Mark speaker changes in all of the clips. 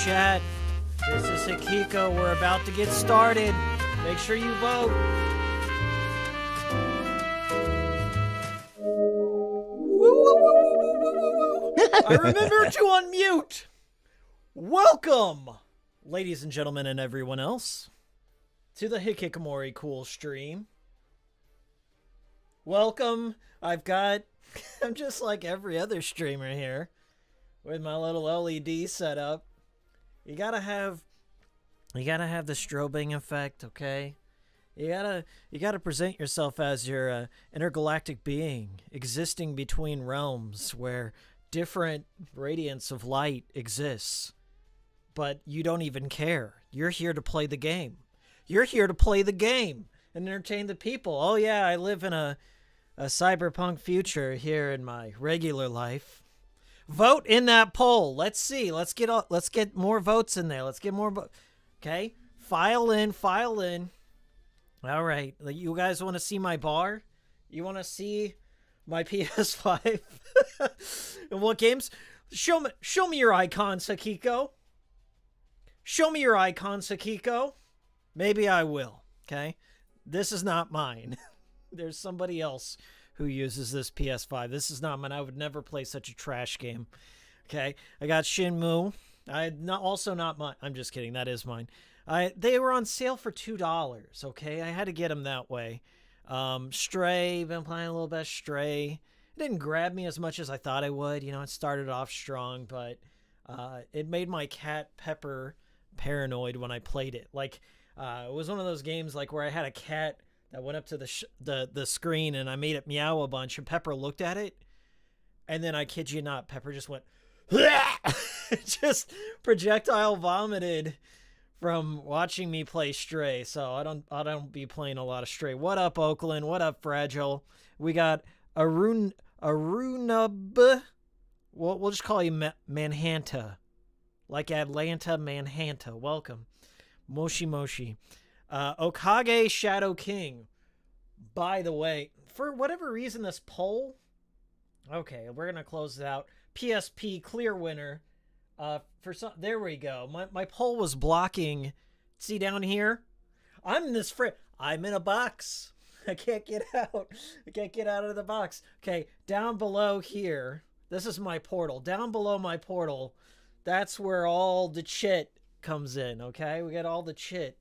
Speaker 1: Chat, this is Hikiko. We're about to get started. Make sure you vote. I remember to unmute. Welcome, ladies and gentlemen, and everyone else, to the Hikikomori cool stream. Welcome. I'm just like every other streamer here with my little LED setup. You gotta have the strobing effect, okay? You gotta present yourself as your intergalactic being existing between realms where different radiance of light exists, but you don't even care. You're here to play the game. You're here to play the game and entertain the people. Oh yeah, I live in a cyberpunk future here in my regular life. Vote in that poll. Let's see. Let's get more votes in there. Let's get more okay? File in. All right. You guys want to see my bar? You want to see my PS5? And what games? Show me your icons, Hikiko. Show me your icons, Hikiko. Maybe I will. Okay? This is not mine. There's somebody else who uses this PS5. This is not mine. I would never play such a trash game. Okay, I got Shenmue. Also not mine. I'm just kidding. That is mine. They were on sale for $2. Okay, I had to get them that way. Stray. Been playing a little bit of Stray. It didn't grab me as much as I thought it would. You know, it started off strong, but it made my cat Pepper paranoid when I played it. Like, it was one of those games like where I had a cat that went up to the screen and I made it meow a bunch, and Pepper looked at it, and then I kid you not, Pepper just went just projectile vomited from watching me play Stray. So I don't be playing a lot of Stray. What up, Oakland? What up, Fragile? We got Arunab. We'll just call you Manhanta, like Atlanta Manhanta. Welcome, Moshi Moshi. Okage Shadow King. By the way, for whatever reason, this poll. Okay, we're gonna close it out. PSP clear winner. There we go. My poll was blocking. See down here? I'm in a box. I can't get out. I can't get out of the box. Okay, down below here. This is my portal. Down below my portal, that's where all the chit comes in. Okay, we got all the chit.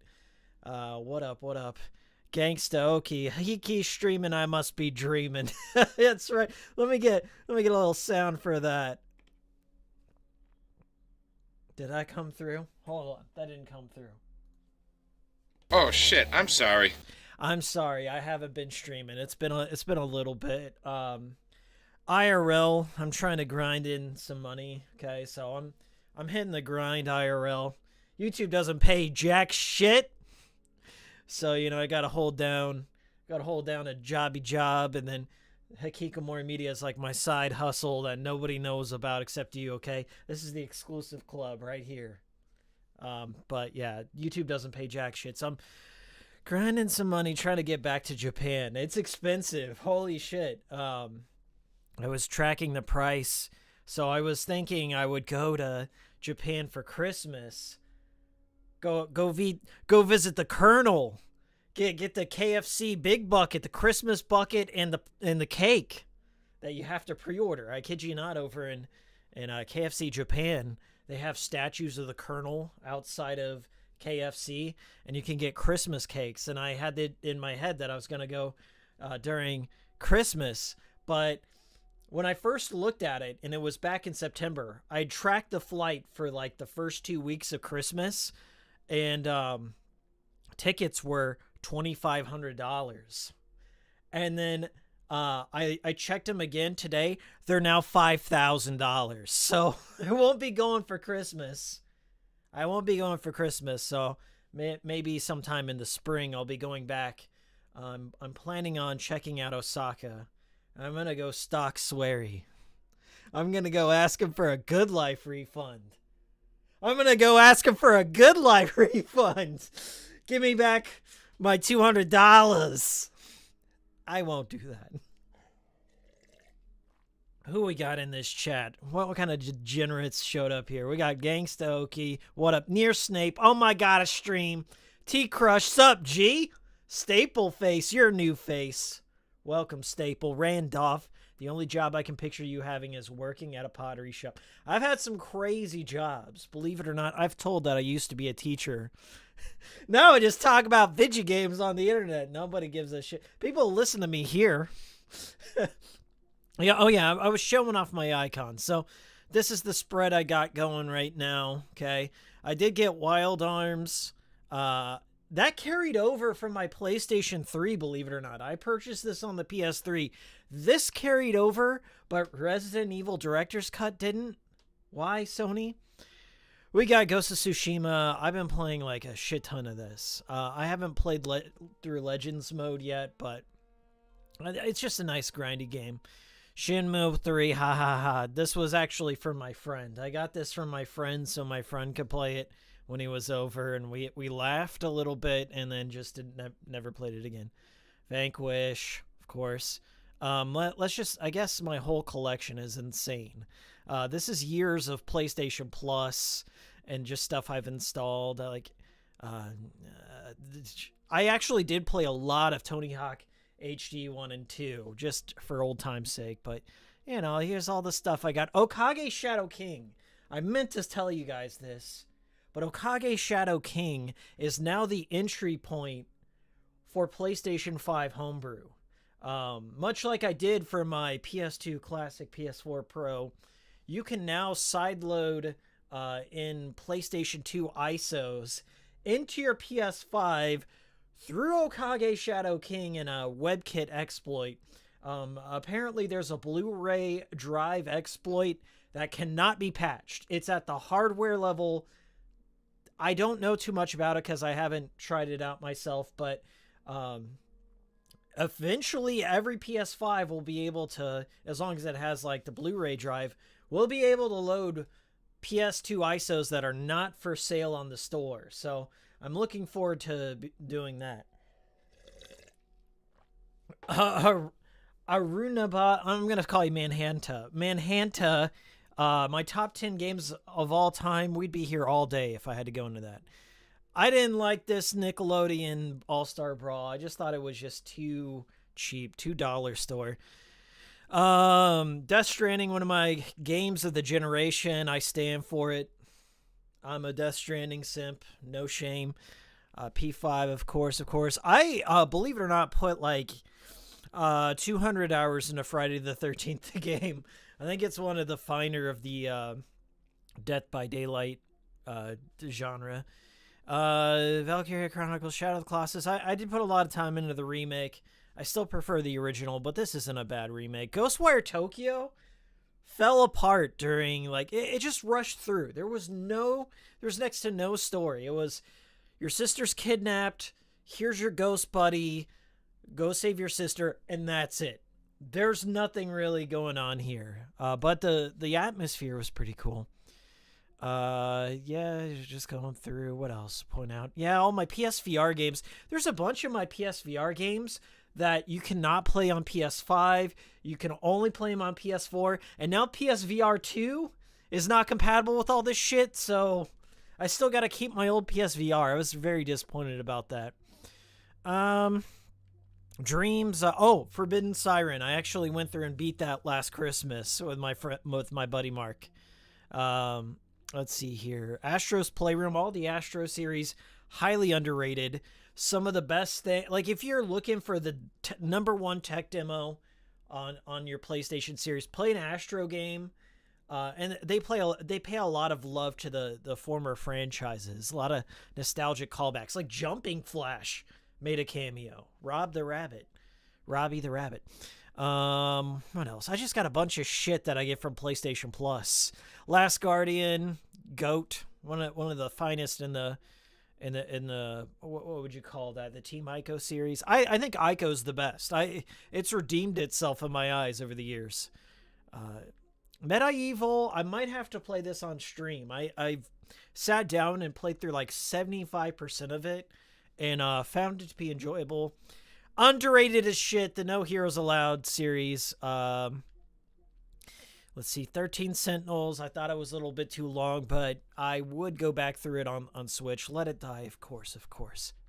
Speaker 1: What up? Gangsta Oki. Hiki streaming, I must be dreaming. That's right. Let me get a little sound for that. Did I come through? Hold on. That didn't come through.
Speaker 2: Oh shit, I'm sorry.
Speaker 1: I'm sorry. I haven't been streaming. It's been a little bit. IRL, I'm trying to grind in some money. Okay, so I'm hitting the grind IRL. YouTube doesn't pay jack shit. So, you know, I gotta hold down a jobby job, and then Hikikomori Media is like my side hustle that nobody knows about except you, okay? This is the exclusive club right here. But yeah, YouTube doesn't pay jack shit. So I'm grinding some money trying to get back to Japan. It's expensive. Holy shit. I was tracking the price. So I was thinking I would go to Japan for Christmas. Go visit the Colonel. Get the KFC big bucket, the Christmas bucket, and the cake that you have to pre-order. I kid you not, over in KFC Japan, they have statues of the Colonel outside of KFC, and you can get Christmas cakes. And I had it in my head that I was gonna go during Christmas, but when I first looked at it, and it was back in September, I tracked the flight for like the first 2 weeks of Christmas. And tickets were $2,500. And then I checked them again today. They're now $5,000. So I won't be going for Christmas. So maybe sometime in the spring I'll be going back. I'm planning on checking out Osaka. I'm gonna go stalk Swery. I'm gonna go ask him for a good life refund. Give me back my $200. I won't do that. Who we got in this chat? What kind of degenerates showed up here? We got Gangsta Oki. What up? Near Snape. Oh my god, a stream. T-Crush. Sup, G? Staple Face. Your new face. Welcome, Staple. Randolph. The only job I can picture you having is working at a pottery shop. I've had some crazy jobs. Believe it or not, I've told that I used to be a teacher. Now I just talk about video games on the internet. Nobody gives a shit. People listen to me here. Yeah, oh yeah, I was showing off my icons. So this is the spread I got going right now, okay? I did get Wild Arms. That carried over from my PlayStation 3, believe it or not. I purchased this on the PS3. This carried over, but Resident Evil Director's Cut didn't. Why, Sony? We got Ghost of Tsushima. I've been playing like a shit ton of this. I haven't played through Legends mode yet, but it's just a nice grindy game. Shenmue 3, ha ha ha. This was actually for my friend. I got this from my friend so my friend could play it when he was over, and we laughed a little bit and then just never played it again. Vanquish, of course. Let's just, I guess my whole collection is insane. This is years of PlayStation Plus and just stuff I've installed. I actually did play a lot of Tony Hawk HD 1 and 2 just for old time's sake, but you know, here's all the stuff I got. Okage Shadow King. I meant to tell you guys this, but Okage Shadow King is now the entry point for PlayStation 5 homebrew. Much like I did for my PS2 Classic, PS4 Pro, you can now sideload in PlayStation 2 ISOs into your PS5 through Okage Shadow King in a WebKit exploit. Apparently there's a Blu-ray drive exploit that cannot be patched. It's at the hardware level. I don't know too much about it because I haven't tried it out myself, but eventually every PS5 will be able to, as long as it has like the Blu-ray drive, will be able to load PS2 ISOs that are not for sale on the store. So I'm looking forward to doing that. Arunaba, I'm going to call you Manhanta. Manhanta, my top 10 games of all time, we'd be here all day if I had to go into that. I didn't like this Nickelodeon All-Star Brawl. I just thought it was just too cheap, $2 store. Death Stranding, one of my games of the generation. I stand for it. I'm a Death Stranding simp, no shame. P5, of course. I, believe it or not, put like 200 hours into Friday the 13th game. I think it's one of the finer of the Death by Daylight genre. Valkyria Chronicles, Shadow of the Colossus. I did put a lot of time into the remake. I still prefer the original, but this isn't a bad remake. Ghostwire Tokyo fell apart during, like, it just rushed through. There was next to no story. It was, your sister's kidnapped, here's your ghost buddy, go save your sister, and that's it. There's nothing really going on here. But the atmosphere was pretty cool. Yeah, just going through. What else to point out? Yeah, all my PSVR games. There's a bunch of my PSVR games that you cannot play on PS5. You can only play them on PS4. And now PSVR 2 is not compatible with all this shit, so I still got to keep my old PSVR. I was very disappointed about that. Dreams. Forbidden Siren. I actually went through and beat that last Christmas with my buddy Mark. Let's see here. Astro's Playroom. All the Astro series, highly underrated. Some of the best thing, like if you're looking for the number one tech demo on your PlayStation series, play an Astro game. And they pay a lot of love to the former franchises. A lot of nostalgic callbacks, like Jumping Flash made a cameo. Robbie the Rabbit. What else? I just got a bunch of shit that I get from PlayStation Plus. Last Guardian, GOAT, one of the finest in the what would you call that? The Team Ico series. I think Ico's the best. It's redeemed itself in my eyes over the years. Medieval, I might have to play this on stream. I've sat down and played through like 75% of it and found it to be enjoyable. Underrated as shit, the No Heroes Allowed series. Let's see, 13 Sentinels. I thought it was a little bit too long, but I would go back through it on Switch. Let It Die, of course.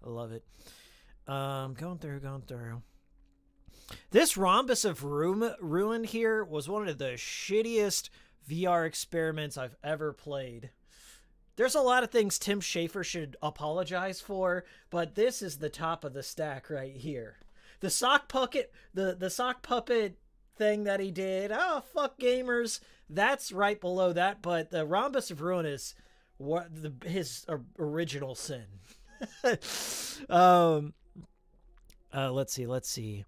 Speaker 1: I love it. Going through. This Rhombus of Ruin here was one of the shittiest VR experiments I've ever played. There's a lot of things Tim Schafer should apologize for, but this is the top of the stack right here. The sock puppet, the sock puppet thing that he did, oh, fuck gamers, that's right below that, but the Rhombus of Ruin is his original sin. Let's see.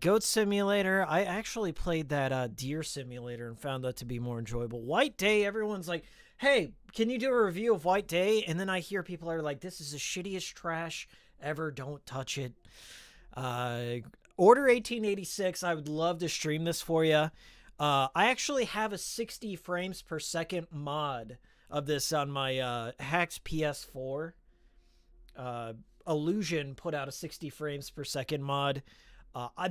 Speaker 1: Goat Simulator. I actually played that Deer Simulator and found that to be more enjoyable. White Day, everyone's like, hey, can you do a review of White Day? And then I hear people are like, this is the shittiest trash ever. Don't touch it. Order 1886. I would love to stream this for you. I actually have a 60 frames per second mod of this on my hacked PS4. Illusion put out a 60 frames per second mod.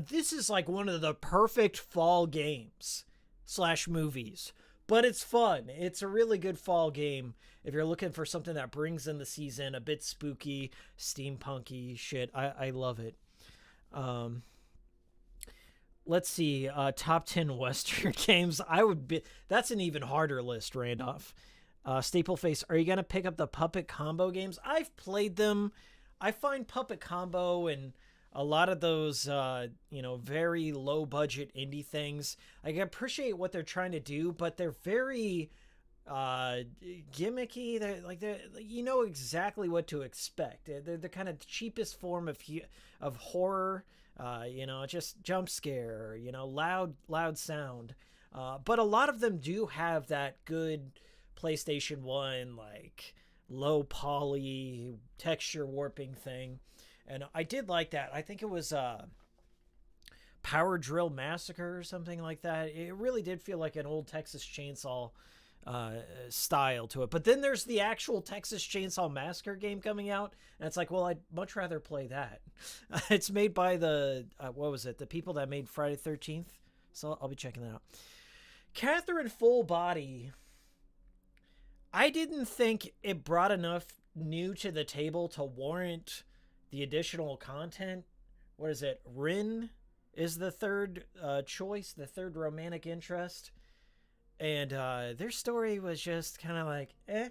Speaker 1: This is like one of the perfect fall games / movies. But it's fun. It's a really good fall game if you're looking for something that brings in the season, a bit spooky, steampunky shit. I love it. Let's see. Top 10 Western games. That's an even harder list, Randolph. Stapleface, are you going to pick up the Puppet Combo games? I've played them. I find Puppet Combo and a lot of those, very low budget indie things. I appreciate what they're trying to do, but they're very gimmicky. They're you know exactly what to expect. They're the kind of cheapest form of horror. Just jump scare. Loud sound. But a lot of them do have that good PlayStation 1 like low poly texture warping thing. And I did like that. I think it was Power Drill Massacre or something like that. It really did feel like an old Texas Chainsaw style to it. But then there's the actual Texas Chainsaw Massacre game coming out. And it's like, well, I'd much rather play that. It's made by the people that made Friday the 13th. So I'll be checking that out. Catherine Full Body. I didn't think it brought enough new to the table to warrant the additional content. What is it? Rin is the third choice, the third romantic interest. And their story was just kind of like, eh.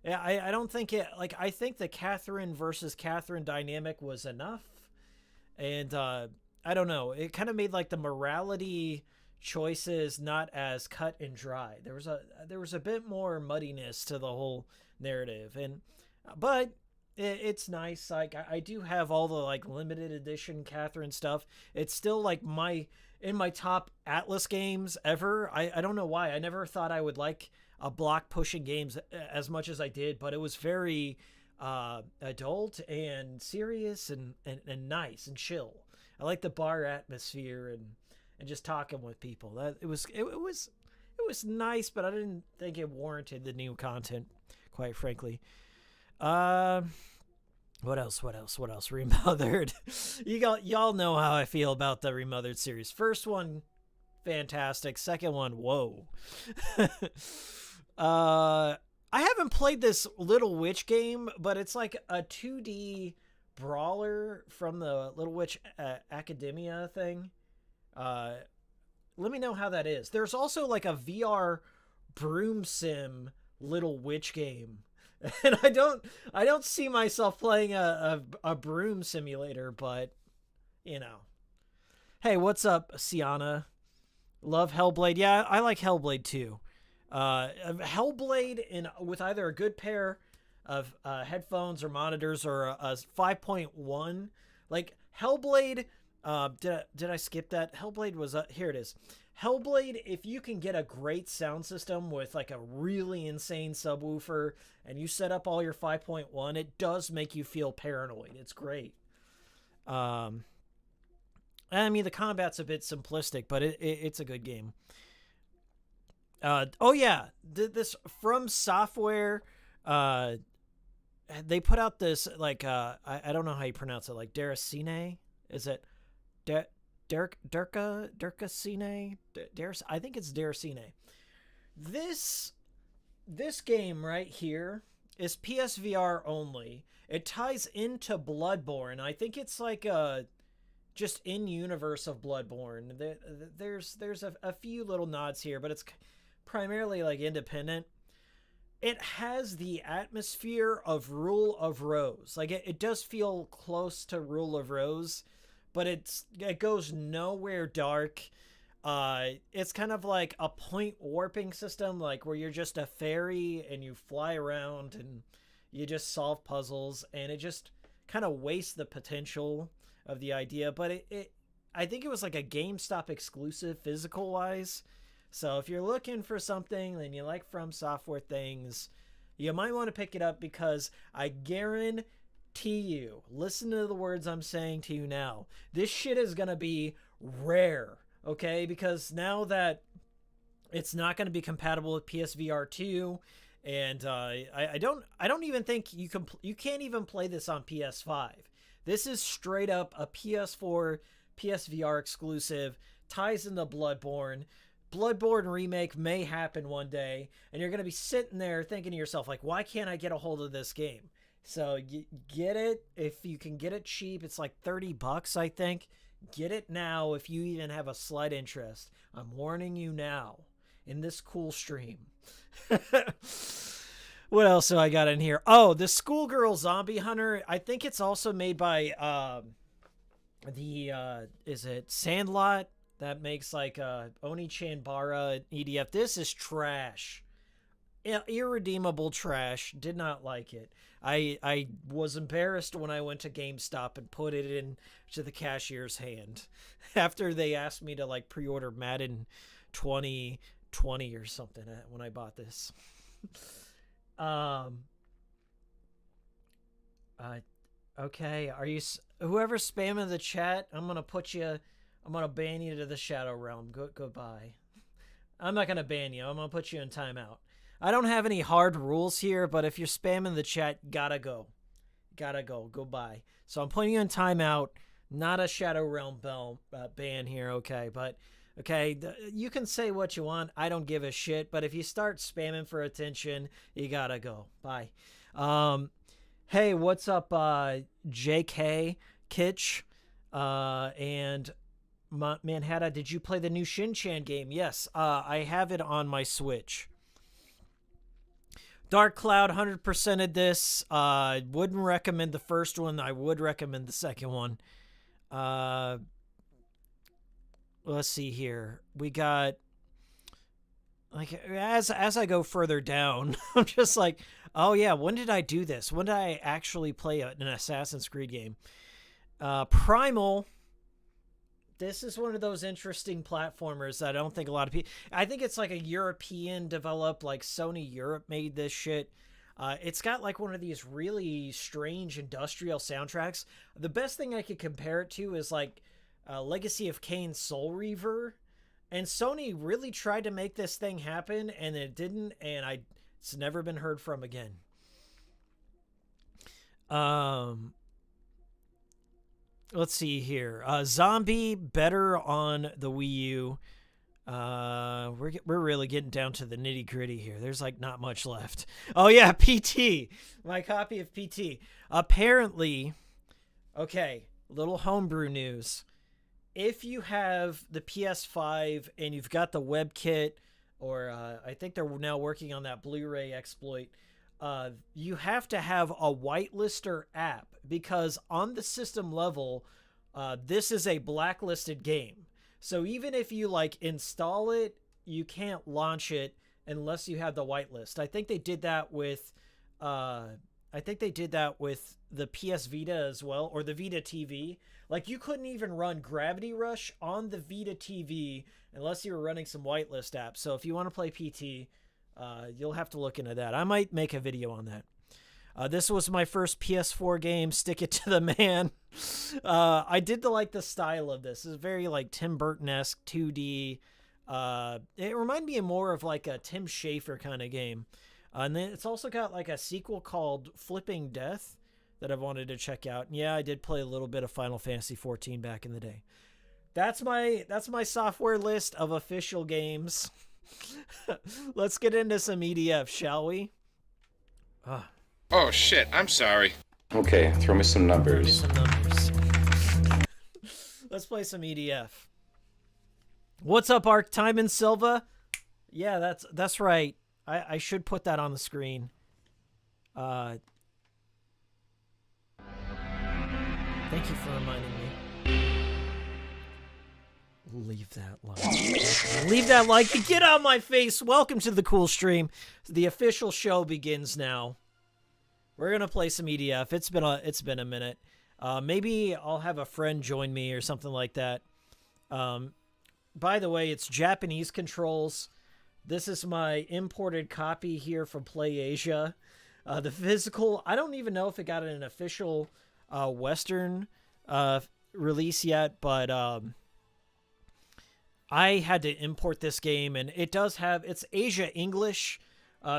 Speaker 1: Yeah, I don't think it, like, I think the Catherine versus Catherine dynamic was enough. And I don't know. It kind of made like the morality choices not as cut and dry. There was a bit more muddiness to the whole narrative. But it's nice. Like I do have all the like limited edition Catherine stuff. It's still like in my top Atlas games ever. I don't know why. I never thought I would like a block pushing games as much as I did, but it was very adult and serious and nice and chill. I like the bar atmosphere and just talking with people. That it was nice, but I didn't think it warranted the new content, quite frankly. What else? Remothered. Y'all know how I feel about the Remothered series. First one, fantastic. Second one, whoa. I haven't played this Little Witch game, but it's like a 2D brawler from the Little Witch Academia thing. Let me know how that is. There's also like a VR broom sim Little Witch game. And I don't see myself playing a broom simulator, but Hey, what's up, Sienna? Love Hellblade. Yeah, I like Hellblade too. Hellblade with either a good pair of headphones or monitors or a 5.1. Like Hellblade Did I skip that? Hellblade was here. It is. Hellblade. If you can get a great sound system with like a really insane subwoofer, and you set up all your 5.1, it does make you feel paranoid. It's great. I mean, the combat's a bit simplistic, but it's a good game. Oh yeah, this From Software. They put out this like I don't know how you pronounce it, like Deracine. Is it Deracine? I think it's Deracine. This game right here is PSVR only. It ties into Bloodborne. I think it's like a just in universe of Bloodborne. There's a few little nods here, but it's primarily like independent. It has the atmosphere of Rule of Rose. Like it does feel close to Rule of Rose, but it goes nowhere dark. It's kind of like a point warping system, like where you're just a fairy and you fly around and you just solve puzzles, and it just kind of wastes the potential of the idea. But I think it was like a GameStop exclusive physical wise. So if you're looking for something and you like From Software things, you might want to pick it up, because I guarantee you, listen to the words I'm saying to you now, this shit is going to be rare, okay? Because now that it's not going to be compatible with PSVR 2, and I don't even think you can't even play this on PS5. This is straight up a PS4 PSVR exclusive, ties into Bloodborne. Bloodborne remake may happen one day, and you're going to be sitting there thinking to yourself, like, why can't I get a hold of this game? So get it if you can get it cheap. It's like $30, I think. Get it now if you even have a slight interest. I'm warning you now in this cool stream. What else do I got in here? Oh, the Schoolgirl Zombie Hunter. I think it's also made by is it Sandlot? That makes like Oni-Chanbara EDF. This is trash. Irredeemable trash. Did not like it. I was embarrassed when I went to GameStop and put it into the cashier's hand after they asked me to like pre-order Madden 2020 or something when I bought this. Okay. Are you whoever's spamming the chat? I'm gonna ban you to the Shadow Realm. Goodbye. I'm not gonna ban you. I'm gonna put you in timeout. I don't have any hard rules here, but if you're spamming the chat, gotta go. Goodbye. So I'm putting you in timeout. Not a Shadow Realm ban here, okay? But okay, you can say what you want. I don't give a shit. But if you start spamming for attention, you gotta go. Bye. Hey, what's up, JK Kitsch, and Manhattan? Did you play the new Shin-Chan game? Yes, I have it on my Switch. Dark Cloud 100%ed this. Wouldn't recommend the first one. I would recommend the second one. Let's see here. We got like as I go further down, I'm just like, oh yeah, when did I do this? When did I actually play an Assassin's Creed game? Primal. This is one of those interesting platformers that I don't think a lot of people... I think it's like a European developed, like Sony Europe made this shit. It's got like one of these really strange industrial soundtracks. The best thing I could compare it to is like Legacy of Kain Soul Reaver. And Sony really tried to make this thing happen, and it didn't, and it's never been heard from again. Let's see here. Zombie better on the Wii U. We're really getting down to the nitty gritty here. There's like not much left. Oh yeah, PT. My copy of PT. Apparently, okay, little homebrew news. If you have the PS5 and you've got the WebKit, or I think they're now working on that Blu-ray exploit, you have to have a whitelister app, because on the system level, this is a blacklisted game. So even if you like install it, you can't launch it unless you have the whitelist. I think they did that with, I I think they did that with the PS Vita as well, or the Vita TV. Like, you couldn't even run Gravity Rush on the Vita TV unless you were running some whitelist apps. So if you want to play PT, you'll have to look into that. I might make a video on that. This was my first PS4 game. Stick it to the man. I did like the style of this. It's very like Tim Burton-esque 2D. It reminded me more of like a Tim Schafer kind of game. And then it's also got like a sequel called Flipping Death that I've wanted to check out. And yeah, I did play a little bit of Final Fantasy XIV back in the day. That's my software list of official games. Let's get into some EDF, shall we?
Speaker 2: Oh shit, I'm sorry.
Speaker 3: Okay, throw me some numbers.
Speaker 1: Let's play some EDF. What's up, Arc Timon Silva? Yeah, that's right. I should put that on the screen. Thank you for reminding me. Leave that like. Leave that like. Get out of my face. Welcome to the cool stream. The official show begins now. We're gonna play some EDF. It's been a minute. Maybe I'll have a friend join me or something like that. By the way, it's Japanese controls. This is my imported copy here from PlayAsia. The physical, I don't even know if it got an official Western release yet, but I had to import this game, and it does have, it's Asia English.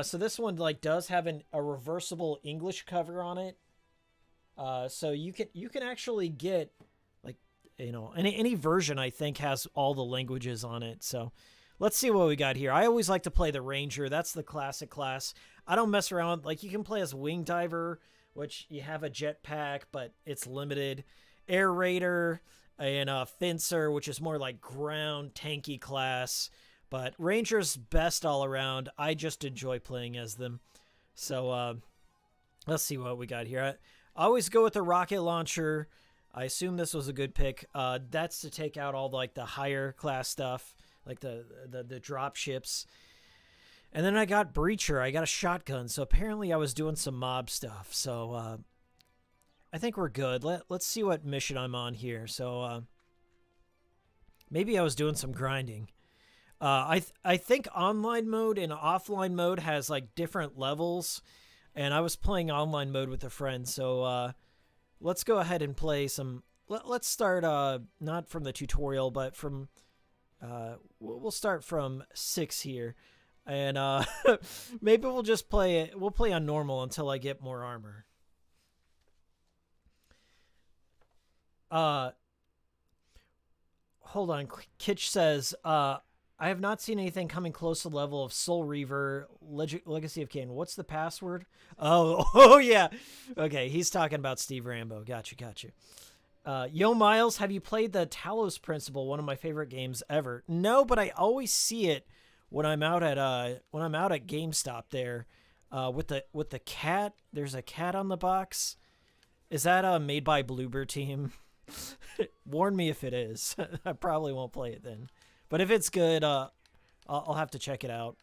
Speaker 1: So this one like does have a reversible English cover on it. So you can actually get like, you know, any version I think has all the languages on it. So let's see what we got here. I always like to play the Ranger. That's the classic class. I don't mess around. Like, you can play as Wing Diver, which you have a jetpack, but it's limited. Air Raider and Fencer, which is more like ground tanky class. But Ranger's best all around. I just enjoy playing as them. So let's see what we got here. I always go with the rocket launcher. I assume this was a good pick. That's to take out all like the higher class stuff, like the drop ships. And then I got Breacher. I got a shotgun. So apparently I was doing some mob stuff. So I think we're good. Let's see what mission I'm on here. So maybe I was doing some grinding. I think online mode and offline mode has like different levels, and I was playing online mode with a friend. So let's go ahead and play some. Let's start not from the tutorial, but from we'll start from 6 here, and maybe we'll just play it. We'll play on normal until I get more armor. Hold on. Kitsch says, I have not seen anything coming close to the level of Soul Reaver, Legacy of Kain. What's the password? Oh yeah. Okay, he's talking about Steve Rambo. Gotcha. Yo, Miles, have you played the Talos Principle, one of my favorite games ever? No, but I always see it when I'm out at GameStop there, with the cat. There's a cat on the box. Is that made by Bloober Team? Warn me if it is. I probably won't play it then. But if it's good, I'll have to check it out.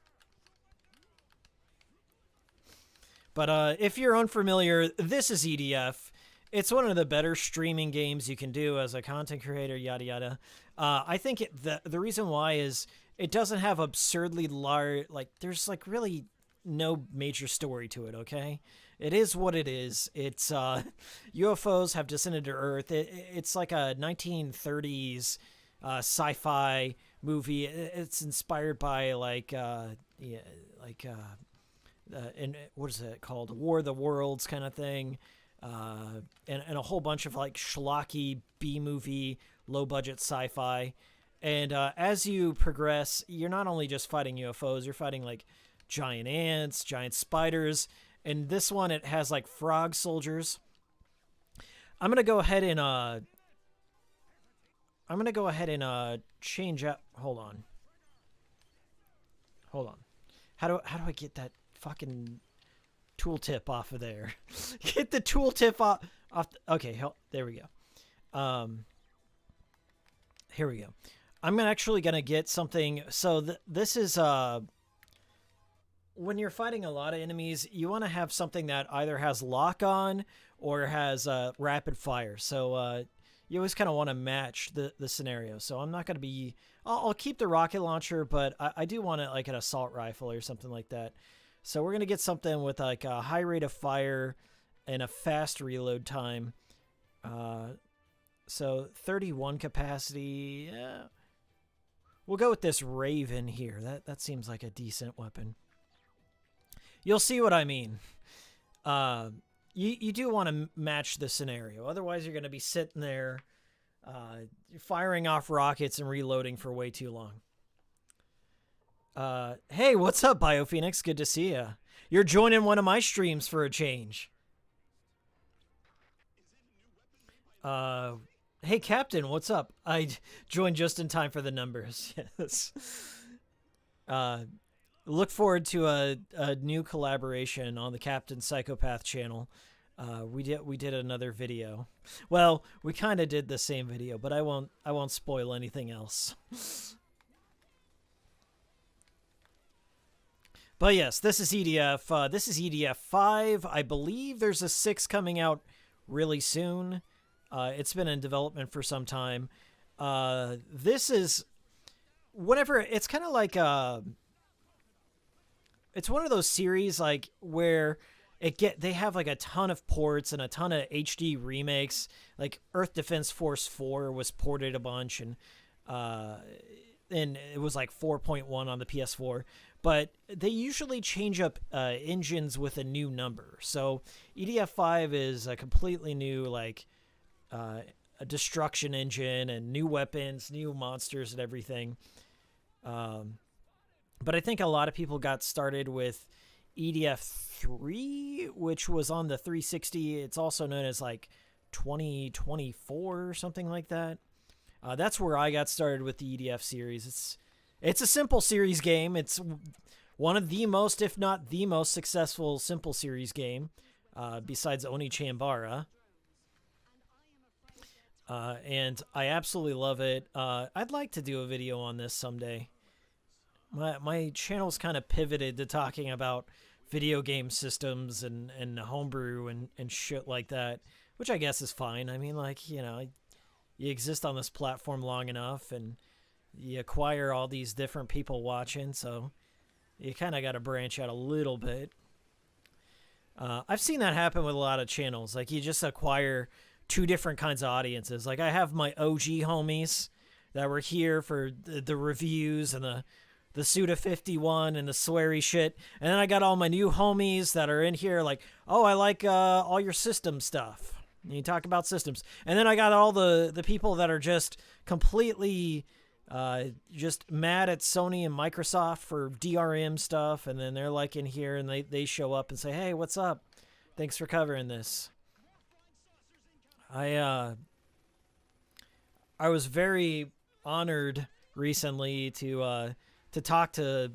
Speaker 1: But if you're unfamiliar, this is EDF. It's one of the better streaming games you can do as a content creator, yada yada. I think the reason why is it doesn't have absurdly large, like, there's like really no major story to it, okay? It is what it is. It's UFOs have descended to Earth. It's like a 1930s sci-fi movie. It's inspired by and what is it called? War of the Worlds kind of thing, and a whole bunch of like schlocky B-movie, low-budget sci-fi. And as you progress, you're not only just fighting UFOs, you're fighting like giant ants, giant spiders. And this one, it has like frog soldiers. I'm gonna go ahead and change up. Hold on. How do I get that fucking tooltip off of there? Get the tooltip off. Okay, there we go. Here we go. I'm actually gonna get something. So this is when you're fighting a lot of enemies, you want to have something that either has lock on or has rapid fire. So you always kind of want to match the scenario. So I'm not going to be. I'll keep the rocket launcher, but I do want it like an assault rifle or something like that. So we're gonna get something with like a high rate of fire and a fast reload time. So 31 capacity. Yeah. We'll go with this Raven here. That seems like a decent weapon. You'll see what I mean. You do want to match the scenario. Otherwise, you're going to be sitting there firing off rockets and reloading for way too long. Hey, what's up, BioPhoenix? Good to see you. You're joining one of my streams for a change. Hey, Captain, what's up? I joined just in time for the numbers. Yes. Look forward to a new collaboration on the Captain Psychopath channel. We did another video. Well, we kind of did the same video, but I won't spoil anything else. But yes, this is EDF. This is EDF 5. I believe there's a 6 coming out really soon. It's been in development for some time. This is whatever. It's kind of like it's one of those series like where they have like a ton of ports and a ton of HD remakes. Like Earth Defense Force 4 was ported a bunch, and it was like 4.1 on the PS4. But they usually change up engines with a new number. So EDF 5 is a completely new like a destruction engine and new weapons, new monsters and everything. But I think a lot of people got started with EDF 3, which was on the 360. It's also known as like 2024 or something like that. That's where I got started with the EDF series. It's a simple series game. It's one of the most, if not the most successful simple series game, besides Oni Chambara. And I absolutely love it. I'd like to do a video on this someday. My channel's kind of pivoted to talking about video game systems and homebrew and shit like that, which I guess is fine. I mean, like, you know, you exist on this platform long enough and you acquire all these different people watching, so you kind of got to branch out a little bit. I've seen that happen with a lot of channels. Like, you just acquire two different kinds of audiences. Like, I have my OG homies that were here for the reviews and the Suda 51 and the sweary shit. And then I got all my new homies that are in here like, oh, I like all your system stuff. And you talk about systems. And then I got all the people that are just completely just mad at Sony and Microsoft for DRM stuff. And then they're like in here and they show up and say, hey, what's up? Thanks for covering this. I was very honored recently to talk to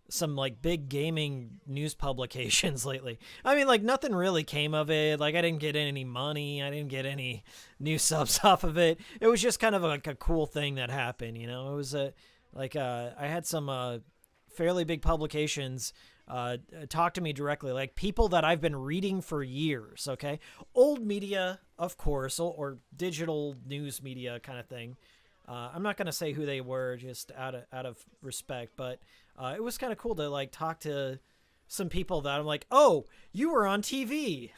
Speaker 1: some like big gaming news publications lately. I mean, like, nothing really came of it. Like, I didn't get any money. I didn't get any new subs off of it. It was just kind of like a cool thing that happened, you know? It was I had some fairly big publications talk to me directly, like people that I've been reading for years, okay? Old media, of course, or digital news media kind of thing. I'm not going to say who they were just out of respect, but it was kind of cool to like talk to some people that I'm like, oh, you were on TV.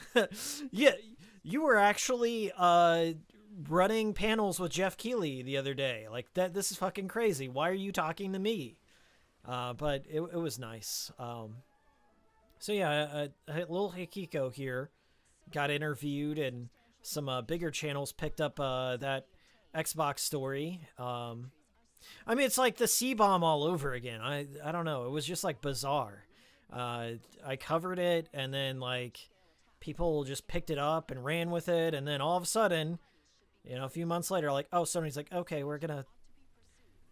Speaker 1: Yeah, you were actually running panels with Jeff Keighley the other day. Like, this is fucking crazy. Why are you talking to me? But it was nice. So yeah, a little Hikiko here got interviewed, and some bigger channels picked up that Xbox story. I mean, it's like the C-bomb all over again. I don't know. It was just like bizarre. I covered it, and then like people just picked it up and ran with it, and then all of a sudden, you know, a few months later, like, oh, Sony's like, okay, we're gonna.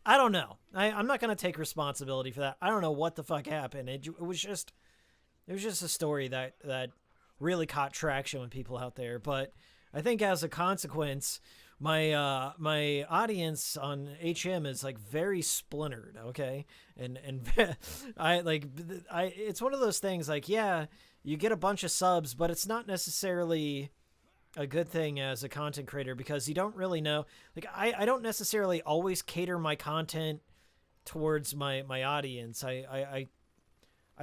Speaker 1: I don't know. I'm not gonna take responsibility for that. I don't know what the fuck happened. It was just a story that really caught traction with people out there. But I think as a consequence, my audience on HM is like very splintered, okay? And it's one of those things like, yeah, you get a bunch of subs, but it's not necessarily a good thing as a content creator because you don't really know. Like I don't necessarily always cater my content towards my audience. I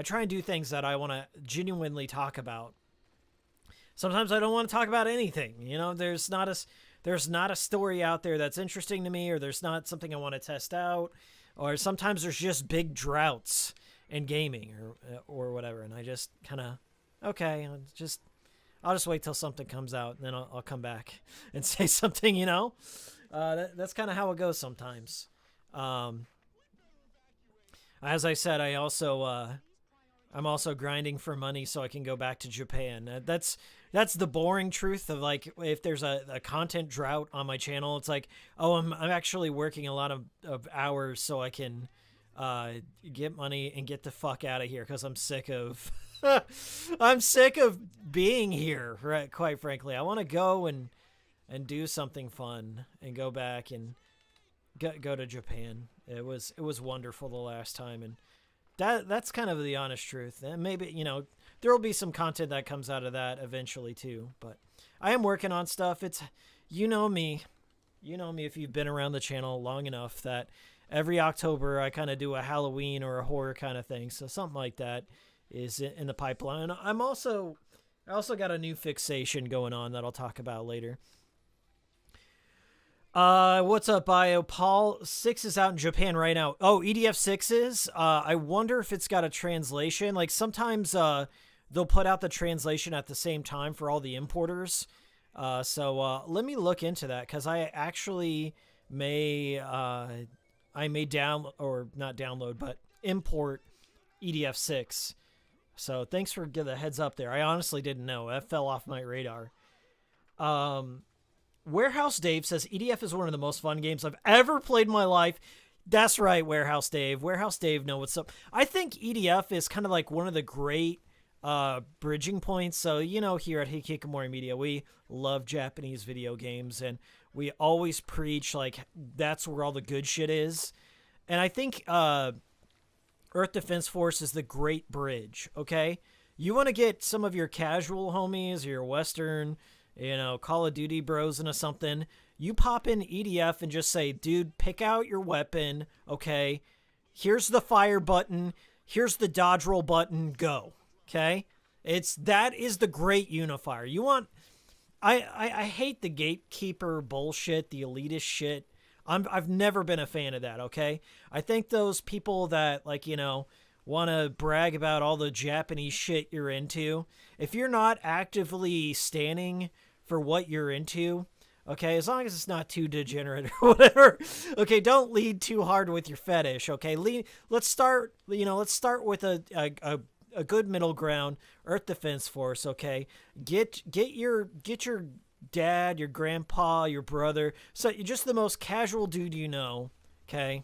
Speaker 1: try and do things that I want to genuinely talk about. Sometimes I don't want to talk about anything. You know, there's not a story out there that's interesting to me, or there's not something I want to test out, or sometimes there's just big droughts in gaming or whatever, and I just kind of okay, I'll just wait till something comes out, and then I'll come back and say something. You know, that's kind of how it goes sometimes. As I said, I'm also grinding for money so I can go back to Japan. That's the boring truth of like if there's a content drought on my channel, it's like, oh, I'm actually working a lot of hours so I can get money and get the fuck out of here because I'm sick of I'm sick of being here. Right, quite frankly, I want to go and do something fun and go back and go to Japan. It was wonderful the last time, and that's kind of the honest truth. And maybe, you know, there will be some content that comes out of that eventually too, but I am working on stuff. It's, you know me if you've been around the channel long enough, that every October I kind of do a Halloween or a horror kind of thing. So something like that is in the pipeline. I also got a new fixation going on that I'll talk about later. What's up, Bio? Paul 6 is out in Japan right now. Oh, EDF 6 is? I wonder if it's got a translation. Like sometimes they'll put out the translation at the same time for all the importers. So let me look into that, because I actually may import EDF 6. So thanks for giving the heads up there. I honestly didn't know. That fell off my radar. Warehouse Dave says EDF is one of the most fun games I've ever played in my life. That's right, Warehouse Dave. Warehouse Dave know what's up. I think EDF is kind of like one of the great bridging points. So, you know, here at Hikikomori Media, we love Japanese video games, and we always preach like that's where all the good shit is. And I think Earth Defense Force is the great bridge, okay? You want to get some of your casual homies, your Western, you know, Call of Duty bros into something, you pop in EDF and just say, dude, pick out your weapon, okay? Here's the fire button, here's the dodge roll button, go, okay? That is the great unifier. You want, I hate the gatekeeper bullshit, the elitist shit. I've never been a fan of that, okay? I think those people that, like, you know, want to brag about all the Japanese shit you're into, if you're not actively standing for what you're into, okay, as long as it's not too degenerate or whatever, okay, don't lead too hard with your fetish, okay? Let's start with a good middle ground. Earth Defense Force, okay? Get your dad, your grandpa, your brother, so you're just the most casual dude you know, okay?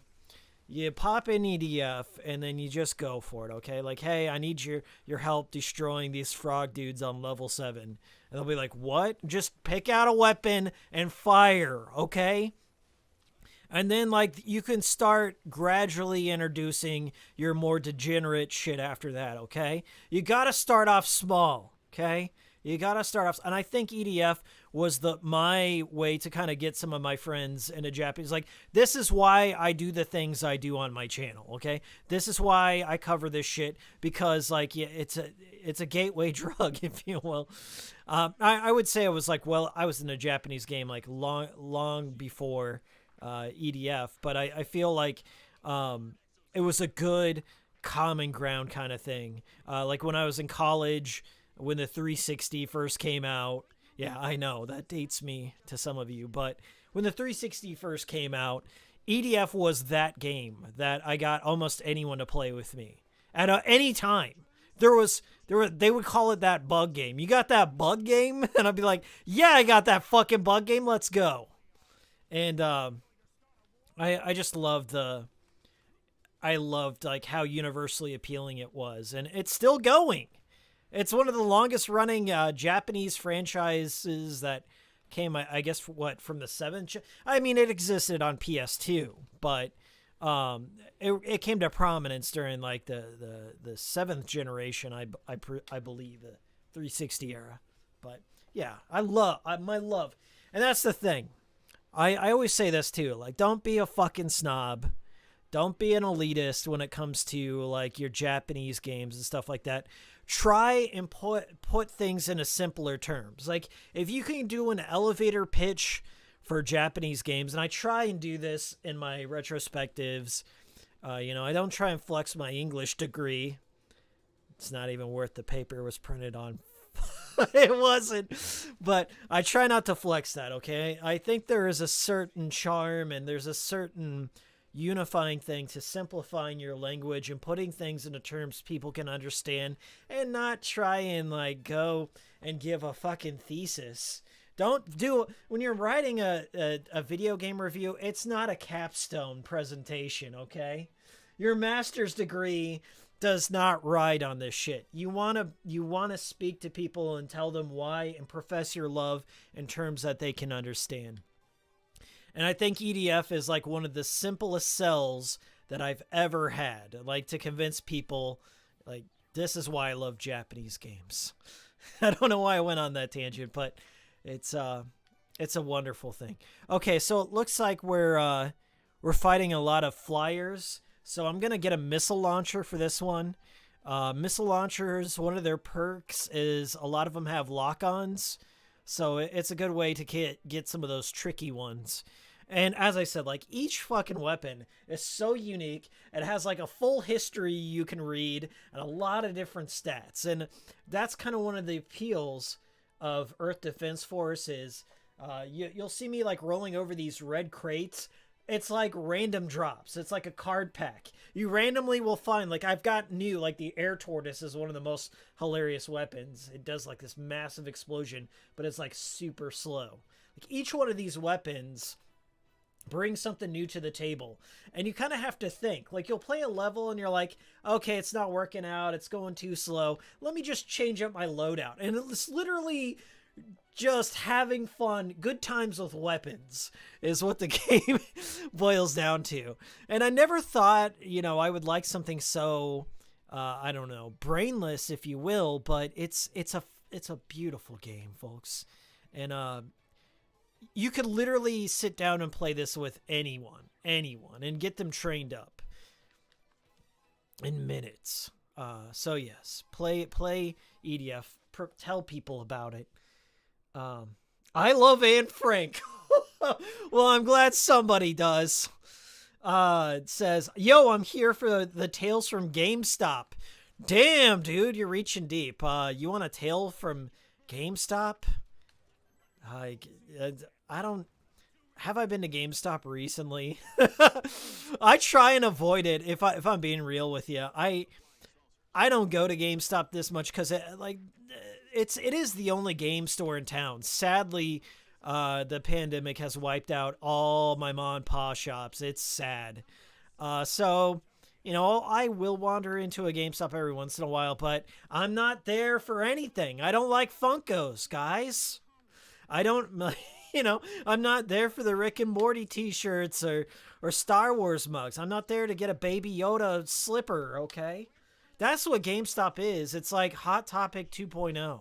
Speaker 1: You pop in EDF, and then you just go for it, okay? Like, hey, I need your help destroying these frog dudes on level 7. And they'll be like, what? Just pick out a weapon and fire, okay? And then, like, you can start gradually introducing your more degenerate shit after that, okay? You gotta start off small, okay? You gotta start off, and I think EDF was my way to kind of get some of my friends into Japanese. Like, this is why I do the things I do on my channel, okay? This is why I cover this shit, because, like, yeah, it's a gateway drug, if you will. I would say I was like, well, I was in a Japanese game like long before EDF, but I feel like it was a good common ground kind of thing. Like when I was in college, when the 360 first came out, yeah, I know that dates me to some of you, but when the 360 first came out, EDF was that game that I got almost anyone to play with me at any time. They would call it that bug game. You got that bug game? And I'd be like, yeah, I got that fucking bug game. Let's go. And I just loved like how universally appealing it was, and it's still going. It's one of the longest running Japanese franchises that came, I guess, from the 7th? I mean, it existed on PS2, but it came to prominence during like the 7th generation, I believe, the 360 era. But yeah, my love, and that's the thing. I always say this too, like, don't be a fucking snob. Don't be an elitist when it comes to like your Japanese games and stuff like that. Try and put things into simpler terms. Like, if you can do an elevator pitch for Japanese games, and I try and do this in my retrospectives, I don't try and flex my English degree. It's not even worth the paper it was printed on. It wasn't, but I try not to flex that, okay? I think there is a certain charm and there's a certain unifying thing to simplifying your language and putting things into terms people can understand, and not try and like go and give a fucking thesis. Don't do, when you're writing a video game review, it's not a capstone presentation, okay? Your master's degree does not ride on this shit. You want to speak to people and tell them why and profess your love in terms that they can understand. And I think EDF is like one of the simplest sells that I've ever had. Like, to convince people, like, this is why I love Japanese games. I don't know why I went on that tangent, but it's a wonderful thing. Okay, so it looks like we're fighting a lot of flyers. So I'm going to get a missile launcher for this one. Missile launchers, one of their perks is a lot of them have lock-ons. So it's a good way to get some of those tricky ones. And as I said, like, each fucking weapon is so unique. It has like a full history you can read and a lot of different stats. And that's kind of one of the appeals of Earth Defense Force is you'll see me like rolling over these red crates. It's like random drops. It's like a card pack. You randomly will find, like, I've got new, like the air tortoise is one of the most hilarious weapons. It does like this massive explosion, but it's like super slow. Like, each one of these weapons brings something new to the table, and you kind of have to think. Like, you'll play a level and you're like, okay, it's not working out. It's going too slow. Let me just change up my loadout. And it's literally just having fun, good times with weapons is what the game boils down to. And I never thought, I would like something so, I don't know, brainless, if you will, but it's a beautiful game, folks. And you could literally sit down and play this with anyone, and get them trained up in minutes. So yes, play EDF, tell people about it. I love Anne Frank. Well, I'm glad somebody does. It says, yo, I'm here for the tales from GameStop. Damn, dude, you're reaching deep. You want a tale from GameStop? I don't... Have I been to GameStop recently? I try and avoid it if I'm being real with you. I don't go to GameStop this much because it is the only game store in town. Sadly, the pandemic has wiped out all my mom and pa shops. It's sad. So, I will wander into a GameStop every once in a while, but I'm not there for anything. I don't like Funkos, guys. I don't, I'm not there for the Rick and Morty t-shirts or Star Wars mugs. I'm not there to get a Baby Yoda slipper, okay? That's what GameStop is. It's like Hot Topic 2.0.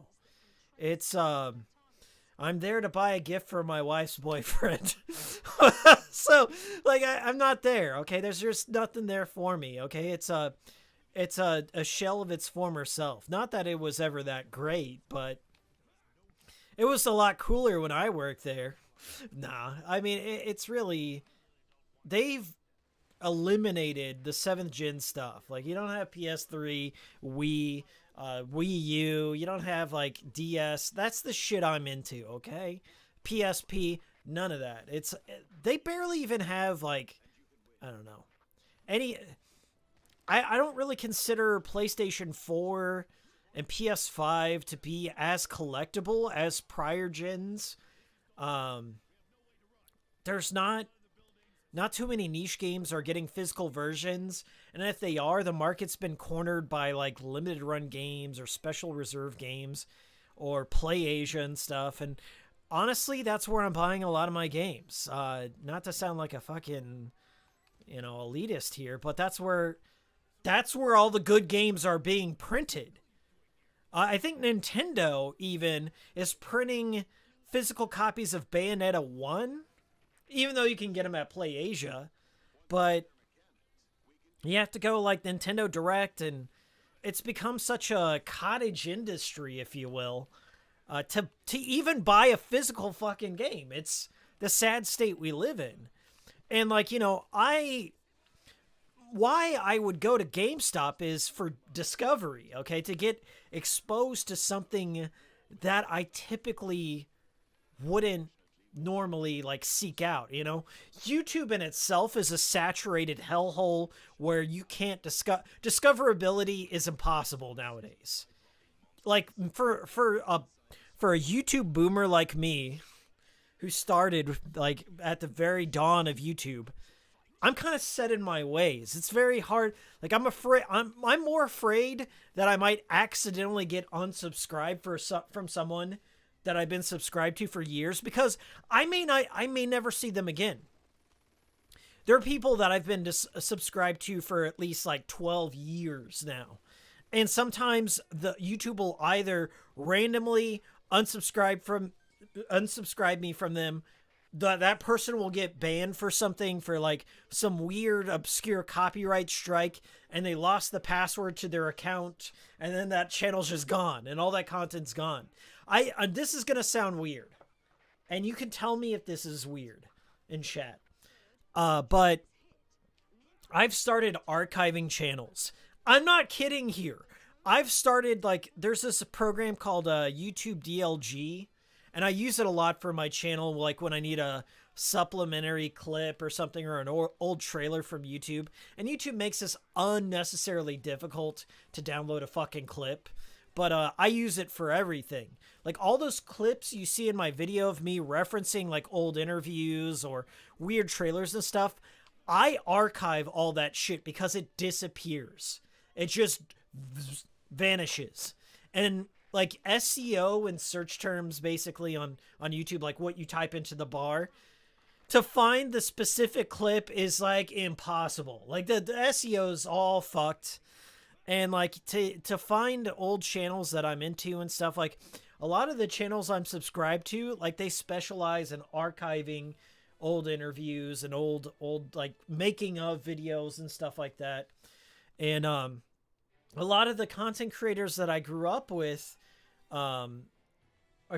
Speaker 1: It's, I'm there to buy a gift for my wife's boyfriend. So, like, I'm not there, okay? There's just nothing there for me, okay? It's a shell of its former self. Not that it was ever that great, but it was a lot cooler when I worked there. Nah, I mean, it's really... They've eliminated the 7th gen stuff. Like, you don't have PS3, Wii U, you don't have like DS. That's the shit I'm into, okay? PSP, none of that. They barely even have like, I don't know, I don't really consider PlayStation 4 and PS5 to be as collectible as prior gens. There's not too many niche games are getting physical versions, and if they are, the market's been cornered by like limited run games or special reserve games or Play Asia and stuff. And honestly, that's where I'm buying a lot of my games. Not to sound like a fucking, elitist here, but that's where all the good games are being printed. I think Nintendo even is printing physical copies of Bayonetta 1, even though you can get them at PlayAsia, but you have to go like Nintendo Direct, and it's become such a cottage industry, if you will, to even buy a physical fucking game. It's the sad state we live in. And like, why I would go to GameStop is for discovery, okay? To get exposed to something that I typically wouldn't normally like seek out, YouTube in itself is a saturated hellhole where you can't discoverability is impossible nowadays. Like for a YouTube boomer like me who started like at the very dawn of YouTube, I'm kind of set in my ways. It's very hard. Like I'm more afraid that I might accidentally get unsubscribed from someone that I've been subscribed to for years, because I may never see them again. There are people that I've been subscribed to for at least like 12 years now. And sometimes the YouTube will either randomly unsubscribe me from them. That person will get banned for something, for like some weird obscure copyright strike, and they lost the password to their account, and then that channel's just gone and all that content's gone. This is going to sound weird, and you can tell me if this is weird in chat. But I've started archiving channels. I'm not kidding here. I've started, like, there's this program called YouTube DLG, and I use it a lot for my channel, like when I need a supplementary clip or something, or an old trailer from YouTube. And YouTube makes this unnecessarily difficult to download a fucking clip. But I use it for everything. Like all those clips you see in my video of me referencing like old interviews or weird trailers and stuff, I archive all that shit because it disappears. It just vanishes. And like SEO and search terms basically on YouTube, like what you type into the bar, to find the specific clip is like impossible. Like the SEO is all fucked. And like to find old channels that I'm into and stuff, like a lot of the channels I'm subscribed to, like they specialize in archiving old interviews and old like making of videos and stuff like that. And a lot of the content creators that I grew up with are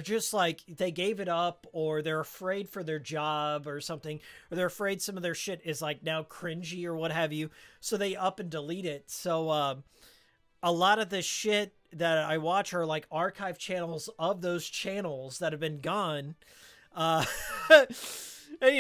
Speaker 1: just like, they gave it up, or they're afraid for their job or something, or they're afraid some of their shit is like now cringy or what have you, so they up and delete it. So a lot of the shit that I watch are like archive channels of those channels that have been gone. And,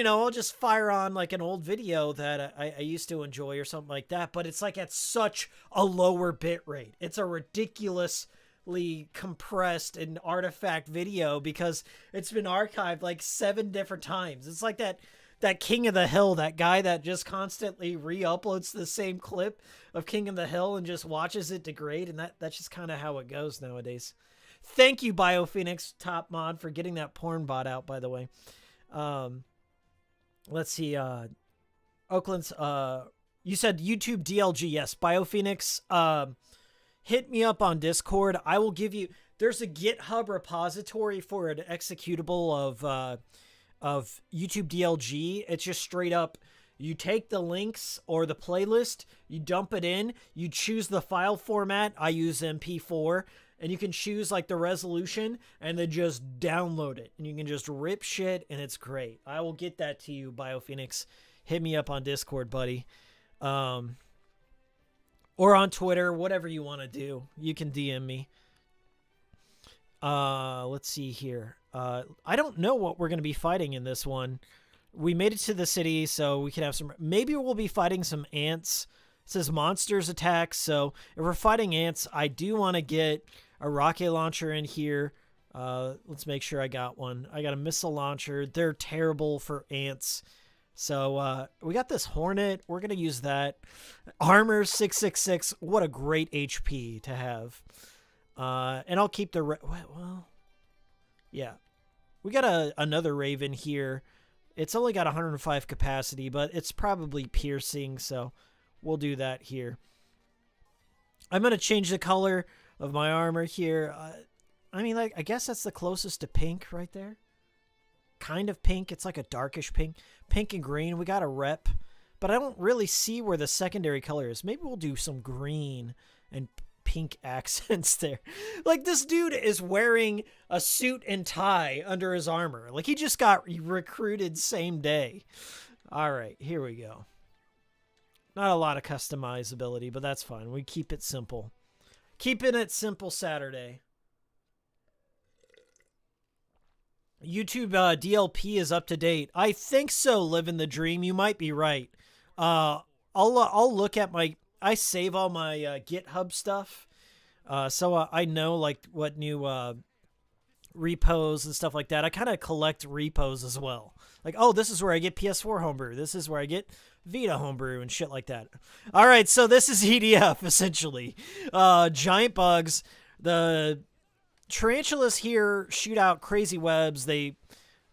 Speaker 1: I'll just fire on like an old video that I used to enjoy or something like that, but it's like at such a lower bit rate. It's a ridiculously compressed and artifact video because it's been archived like 7 different times. It's like that King of the Hill, that guy that just constantly re-uploads the same clip of King of the Hill and just watches it degrade, and that's just kind of how it goes nowadays. Thank you, BioPhoenix Top Mod, for getting that porn bot out, by the way. Let's see. Oakland's, you said YouTube DLG. Yes, BioPhoenix. Hit me up on Discord. I will give you, there's a GitHub repository for an executable of YouTube DLG. It's just straight up, you take the links or the playlist, you dump it in, you choose the file format. I use MP4, and you can choose like the resolution and then just download it, and you can just rip shit, and it's great. I will get that to you, BioPhoenix. Hit me up on Discord, buddy. Or on Twitter, whatever you want to do. You can DM me. Let's see here. I don't know what we're going to be fighting in this one. We made it to the city, so we can have some, maybe we'll be fighting some ants. It says monsters attack, so if we're fighting ants, I do want to get a rocket launcher in here. Let's make sure I got one. I got a missile launcher. They're terrible for ants. So we got this Hornet. We're going to use that. Armor 666. What a great HP to have. And I'll keep the... well, yeah. We got another Raven here. It's only got 105 capacity, but it's probably piercing, so we'll do that here. I'm going to change the color of my armor here. I mean, like, I guess that's the closest to pink right there. Kind of pink. It's like a darkish pink. Pink and green. We got a rep. But I don't really see where the secondary color is. Maybe we'll do some green and pink accents there. Like, this dude is wearing a suit and tie under his armor. Like, he just got recruited same day. All right, here we go. Not a lot of customizability, but that's fine. We keep it simple. Keeping it simple Saturday. YouTube DLP is up to date. I think so, Living the Dream. You might be right. I'll look at my... I save all my GitHub stuff, so I know like what new repos and stuff like that. I kind of collect repos as well. Like, oh, this is where I get PS4 homebrew. This is where I get Vita homebrew and shit like that. All right, so this is EDF, essentially. Giant bugs. The tarantulas here shoot out crazy webs. They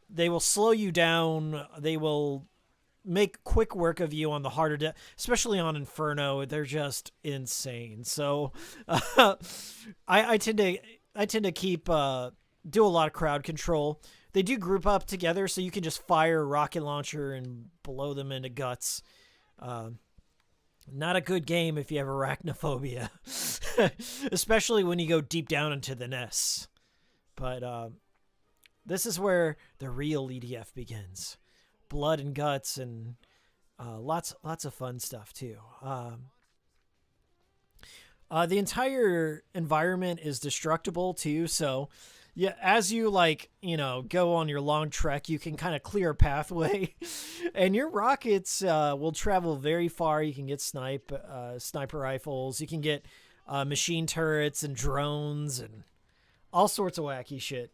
Speaker 1: will slow you down. They will make quick work of you on the harder, especially on Inferno. They're just insane. So I tend to keep do a lot of crowd control. They do group up together, so you can just fire a rocket launcher and blow them into guts. Not a good game if you have arachnophobia, especially when you go deep down into the nests. But this is where the real EDF begins. Blood and guts and lots of fun stuff too. The entire environment is destructible too, so yeah, as you go on your long trek, you can kind of clear a pathway, and your rockets will travel very far. You can get sniper rifles, you can get machine turrets and drones and all sorts of wacky shit.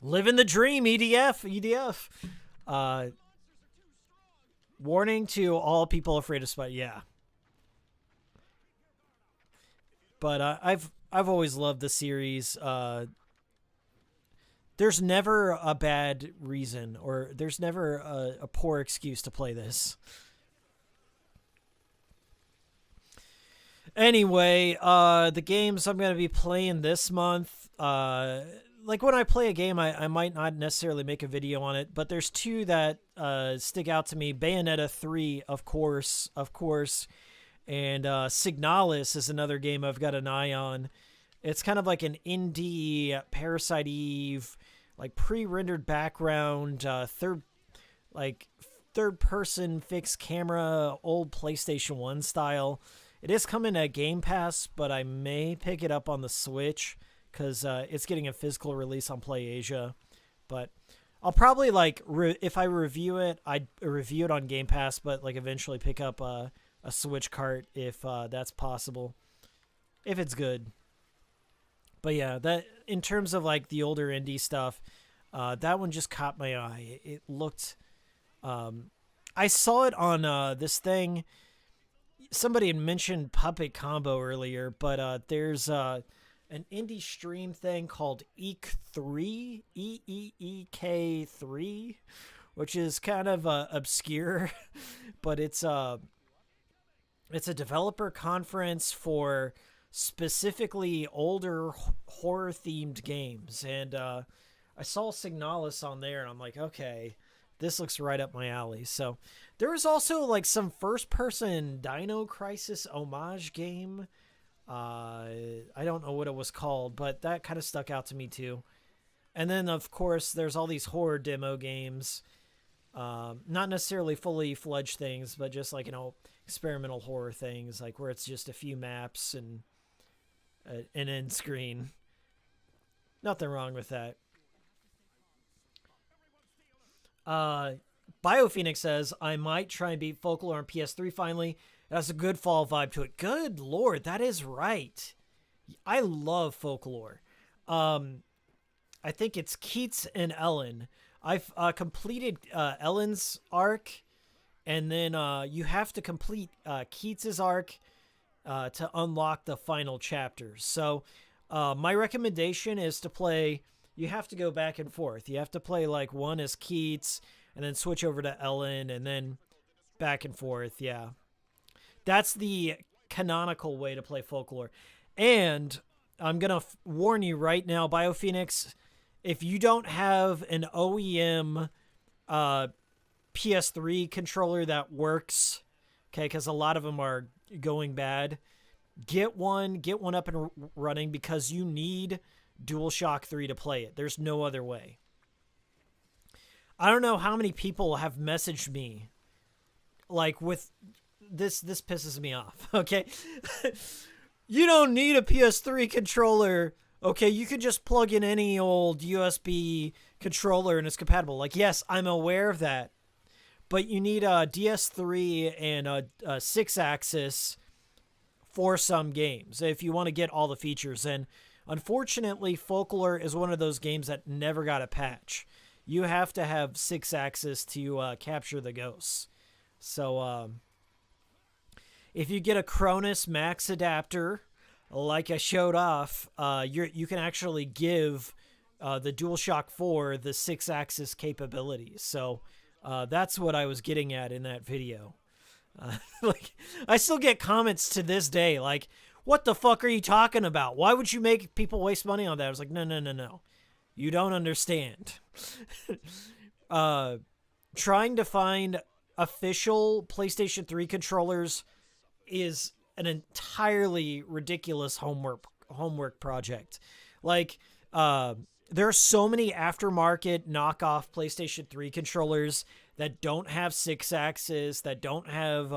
Speaker 1: Living the dream, EDF. Warning to all people afraid of spiders. Yeah. But I've always loved the series. There's never a bad reason, or there's never a poor excuse to play this. Anyway, the games I'm going to be playing this month, like when I play a game, I might not necessarily make a video on it, but there's two that stick out to me. Bayonetta 3, of course, and Signalis is another game I've got an eye on. It's kind of like an indie Parasite Eve, like pre-rendered background, third-person fixed camera, old PlayStation 1 style. It is coming at Game Pass, but I may pick it up on the Switch, because it's getting a physical release on PlayAsia. But I'll probably, if I review it, I'd review it on Game Pass, but, eventually pick up a Switch cart if that's possible. If it's good. But, yeah, that in terms of, the older indie stuff, that one just caught my eye. It looked... I saw it on this thing. Somebody had mentioned Puppet Combo earlier, but there's... an indie stream thing called Eek3, EEEK3, which is kind of obscure, but it's a developer conference for specifically older horror-themed games, and I saw Signalis on there, and I'm like, okay, this looks right up my alley. So there was also some first-person Dino Crisis homage game. I don't know what it was called, but that kind of stuck out to me too. And then, of course, there's all these horror demo games. Not necessarily fully fledged things, but just experimental horror things, where it's just a few maps and an end screen. Nothing wrong with that. BioPhoenix says, I might try and beat Folklore on PS3 finally. It has a good fall vibe to it. Good Lord, that is right. I love Folklore. I think it's Keats and Ellen. I've completed Ellen's arc, and then you have to complete Keats's arc to unlock the final chapters. So My recommendation is to play. You have to go back and forth. You have to play like one as Keats, and then switch over to Ellen, and then back and forth. Yeah, that's the canonical way to play Folklore. And I'm gonna warn you right now, BioPhoenix, if you don't have an OEM PS3 controller that works, okay, because a lot of them are going bad, get one up and running, because you need DualShock 3 to play it. There's no other way. I don't know how many people have messaged me like with this pisses me off, okay? You don't need a PS3 controller. Okay, you can just plug in any old USB controller and it's compatible. Like, yes, I'm aware of that. But you need a DS3 and a 6-axis for some games if you want to get all the features. And unfortunately, Folklore is one of those games that never got a patch. You have to have 6-axis to capture the ghosts. So if you get a Cronus Max adapter, like I showed off, you can actually give the DualShock 4 the 6-axis capabilities. So that's what I was getting at in that video. Like, I still get comments to this day like, what the fuck are you talking about? Why would you make people waste money on that? I was like, no. You don't understand. Trying to find official PlayStation 3 controllers is an entirely ridiculous homework project. Like, there are so many aftermarket knockoff PlayStation 3 controllers that don't have 6-axis, that don't have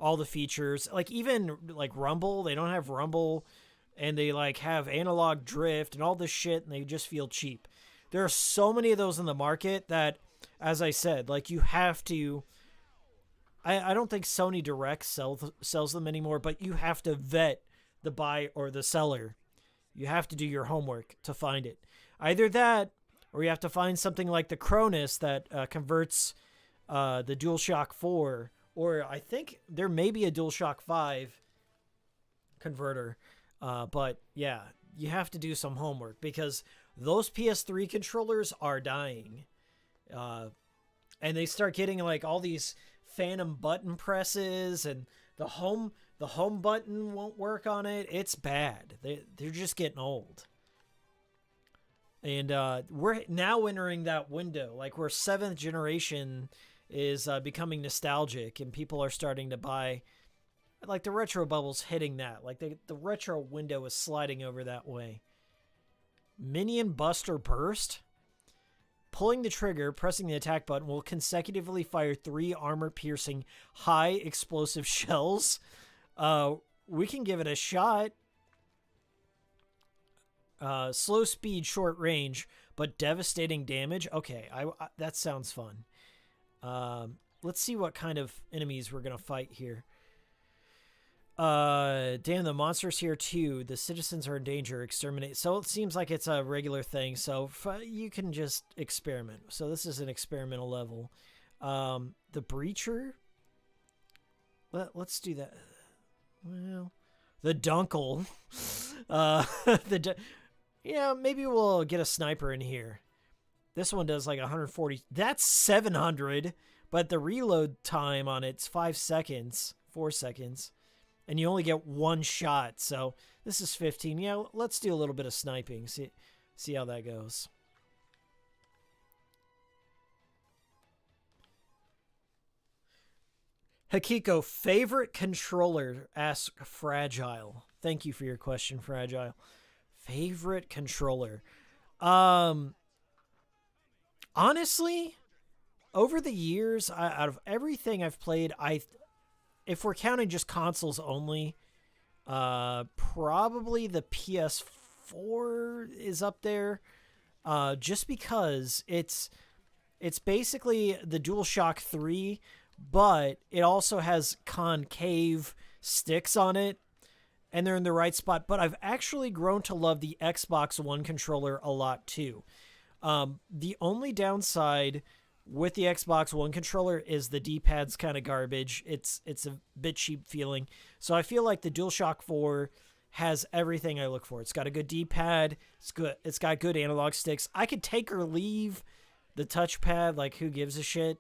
Speaker 1: all the features. Like, even like Rumble, they don't have Rumble, and they like have analog drift and all this shit, and they just feel cheap. There are so many of those in the market that, as I said, like, you have to. I don't think Sony Direct sells them anymore, but you have to vet the buyer or the seller. You have to do your homework to find it. Either that, or you have to find something like the Cronus that converts the DualShock 4, or I think there may be a DualShock 5 converter. But yeah, you have to do some homework, because those PS3 controllers are dying. And they start getting like all these phantom button presses, and the home button won't work on it. It's bad. They're just getting old. And we're now entering that window, like where 7th generation is becoming nostalgic, and people are starting to buy, like, the retro bubble's hitting that. Like, the retro window is sliding over that way. Minion Buster Burst? Pulling the trigger, pressing the attack button will consecutively fire 3 armor-piercing, high-explosive shells. We can give it a shot. Slow speed, short range, but devastating damage. Okay, that sounds fun. Let's see what kind of enemies we're going to fight here. Damn, the monster's here too. The citizens are in danger. Exterminate. So it seems like it's a regular thing. So you can just experiment. So this is an experimental level. The Breacher. Let's do that. Well, the Dunkel. Yeah, maybe we'll get a sniper in here. This one does like 140. That's 700, but the reload time on it's 5 seconds, 4 seconds. And you only get one shot, so this is 15. Yeah, let's do a little bit of sniping. See how that goes. Hikiko, favorite controller? Ask Fragile. Thank you for your question, Fragile. Favorite controller? Honestly, over the years, out of everything I've played, if we're counting just consoles only, probably the PS4 is up there, just because it's basically the DualShock 3, but it also has concave sticks on it, and they're in the right spot. But I've actually grown to love the Xbox One controller a lot too. The only downside with the Xbox One controller is the D-pad's kind of garbage. It's a bit cheap feeling. So I feel like the DualShock 4 has everything I look for. It's got a good D-pad. It's got good analog sticks. I could take or leave the touchpad. Like, who gives a shit?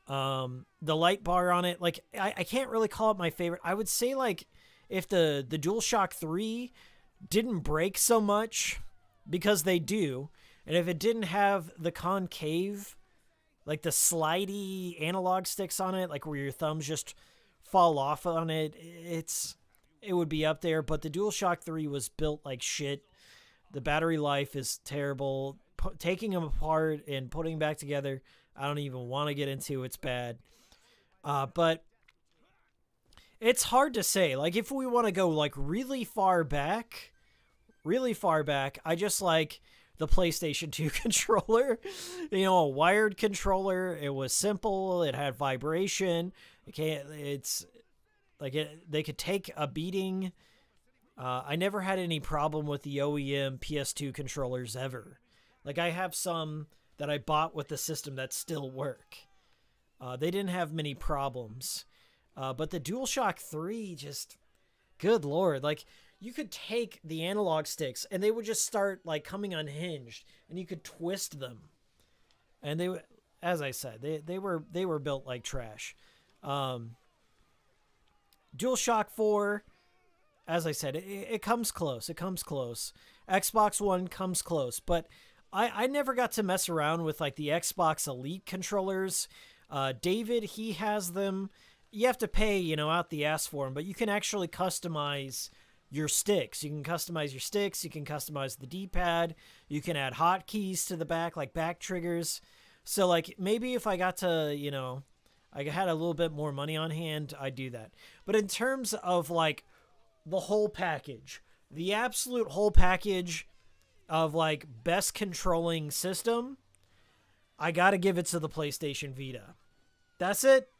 Speaker 1: The light bar on it, like, I can't really call it my favorite. I would say, like, if the DualShock 3 didn't break so much, because they do, and if it didn't have the concave, like the slidey analog sticks on it, like where your thumbs just fall off on it, it would be up there. But the DualShock 3 was built like shit. The battery life is terrible. Taking them apart and putting them back together, I don't even want to get into. It's bad. But it's hard to say. Like, if we want to go like really far back, I just like the PlayStation 2 controller. You know, a wired controller. It was simple. It had vibration. It's like they could take a beating. I never had any problem with the OEM PS2 controllers ever. Like, I have some that I bought with the system that still work. They didn't have many problems. But the DualShock 3, just, good lord. Like, you could take the analog sticks and they would just start, like, coming unhinged. And you could twist them. And they, as I said, they were built like trash. DualShock 4, as I said, it comes close. It comes close. Xbox One comes close. But I never got to mess around with, like, the Xbox Elite controllers. David, he has them. You have to pay, you know, out the ass for them, but you can actually customize your sticks. You can customize your sticks. You can customize the D-pad. You can add hotkeys to the back, like back triggers. So, like, maybe if I got to, you know, I had a little bit more money on hand, I'd do that. But in terms of, like, the whole package, the absolute whole package of, like, best controlling system, I gotta give it to the PlayStation Vita. That's it.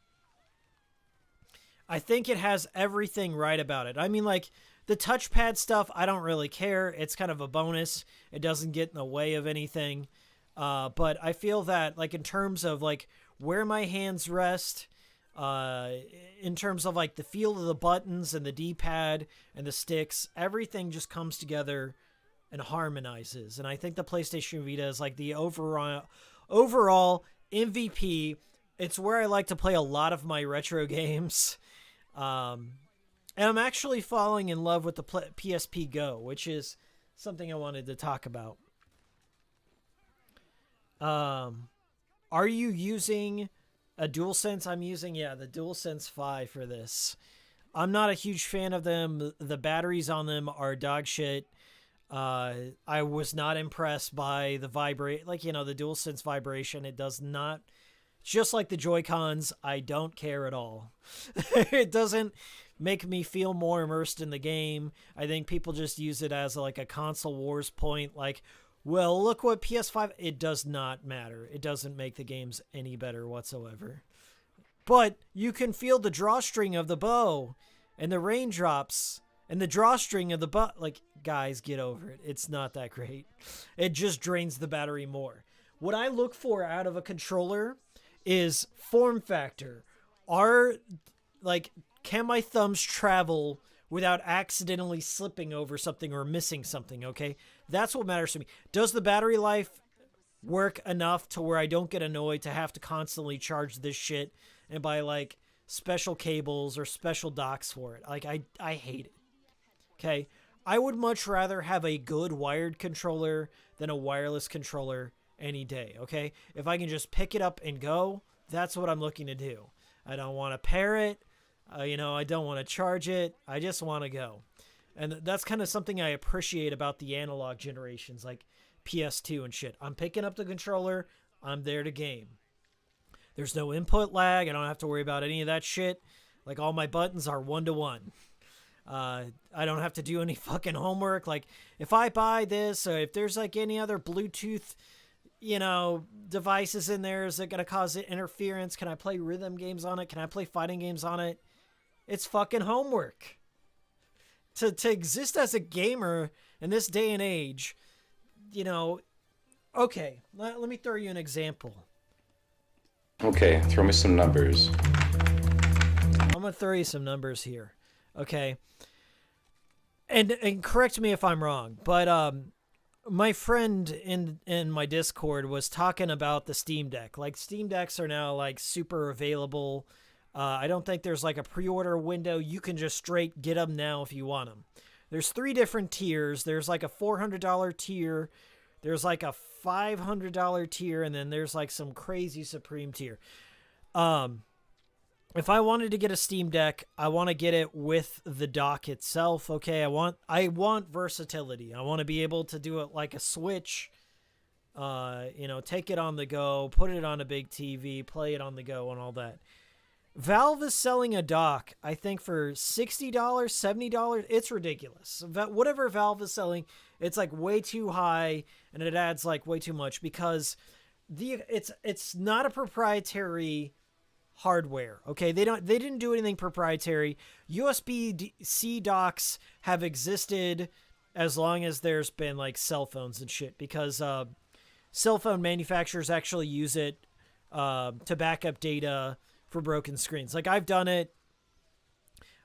Speaker 1: I think it has everything right about it. I mean, like, the touchpad stuff, I don't really care. It's kind of a bonus. It doesn't get in the way of anything. But I feel that, like, in terms of, like, where my hands rest, in terms of, like, the feel of the buttons and the D-pad and the sticks, everything just comes together and harmonizes. And I think the PlayStation Vita is, like, the overall MVP. It's where I like to play a lot of my retro games. And I'm actually falling in love with the PSP Go, which is something I wanted to talk about. Are you using a DualSense? I'm using, the DualSense 5 for this. I'm not a huge fan of them. The batteries on them are dog shit. I was not impressed by the the DualSense vibration. It does not, just like the Joy-Cons, I don't care at all. It doesn't make me feel more immersed in the game. I think people just use it as like a console wars point. Like, well, look what PS5, it does not matter. It doesn't make the games any better whatsoever. But you can feel the drawstring of the bow and the raindrops and the drawstring of the bow. Like, guys, get over it. It's not that great. It just drains the battery more. What I look for out of a controller is form factor. Can my thumbs travel without accidentally slipping over something or missing something, okay? That's what matters to me. Does the battery life work enough to where I don't get annoyed to have to constantly charge this shit and buy, like, special cables or special docks for it? Like, I hate it, okay? I would much rather have a good wired controller than a wireless controller any day, okay? If I can just pick it up and go, that's what I'm looking to do. I don't want to pair it. I don't want to charge it. I just want to go. And that's kind of something I appreciate about the analog generations, like PS2 and shit. I'm picking up the controller. I'm there to game. There's no input lag. I don't have to worry about any of that shit. Like, all my buttons are 1-to-1. I don't have to do any fucking homework. Like, if I buy this, or if there's, like, any other Bluetooth, devices in there, is it going to cause interference? Can I play rhythm games on it? Can I play fighting games on it? It's fucking homework. To exist as a gamer in this day and age, okay, let me throw you an example.
Speaker 3: Okay, throw me some numbers.
Speaker 1: I'm going to throw you some numbers here. Okay. and correct me if I'm wrong, but my friend in my Discord was talking about the Steam Deck. Like, Steam Decks are now like super available. I don't think there's like a pre-order window. You can just straight get them now if you want them. There's 3 different tiers. There's like a $400 tier. There's like a $500 tier, and then there's like some crazy Supreme tier. If I wanted to get a Steam Deck, I want to get it with the dock itself. Okay, I want versatility. I want to be able to do it like a Switch. Take it on the go, put it on a big TV, play it on the go, and all that. Valve is selling a dock, I think, for $60, $70. It's ridiculous. Whatever Valve is selling, it's like way too high, and it adds like way too much because it's not a proprietary hardware. Okay, they didn't do anything proprietary. USB-C docks have existed as long as there's been like cell phones and shit, because cell phone manufacturers actually use it to back up data for broken screens. Like, I've done it.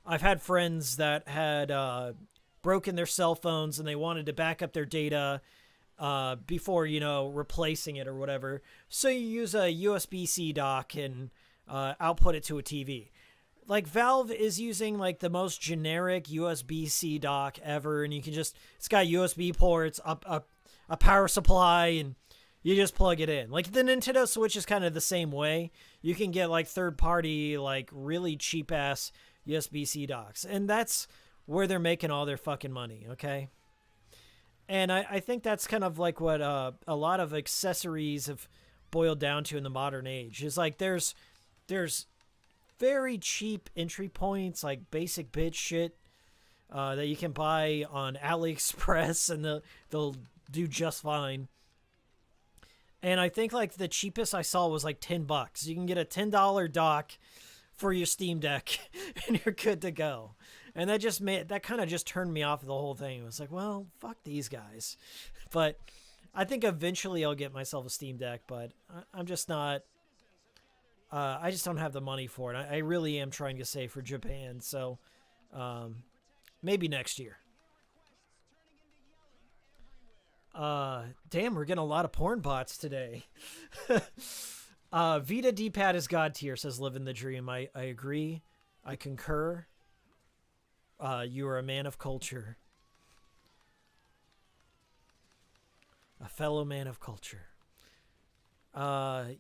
Speaker 1: I've had friends that had broken their cell phones and they wanted to back up their data before, replacing it or whatever. So you use a USB-C dock and output it to a TV. Like, Valve is using like the most generic USB-C dock ever, and it's got USB ports, a power supply, and you just plug it in. Like, the Nintendo Switch is kind of the same way. You can get like third-party, like really cheap-ass USB-C docks, and that's where they're making all their fucking money, okay? And I think that's kind of like what a lot of accessories have boiled down to in the modern age. Is like there's very cheap entry points, like basic bitch shit that you can buy on AliExpress, and they'll do just fine. And I think like the cheapest I saw was like $10. You can get a $10 dock for your Steam Deck, and you're good to go. And that kind of just turned me off of the whole thing. It was like, well, fuck these guys. But I think eventually I'll get myself a Steam Deck, but I'm just not. I just don't have the money for it. I really am trying to save for Japan, so maybe next year. Damn, we're getting a lot of porn bots today. Vita D-pad is God tier, says Living the Dream. I agree. I concur. You are a man of culture. A fellow man of culture. I'm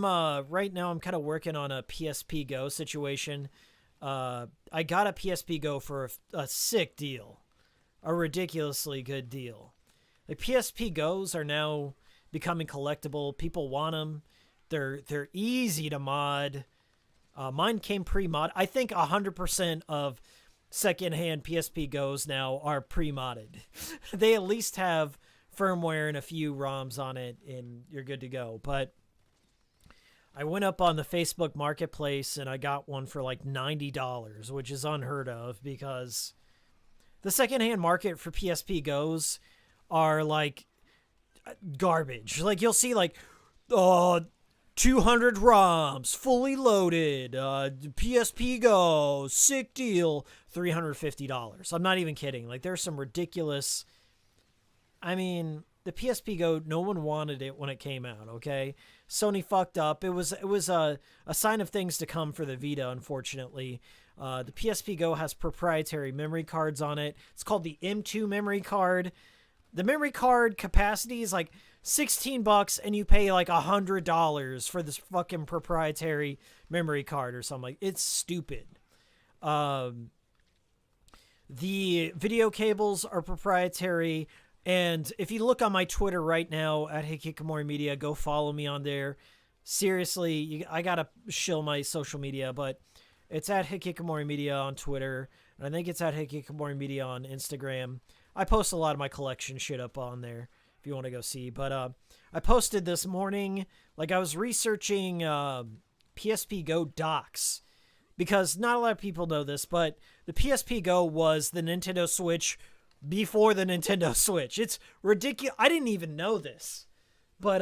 Speaker 1: right now I'm kind of working on a PSP Go situation. I got a PSP Go for a sick deal. A ridiculously good deal. Like, PSP Go's are now becoming collectible. People want them. They're easy to mod. Mine came pre-mod. I think 100% of secondhand PSP Go's now are pre-modded. They at least have firmware and a few ROMs on it, and you're good to go. But I went up on the Facebook Marketplace and I got one for like $90, which is unheard of because the secondhand market for PSP Go's are like garbage. Like, you'll see like 200 ROMs, fully loaded, PSP Go, sick deal, $350. I'm not even kidding. Like, there's some ridiculous. I mean, the PSP Go, no one wanted it when it came out, okay? Sony fucked up. It was a sign of things to come for the Vita, unfortunately. The PSP Go has proprietary memory cards on it. It's called the M2 memory card. The memory card capacity is like $16, and you pay like $100 for this fucking proprietary memory card or something. Like, it's stupid. The video cables are proprietary. And if you look on my Twitter right now at Hikikomori Media, go follow me on there. Seriously, I gotta shill my social media, but it's at Hikikomori Media on Twitter, and I think it's at Hikikomori Media on Instagram. I post a lot of my collection shit up on there if you want to go see. But I posted this morning, like, I was researching PSP Go docks, because not a lot of people know this, but the PSP Go was the Nintendo Switch before the Nintendo Switch. It's ridiculous. I didn't even know this. But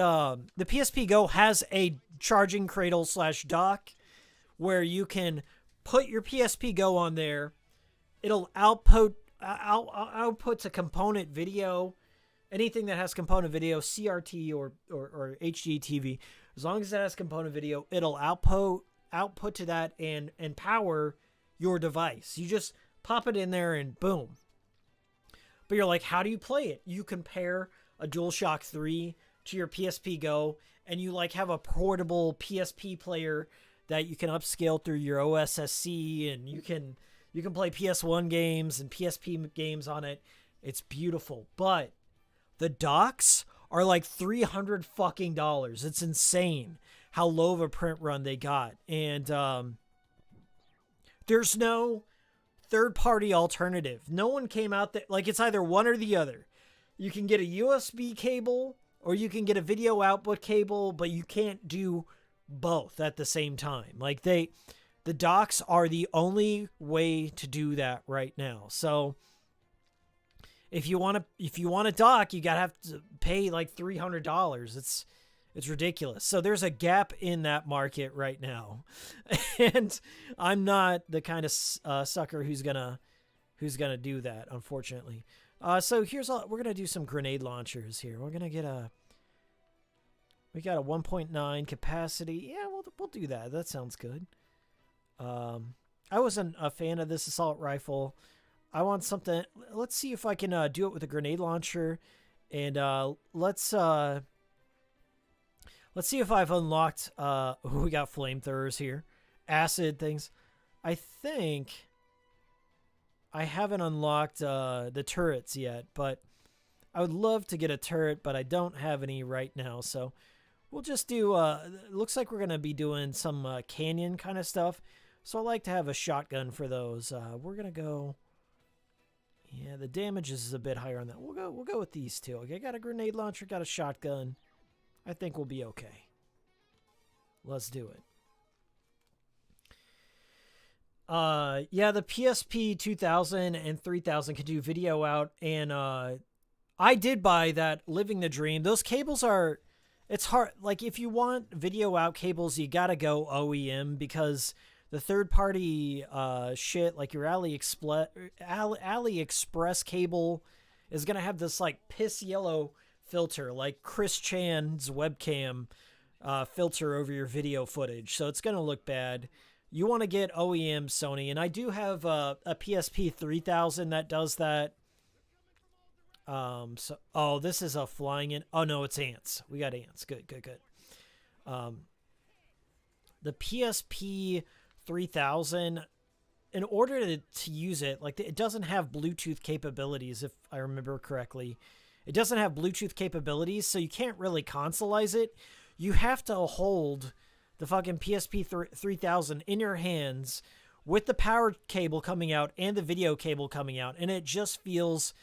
Speaker 1: the PSP Go has a charging cradle / dock where you can put your PSP Go on there, it'll output to component video, anything that has component video, CRT or HD TV. As long as it has component video, it'll output to that and power your device. You just pop it in there and boom. But you're like, how do you play it? You compare a DualShock 3 to your PSP Go, and you like have a portable PSP player that you can upscale through your OSSC, and you can play PS1 games and PSP games on it. It's beautiful. But the docks are like $300 fucking dollars. It's insane how low of a print run they got. And there's no third-party alternative. No one came out that, like, it's either one or the other. You can get a USB cable or you can get a video output cable, but you can't do both at the same time. Like, the docks are the only way to do that right now. So if you want a dock, you gotta have to pay like $300. It's ridiculous. So there's a gap in that market right now, and I'm not the kind of sucker who's gonna do that, unfortunately. So we're gonna do some grenade launchers here. We got a 1.9 capacity. Yeah, we'll do that. That sounds good. I wasn't a fan of this assault rifle. I want something. Let's see if I can do it with a grenade launcher, and let's see if I've unlocked. We got flamethrowers here, acid things. I think I haven't unlocked the turrets yet, but I would love to get a turret, but I don't have any right now. So we'll just do. Looks like we're gonna be doing some canyon kind of stuff. So I like to have a shotgun for those. We're gonna go. Yeah, the damage is a bit higher on that. We'll go with these two. Okay, got a grenade launcher, got a shotgun. I think we'll be okay. Let's do it. Yeah, the PSP 2000 and 3000 can do video out, and I did buy that Living the Dream. Those cables are, it's hard. Like, if you want video out cables, you gotta go OEM, because the third-party shit, like your AliExpress cable, is gonna have this like piss yellow filter, like Chris Chan's webcam filter over your video footage, so it's gonna look bad. You want to get OEM Sony, and I do have a PSP 3000 that does that. This is a flying in. Oh no, it's ants. We got ants. Good. The PSP 3000, in order to use it, like, it doesn't have Bluetooth capabilities, if I remember correctly. It doesn't have Bluetooth capabilities, so you can't really consoleize it. You have to hold the fucking PSP 3000 in your hands with the power cable coming out and the video cable coming out, and it just feels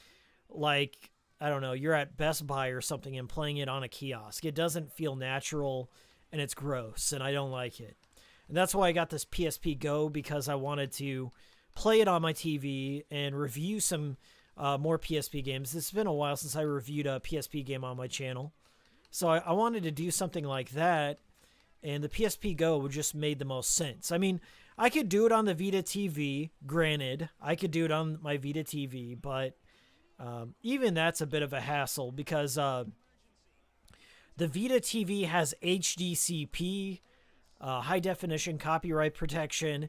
Speaker 1: like, I don't know, you're at Best Buy or something and playing it on a kiosk. It doesn't feel natural, and it's gross, and I don't like it. And that's why I got this PSP Go, because I wanted to play it on my TV and review some more PSP games. It's been a while since I reviewed a PSP game on my channel. So I wanted to do something like that, and the PSP Go just made the most sense. I mean, I could do it on the Vita TV, granted. I could do it on my Vita TV, but even that's a bit of a hassle, because the Vita TV has HDCP, high definition copyright protection,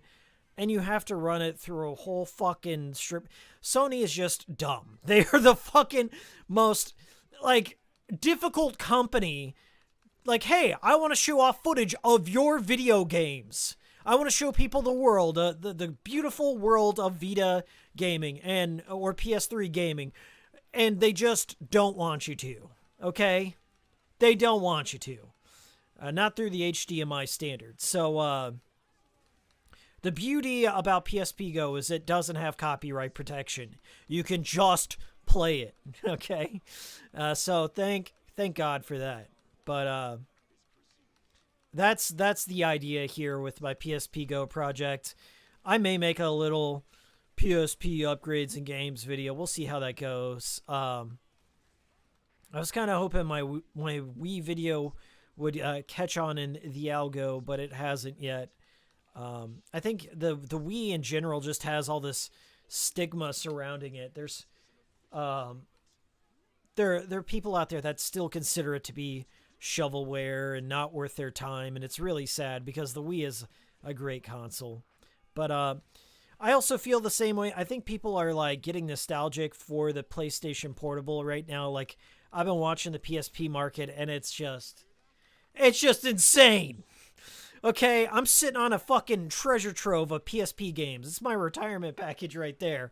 Speaker 1: and you have to run it through a whole fucking strip. Sony is just dumb. They are the fucking most, like, difficult company. Like, hey, I want to show off footage of your video games. I want to show people the world, the beautiful world of Vita gaming or PS3 gaming, and they just don't want you to. Okay, they don't want you to. Not through the HDMI standard. So the beauty about PSP Go is it doesn't have copyright protection. You can just play it. Okay, so thank God for that. But that's the idea here with my PSP Go project. I may make a little PSP upgrades and games video. We'll see how that goes. I was kind of hoping my Wii video would catch on in the algo, but it hasn't yet. I think the Wii in general just has all this stigma surrounding it. There are people out there that still consider it to be shovelware and not worth their time, and it's really sad because the Wii is a great console. But I also feel the same way. I think people are like getting nostalgic for the PlayStation Portable right now. Like I've been watching the PSP market, and it's just insane. Okay, I'm sitting on a fucking treasure trove of PSP games. It's my retirement package right there.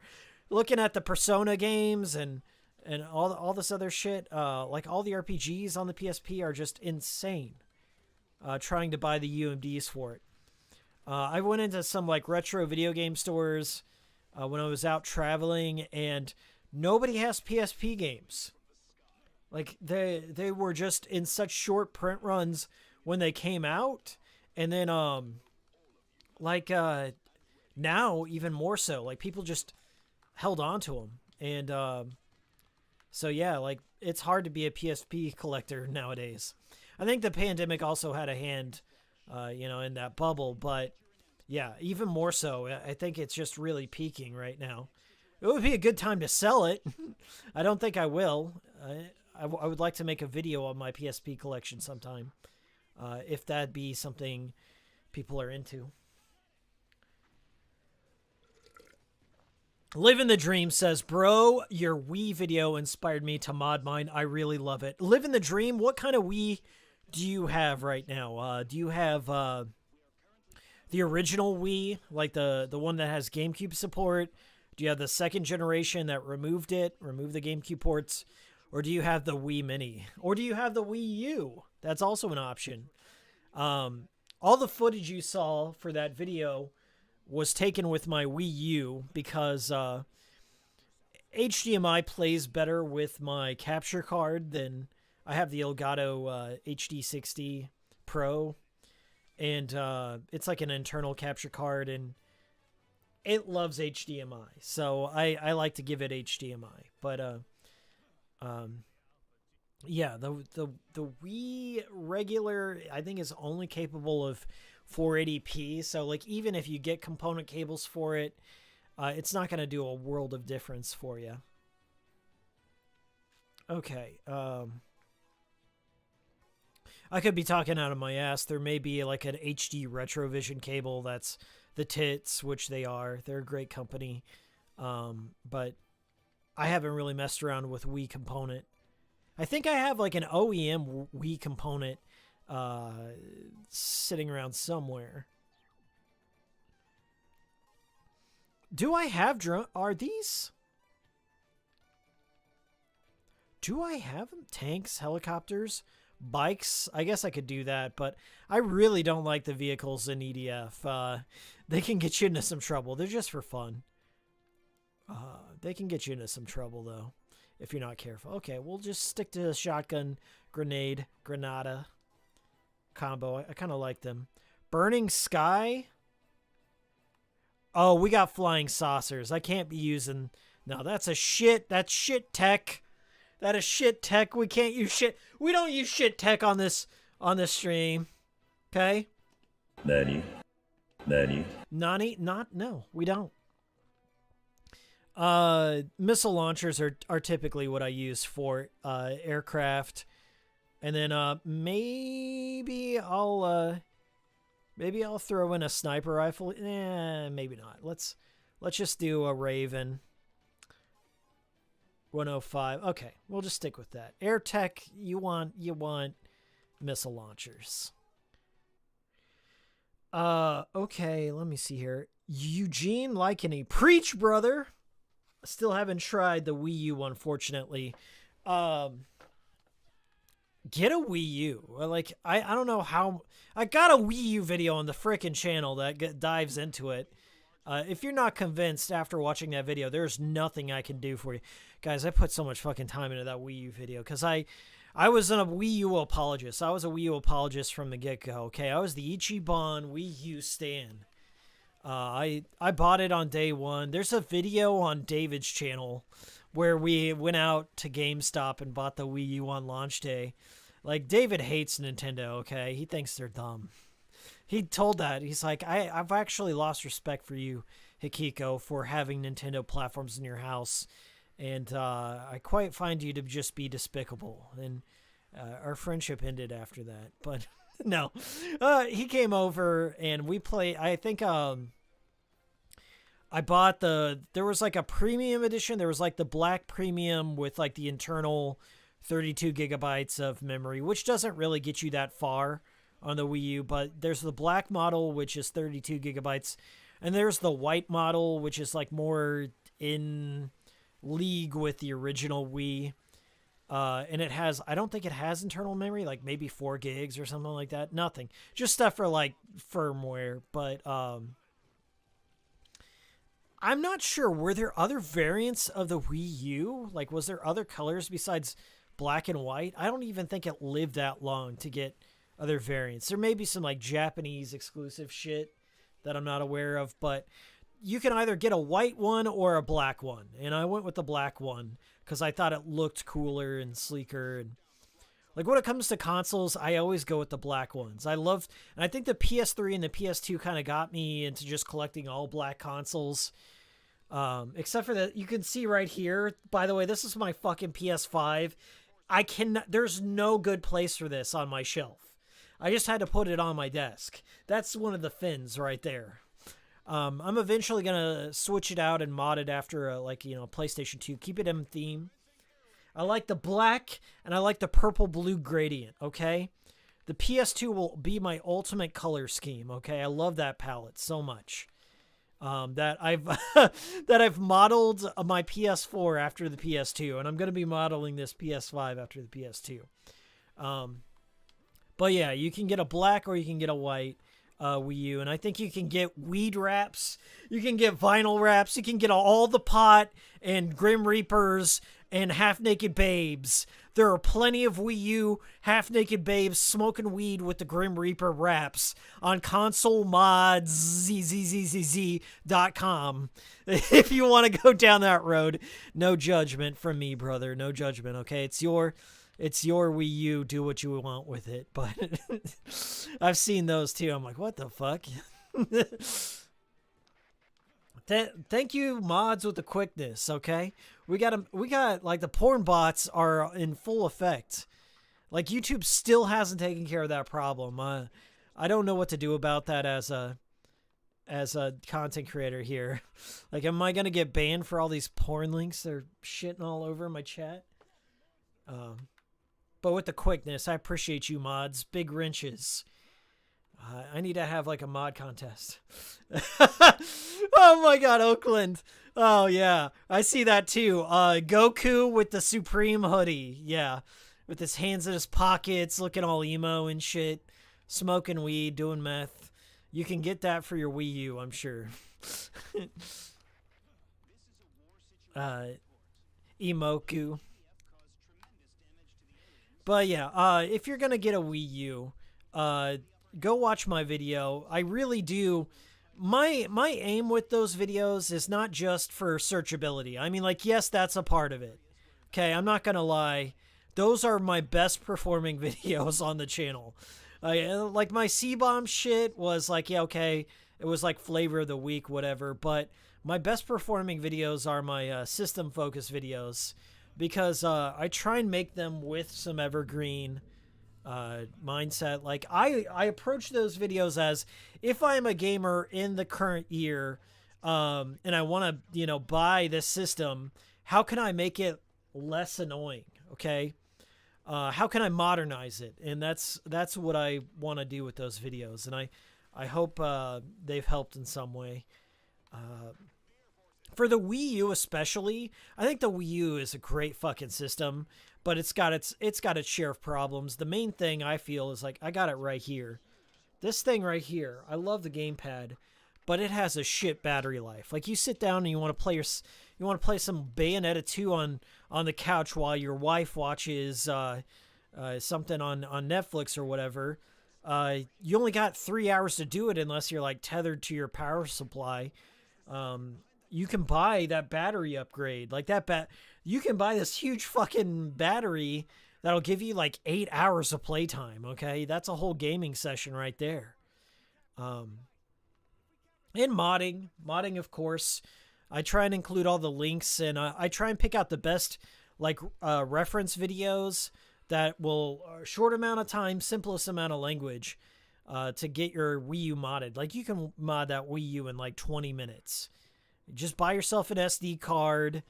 Speaker 1: Looking at the Persona games and all this other shit, like all the RPGs on the PSP are just insane. Trying to buy the UMDs for it. I went into some like retro video game stores when I was out traveling, and nobody has PSP games. Like they were just in such short print runs when they came out, and then now even more so. Like people just held on to them, and so yeah, like it's hard to be a PSP collector nowadays. I think the pandemic also had a hand, in that bubble, but yeah, even more so. I think it's just really peaking right now. It would be a good time to sell it. I don't think I will. I would like to make a video on my PSP collection sometime, if that'd be something people are into. Living the Dream says, bro, your Wii video inspired me to mod mine. I really love it. Living the Dream, what kind of Wii do you have right now? Do you have the original Wii, like the one that has GameCube support? Do you have the second generation that removed the GameCube ports? Or do you have the Wii Mini? Or do you have the Wii U? That's also an option. All the footage you saw for that video was taken with my Wii U because HDMI plays better with my capture card than I have the Elgato HD60 Pro, and it's like an internal capture card, and it loves HDMI, so I like to give it HDMI. But yeah, the Wii regular I think is only capable of 480p, so like even if you get component cables for it, it's not going to do a world of difference for you. Okay, I could be talking out of my ass. There may be like an HD Retrovision cable that's the tits, which they are. They're a great company, but I haven't really messed around with Wii component. I think I have like an OEM Wii component sitting around somewhere. Do I have are these? Do I have them? Tanks, helicopters, bikes? I guess I could do that, but I really don't like the vehicles in EDF. They can get you into some trouble. They're just for fun. They can get you into some trouble, though, if you're not careful. Okay, we'll just stick to the shotgun, grenade, granada combo. I kind of like them. Burning Sky? Oh, we got flying saucers. I can't be using... No, that's shit tech. That is shit tech. We can't use shit. We don't use shit tech on this stream. Okay?
Speaker 4: Nani?
Speaker 1: Nani? No, we don't. Missile launchers are typically what I use for aircraft. And then maybe I'll throw in a sniper rifle. Maybe not. Let's just do a Raven 105. Okay, we'll just stick with that. Air tech, you want missile launchers. Okay, let me see here. Eugene Likeny, preach, brother. Still haven't tried the Wii U, unfortunately. Get a Wii U. Like, I don't know how... I got a Wii U video on the frickin' channel that dives into it. If you're not convinced after watching that video, there's nothing I can do for you. Guys, I put so much fucking time into that Wii U video because I was a Wii U apologist. I was a Wii U apologist from the get-go, okay? I was the Ichiban Wii U stan. I bought it on day one. There's a video on David's channel where we went out to GameStop and bought the Wii U on launch day. Like, David hates Nintendo, okay? He thinks they're dumb. He told that. He's like, I've actually lost respect for you, Hikiko, for having Nintendo platforms in your house. And I quite find you to just be despicable. And our friendship ended after that. But no, he came over and we played. I think I bought there was like a premium edition. There was like the black premium with like the internal 32 gigabytes of memory, which doesn't really get you that far on the Wii U. But there's the black model, which is 32 gigabytes. And there's the white model, which is like more in league with the original Wii. And it has, I don't think it has internal memory, like maybe 4 gigs or something like that. Nothing. Just stuff for like firmware. But I'm not sure. Were there other variants of the Wii U? Like, was there other colors besides black and white? I don't even think it lived that long to get other variants. There may be some like Japanese exclusive shit that I'm not aware of, but you can either get a white one or a black one. And I went with the black one because I thought it looked cooler and sleeker. And like when it comes to consoles, I always go with the black ones. And I think the PS3 and the PS2 kind of got me into just collecting all black consoles. Except for that, you can see right here, by the way, this is my fucking PS5. There's no good place for this on my shelf. I just had to put it on my desk. That's one of the fins right there. I'm eventually going to switch it out and mod it after PlayStation 2. Keep it in theme. I like the black and I like the purple-blue gradient, okay? The PS2 will be my ultimate color scheme, okay? I love that palette so much. That I've modeled my PS4 after the PS2, and I'm going to be modeling this PS5 after the PS2. But yeah, you can get a black or you can get a white Wii U, and I think you can get weed wraps, you can get vinyl wraps, you can get all the pot and Grim Reapers and half-naked babes. There are plenty of Wii U half-naked babes smoking weed with the Grim Reaper wraps on consolemods.com. If you want to go down that road, no judgment from me, brother. No judgment, okay? It's your Wii U. Do what you want with it. But I've seen those too. I'm like, what the fuck? Thank you, mods with the quickness, okay? We got like the porn bots are in full effect. Like YouTube still hasn't taken care of that problem. I don't know what to do about that as a content creator here. Like, am I gonna get banned for all these porn links? They're shitting all over my chat. But with the quickness, I appreciate you, mods. Big wrenches. I need to have like a mod contest. Oh my god, Oakland. Oh yeah, I see that too. Goku with the Supreme hoodie. Yeah, with his hands in his pockets, looking all emo and shit. Smoking weed, doing meth. You can get that for your Wii U, I'm sure. Emoku. But yeah, if you're gonna get a Wii U, go watch my video. I really do. My aim with those videos is not just for searchability. I mean, like, yes, that's a part of it. Okay, I'm not gonna lie. Those are my best performing videos on the channel. Like my C-bomb shit was like, yeah, okay, it was like flavor of the week, whatever. But my best performing videos are my system focus videos, because I try and make them with some evergreen mindset. Like I approach those videos as, if I'm a gamer in the current year, and I want to, buy this system, how can I make it less annoying? Okay. How can I modernize it? And that's what I want to do with those videos. And I hope they've helped in some way. For the Wii U especially, I think the Wii U is a great fucking system, but it's got its share of problems. The main thing I feel is, like, I got it right here. This thing right here, I love the gamepad, but it has a shit battery life. Like, you sit down and you want to play some Bayonetta 2 on the couch while your wife watches something on Netflix or whatever. You only got 3 hours to do it unless you're like tethered to your power supply. You can buy that battery upgrade. Like you can buy this huge fucking battery that'll give you like 8 hours of playtime, okay? That's a whole gaming session right there. And modding, of course. I try and include all the links, and I try and pick out the best like reference videos that will short amount of time, simplest amount of language to get your Wii U modded. Like you can mod that Wii U in like 20 minutes. Just buy yourself an SD card,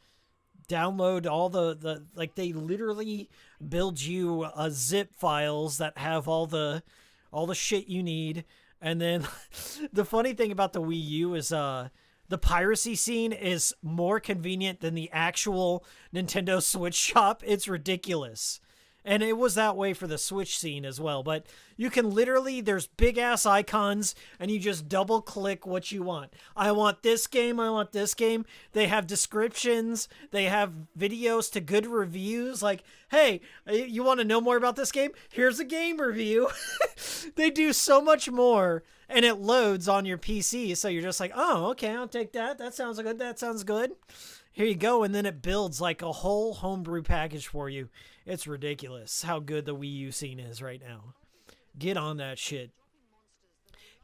Speaker 1: download all the like they literally build you zip files that have all the shit you need. And then the funny thing about the Wii U is the piracy scene is more convenient than the actual Nintendo Switch shop. It's ridiculous. And it was that way for the Switch scene as well. But you can literally, there's big ass icons and you just double click what you want. I want this game. I want this game. They have descriptions. They have videos to good reviews. Like, hey, you want to know more about this game? Here's a game review. They do so much more, and it loads on your PC. So you're just like, oh, okay, I'll take that. That sounds good. That sounds good. Here you go. And then it builds like a whole homebrew package for you. It's ridiculous how good the Wii U scene is right now. Get on that shit.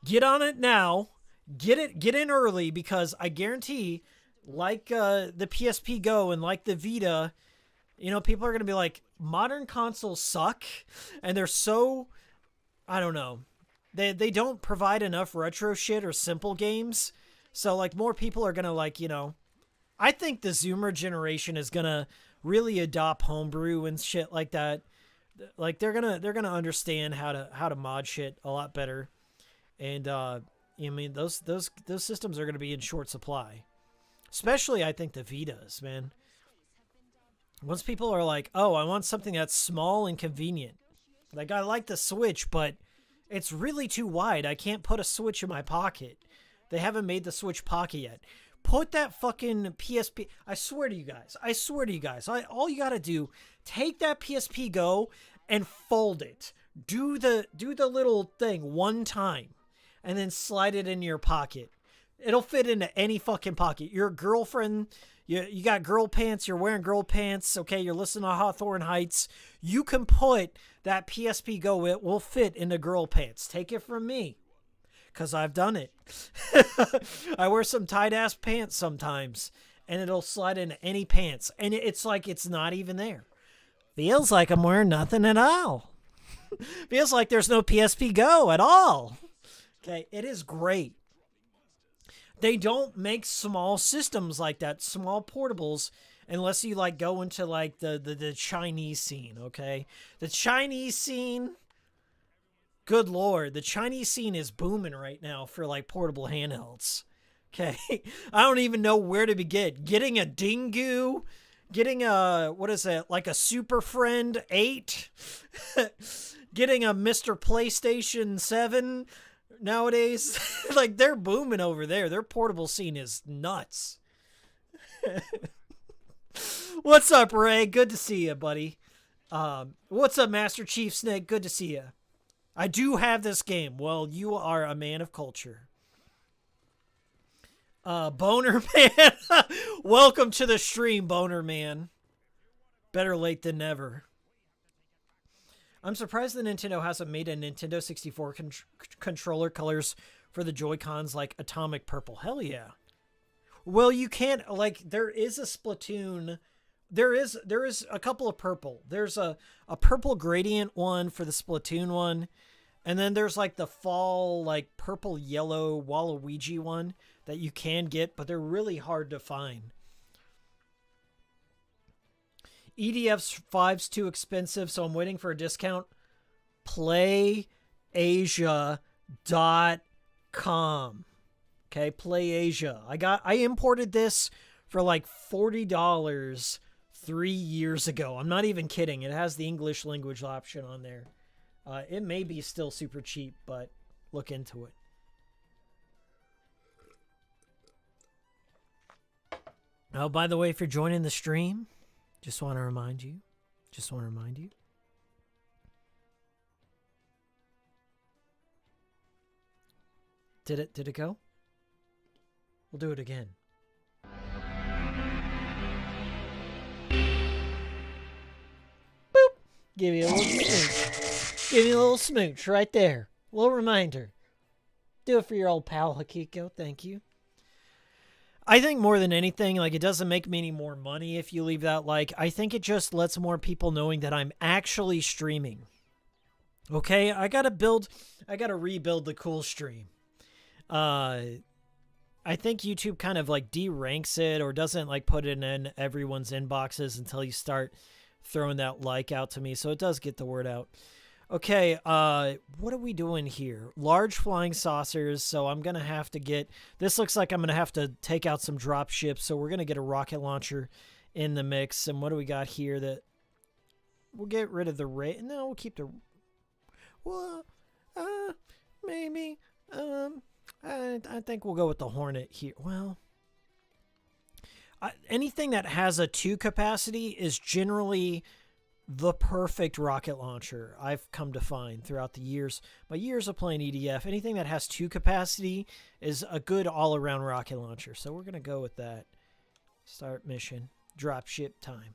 Speaker 1: Get on it now. Get in early, because I guarantee, like the PSP Go and like the Vita, you know, people are going to be like, modern consoles suck. And they're so, I don't know. They don't provide enough retro shit or simple games. So like more people are going to like, you know, I think the Zoomer generation is going to really adopt homebrew and shit like that. Like they're gonna understand how to mod shit a lot better, and I mean those systems are gonna be in short supply, especially I think the Vitas, man. Once people are like, oh, I want something that's small and convenient, like I like the Switch, but it's really too wide. I can't put a Switch in my pocket. They haven't made the Switch Pocket yet. Put that fucking PSP. I swear to you guys. All you gotta do, take that PSP Go and fold it. Do the little thing one time, and then slide it in your pocket. It'll fit into any fucking pocket. Your girlfriend, you got girl pants. You're wearing girl pants. Okay, you're listening to Hawthorne Heights. You can put that PSP Go. It will fit into girl pants. Take it from me. Because I've done it. I wear some tight-ass pants sometimes, and it'll slide into any pants. And it's like it's not even there. Feels like I'm wearing nothing at all. Feels like there's no PSP Go at all. Okay, it is great. They don't make small systems like that, small portables, unless you like go into like the Chinese scene, okay? The Chinese scene... Good Lord, the Chinese scene is booming right now for like portable handhelds. Okay, I don't even know where to begin. Getting a Dingu, getting a, what is it, like a Super Friend 8, getting a Mr. PlayStation 7 nowadays. Like they're booming over there. Their portable scene is nuts. What's up, Ray? Good to see you, buddy. What's up, Master Chief Snake? Good to see you. I do have this game. Well, you are a man of culture. Boner Man. Welcome to the stream, Boner Man. Better late than never. I'm surprised that Nintendo hasn't made a Nintendo 64 controller colors for the Joy-Cons like atomic purple. Hell yeah. Well, you can't, like, there is a Splatoon. There is a couple of purple. There's a purple gradient one for the Splatoon one. And then there's like the fall, like purple yellow Waluigi one that you can get, but they're really hard to find. EDF 5's too expensive, so I'm waiting for a discount. PlayAsia.com. Okay, PlayAsia. I imported this for like $40 3 years ago. I'm not even kidding. It has the English language option on there. It may be still super cheap, but look into it. Oh, by the way, if you're joining the stream, just want to remind you. Did it go? We'll do it again. Boop. Give you a little smooch. Give you a little smooch right there. A little reminder. Do it for your old pal, Hikiko. Thank you. I think more than anything, like, it doesn't make me any more money if you leave that like. I think it just lets more people knowing that I'm actually streaming. Okay, I gotta rebuild the cool stream. I think YouTube kind of like de-ranks it or doesn't like put it in everyone's inboxes until you start throwing that like out to me. So it does get the word out. Okay, what are we doing here? Large flying saucers, so I'm going to have to get... This looks like I'm going to have to take out some drop ships, so we're going to get a rocket launcher in the mix. And what do we got here that... We'll get rid of the... No, we'll keep the... Well, maybe. I think we'll go with the Hornet here. Well... anything that has a 2 capacity is generally... the perfect rocket launcher, I've come to find throughout the years. My years of playing EDF, anything that has 2 capacity is a good all-around rocket launcher. So we're going to go with that. Start mission. Drop ship time.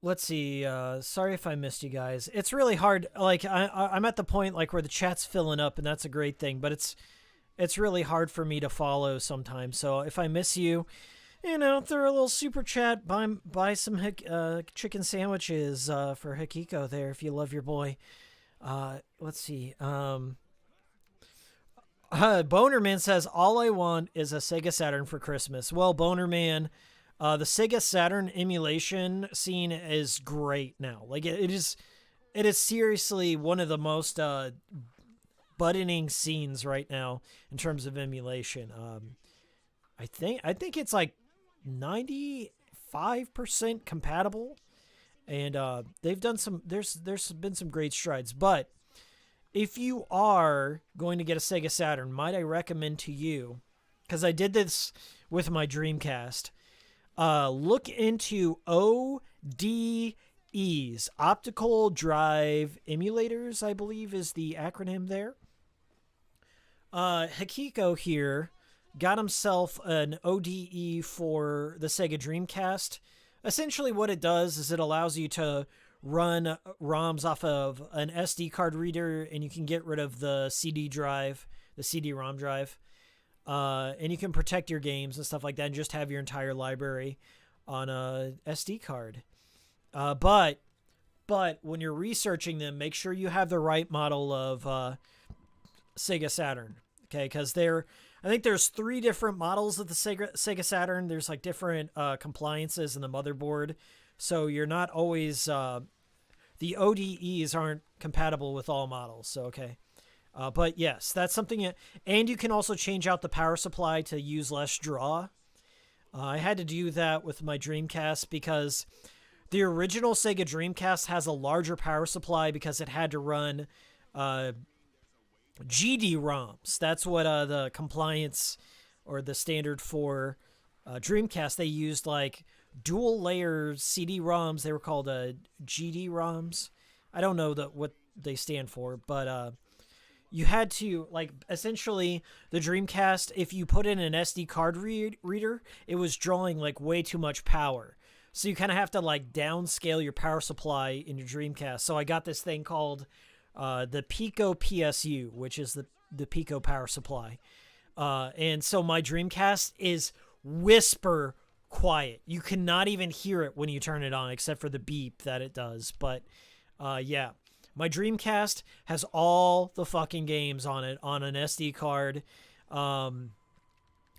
Speaker 1: Let's see. Sorry if I missed you guys. It's really hard. Like, I'm at the point like where the chat's filling up, and that's a great thing. But it's really hard for me to follow sometimes. So if I miss you... throw a little super chat, buy some chicken sandwiches for Hikiko there if you love your boy. Let's see. Bonerman says, all I want is a Sega Saturn for Christmas. Well, Bonerman, the Sega Saturn emulation scene is great now. Like, it is seriously one of the most buttoning scenes right now in terms of emulation. I think it's like 95% compatible, and they've done some. There's been some great strides. But if you are going to get a Sega Saturn, might I recommend to you, because I did this with my Dreamcast, look into ODEs, Optical Drive Emulators, I believe is the acronym there. Hikiko here got himself an ODE for the Sega Dreamcast. Essentially what it does is it allows you to run ROMs off of an SD card reader, and you can get rid of the CD drive, the CD-ROM drive. And you can protect your games and stuff like that and just have your entire library on a SD card. But when you're researching them, make sure you have the right model of Sega Saturn. Okay, because I think there's 3 different models of the Sega Saturn. There's like different compliances in the motherboard. So you're not always... the ODEs aren't compatible with all models. So, okay. But yes, that's something... And you can also change out the power supply to use less draw. I had to do that with my Dreamcast because the original Sega Dreamcast has a larger power supply because it had to run... GD-ROMs. That's what the compliance or the standard for Dreamcast. They used like dual layer CD-ROMs. They were called GD-ROMs. I don't know what they stand for, but you had to, like, essentially the Dreamcast, if you put in an SD card reader, it was drawing like way too much power. So you kind of have to like downscale your power supply in your Dreamcast. So I got this thing called the Pico PSU, which is the Pico power supply. And so my Dreamcast is whisper quiet. You cannot even hear it when you turn it on, except for the beep that it does. But yeah, my Dreamcast has all the fucking games on it on an SD card. I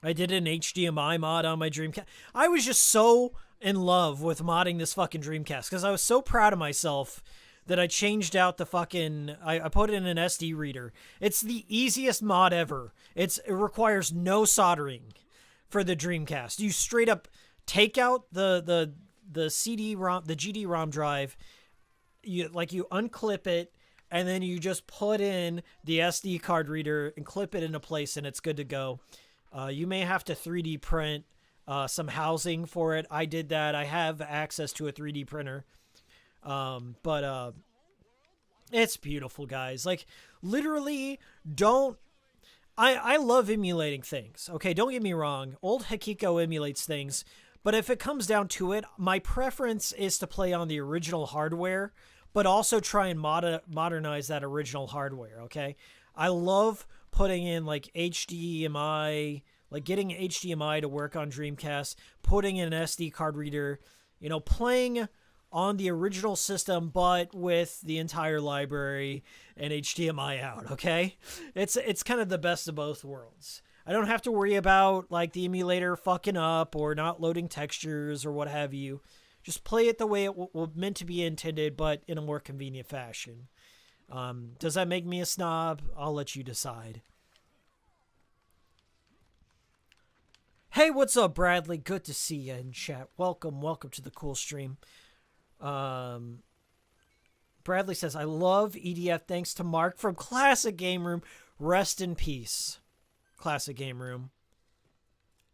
Speaker 1: did an HDMI mod on my Dreamcast. I was just so in love with modding this fucking Dreamcast because I was so proud of myself that I changed out the fucking... I put it in an SD reader. It's the easiest mod ever. It requires no soldering for the Dreamcast. You straight up take out the CD-ROM, the GD-ROM drive, you unclip it, and then you just put in the SD card reader and clip it into place, and it's good to go. You may have to 3D print some housing for it. I did that. I have access to a 3D printer. But it's beautiful, guys. Like, literally, I love emulating things. Okay, don't get me wrong. Old Hikiko emulates things, but if it comes down to it, my preference is to play on the original hardware, but also try and modernize that original hardware, okay? I love putting in like HDMI, like getting HDMI to work on Dreamcast, putting in an SD card reader, you know, playing on the original system, but with the entire library and HDMI out, okay? It's kind of the best of both worlds. I don't have to worry about like the emulator fucking up or not loading textures or what have you. Just play it the way it was meant to be intended, but in a more convenient fashion. Does that make me a snob? I'll let you decide. Hey, what's up, Bradley? Good to see you in chat. Welcome to the cool stream. Bradley says, I love EDF thanks to Mark from Classic Game Room. Rest in peace, Classic Game Room.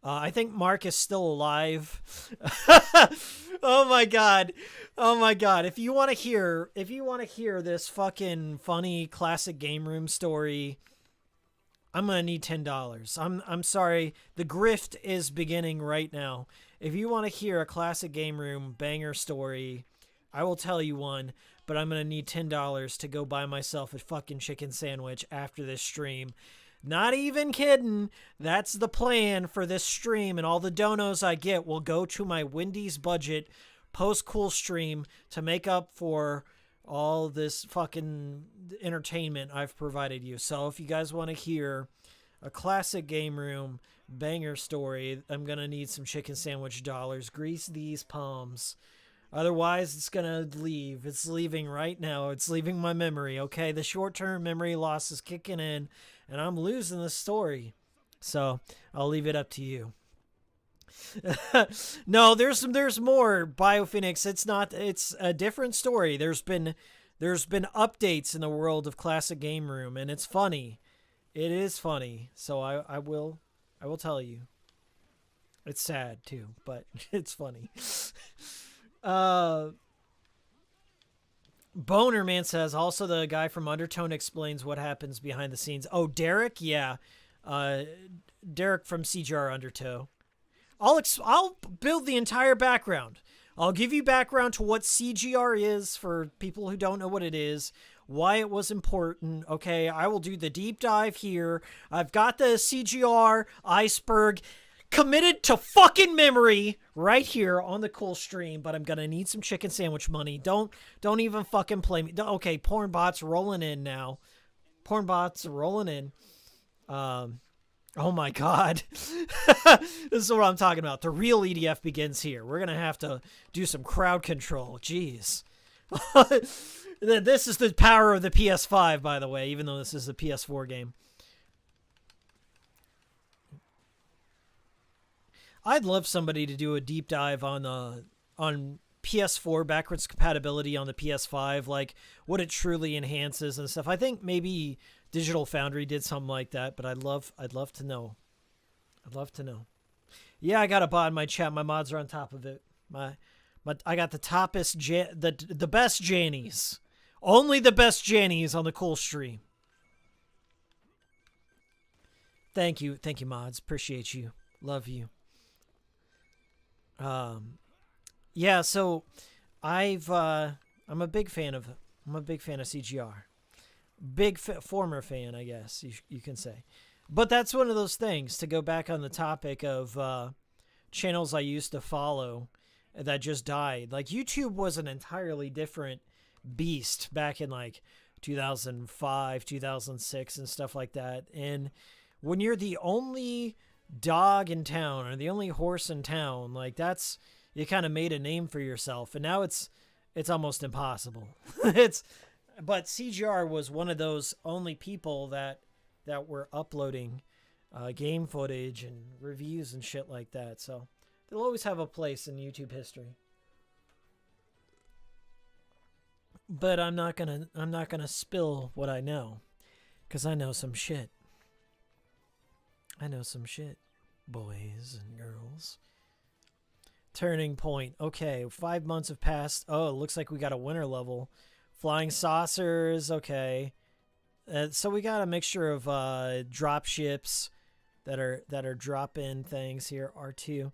Speaker 1: I think Mark is still alive. Oh my god. If you want to hear this fucking funny Classic Game Room story, I'm going to need $10. I'm sorry. The grift is beginning right now. If you want to hear a Classic Game Room banger story, I will tell you one, but I'm going to need $10 to go buy myself a fucking chicken sandwich after this stream. Not even kidding. That's the plan for this stream, and all the donos I get will go to my Wendy's budget post-cool stream to make up for all this fucking entertainment I've provided you. So if you guys want to hear a Classic Game Room banger story, I'm going to need some chicken sandwich dollars. Grease these palms. Otherwise, it's going to leave. It's leaving right now. It's leaving my memory, okay? The short-term memory loss is kicking in, and I'm losing the story. So I'll leave it up to you. No, there's more, BioPhoenix. It's a different story. There's been updates in the world of Classic Game Room, and it's funny. It is funny. So I will tell you. It's sad too, but it's funny. Boner Man says, also the guy from Undertone explains what happens behind the scenes. Oh, Derek? Yeah. Derek from CGR Undertow. I'll build the entire background. I'll give you background to what CGR is for people who don't know what it is, why it was important. Okay, I will do the deep dive here. I've got the CGR iceberg committed to fucking memory right here on the cool stream, but I'm gonna need some chicken sandwich money. Don't even fucking play me. Okay, porn bots rolling in now. Porn bots rolling in. Oh my god. This is what I'm talking about. The real EDF begins here. We're gonna have to do some crowd control. Jeez. This is the power of the PS5, by the way, even though this is a PS4 game. I'd love somebody to do a deep dive on PS4 backwards compatibility on the PS5, like what it truly enhances and stuff. I think maybe Digital Foundry did something like that, but I'd love to know. I'd love to know. Yeah, I got a bot in my chat. My mods are on top of it. I got the the best Jannies. Only the best Jannies on the cool stream. Thank you, mods. Appreciate you. Love you. Yeah, so I'm a big fan of CGR. Former fan, I guess you can say. But that's one of those things, to go back on the topic of channels I used to follow that just died. Like, YouTube was an entirely different beast back in like 2005, 2006 and stuff like that. And when you're the only dog in town or the only horse in town, like, that's, you kind of made a name for yourself, and now it's almost impossible. But CGR was one of those only people that were uploading game footage and reviews and shit like that, so they'll always have a place in YouTube history. But I'm not gonna spill what I know, because I know some shit. I know some shit, boys and girls. Turning point. Okay, 5 months have passed. Oh, it looks like we got a winter level. Flying saucers. Okay. So we got a mixture of drop ships that are drop-in things here. R2.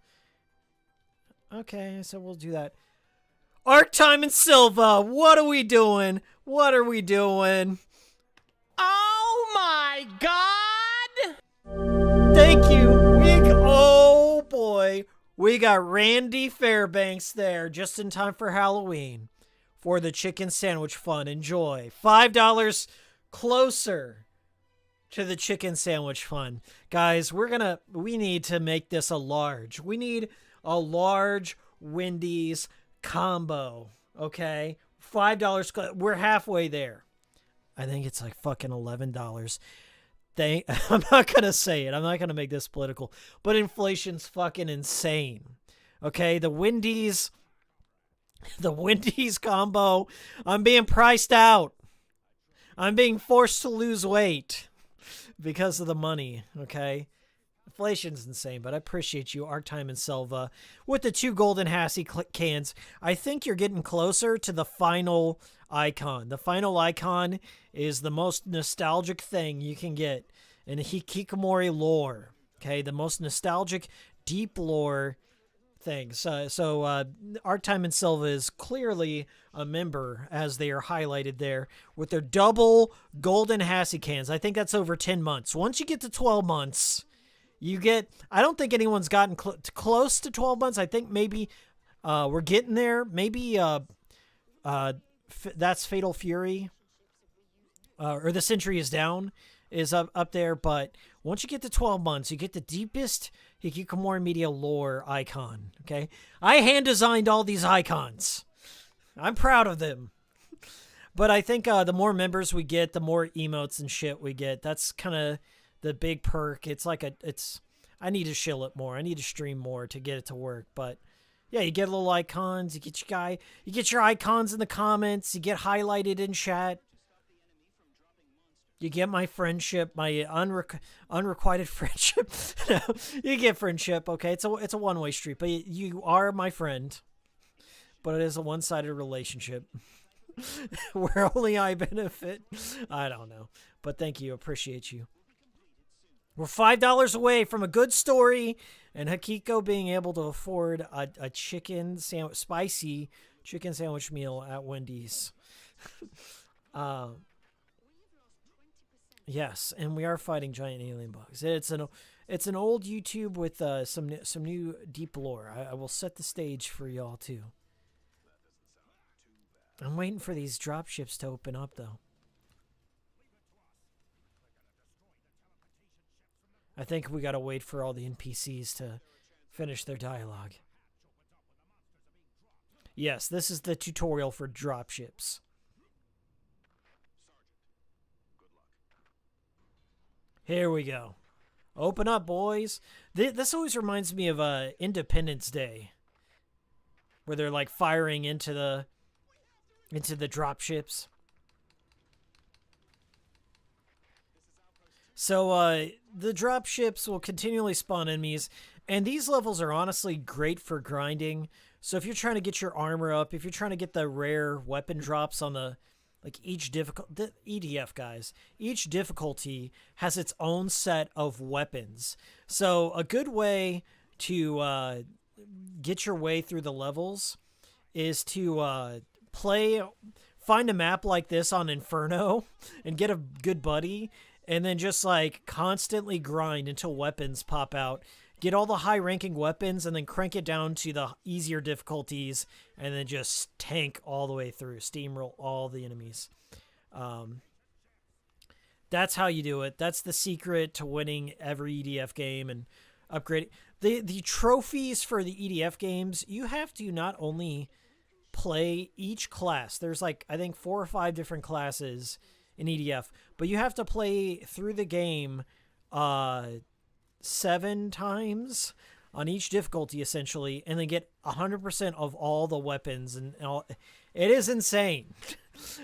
Speaker 1: Okay, so we'll do that. Arc Time and Silva, what are we doing? What are we doing?
Speaker 4: Oh my god!
Speaker 1: Thank you. Oh boy. We got Randy Fairbanks there just in time for Halloween for the chicken sandwich fun. Enjoy. $5 closer to the chicken sandwich fun. Guys, we need to make this a large. We need a large Wendy's combo. Okay? $5. We're halfway there. I think it's like fucking $11. I'm not going to say it. I'm not going to make this political. But inflation's fucking insane. Okay? The Wendy's combo, I'm being priced out. I'm being forced to lose weight because of the money. Okay? Inflation's insane, but I appreciate you, Arc Time and Silva, with the 2 golden Hassie cans. I think you're getting closer to the final icon. The final icon is the most nostalgic thing you can get in Hikikomori lore. Okay, the most nostalgic, deep lore thing. So Arc Time and Silva is clearly a member, as they are highlighted there, with their double golden Hassie cans. I think that's over 10 months. Once you get to 12 months... I don't think anyone's gotten close to 12 months. I think maybe we're getting there. Maybe that's Fatal Fury or The Century is Down is up there. But once you get to 12 months, you get the deepest Hikikomori Media lore icon. Okay, I hand-designed all these icons. I'm proud of them. But I think the more members we get, the more emotes and shit we get. That's kind of the big perk. I need to shill it more. I need to stream more to get it to work. But yeah, you get little icons. You get your icons in the comments. You get highlighted in chat. You get my friendship, my unrequited friendship. No, you get friendship. Okay, it's a one-way street. But you are my friend. But it is a one-sided relationship where only I benefit. I don't know. But thank you. Appreciate you. We're $5 away from a good story and Hikiko being able to afford a chicken sandwich, spicy chicken sandwich meal at Wendy's. Yes, and we are fighting giant alien bugs. It's an old YouTube with some new deep lore. I will set the stage for y'all too. I'm waiting for these drop ships to open up though. I think we gotta wait for all the NPCs to finish their dialogue. Yes, this is the tutorial for dropships. Here we go. Open up, boys. This always reminds me of Independence Day, where they're like firing into the dropships. So the dropships will continually spawn enemies, and these levels are honestly great for grinding. So if you're trying to get your armor up, if you're trying to get the rare weapon drops on the each EDF guys, each difficulty has its own set of weapons. So a good way to get your way through the levels is to find a map like this on Inferno and get a good buddy. And then just constantly grind until weapons pop out. Get all the high-ranking weapons and then crank it down to the easier difficulties. And then just tank all the way through. Steamroll all the enemies. That's how you do it. That's the secret to winning every EDF game and upgrading. The trophies for the EDF games, you have to not only play each class. There's I think 4 or 5 different classes in EDF, but you have to play through the game 7 times on each difficulty essentially, and then get 100% of all the weapons and all. It is insane.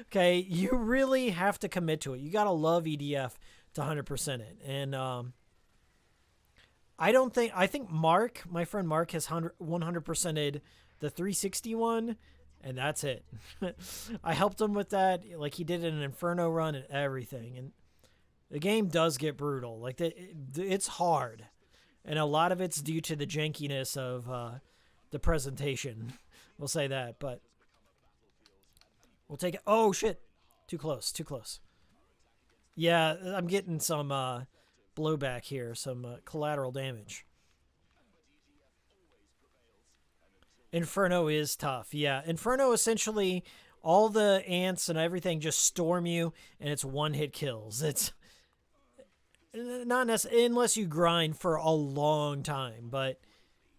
Speaker 1: Okay, you really have to commit to it. You gotta love EDF to 100% it. And I think Mark, my friend Mark, has 100%ed the 361. And that's it. I helped him with that. He did an Inferno run and everything. And the game does get brutal. It's hard. And a lot of it's due to the jankiness of the presentation. We'll say that. But We'll take it. Oh, shit. Too close. Too close. Yeah, I'm getting some blowback here. Some collateral damage. Inferno is tough. Yeah, Inferno essentially, all the ants and everything just storm you, and it's one-hit kills. It's not necessarily, unless you grind for a long time. But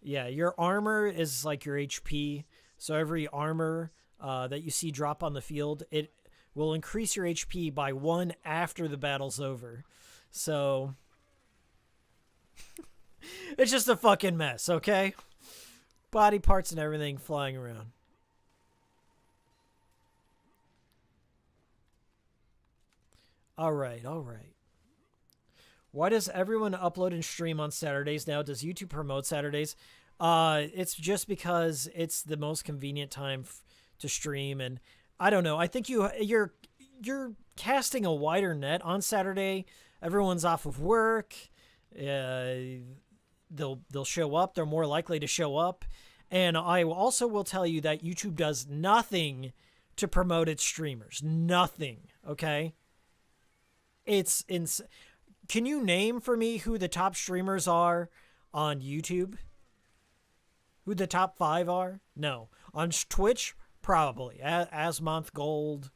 Speaker 1: yeah, your armor is like your HP. So every armor that you see drop on the field, it will increase your HP by 1 after the battle's over. So it's just a fucking mess, okay? Body parts and everything flying around. All right, all right. Why does everyone upload and stream on Saturdays now? Does YouTube promote Saturdays? It's just because it's the most convenient time to stream, and I don't know. I think you're casting a wider net on Saturday. Everyone's off of work. They'll show up. They're more likely to show up. And I also will tell you that YouTube does nothing to promote its streamers. Nothing. Okay? Can you name for me who the top streamers are on YouTube? Who the top 5 are? No. On Twitch, probably. Asmonth Gold.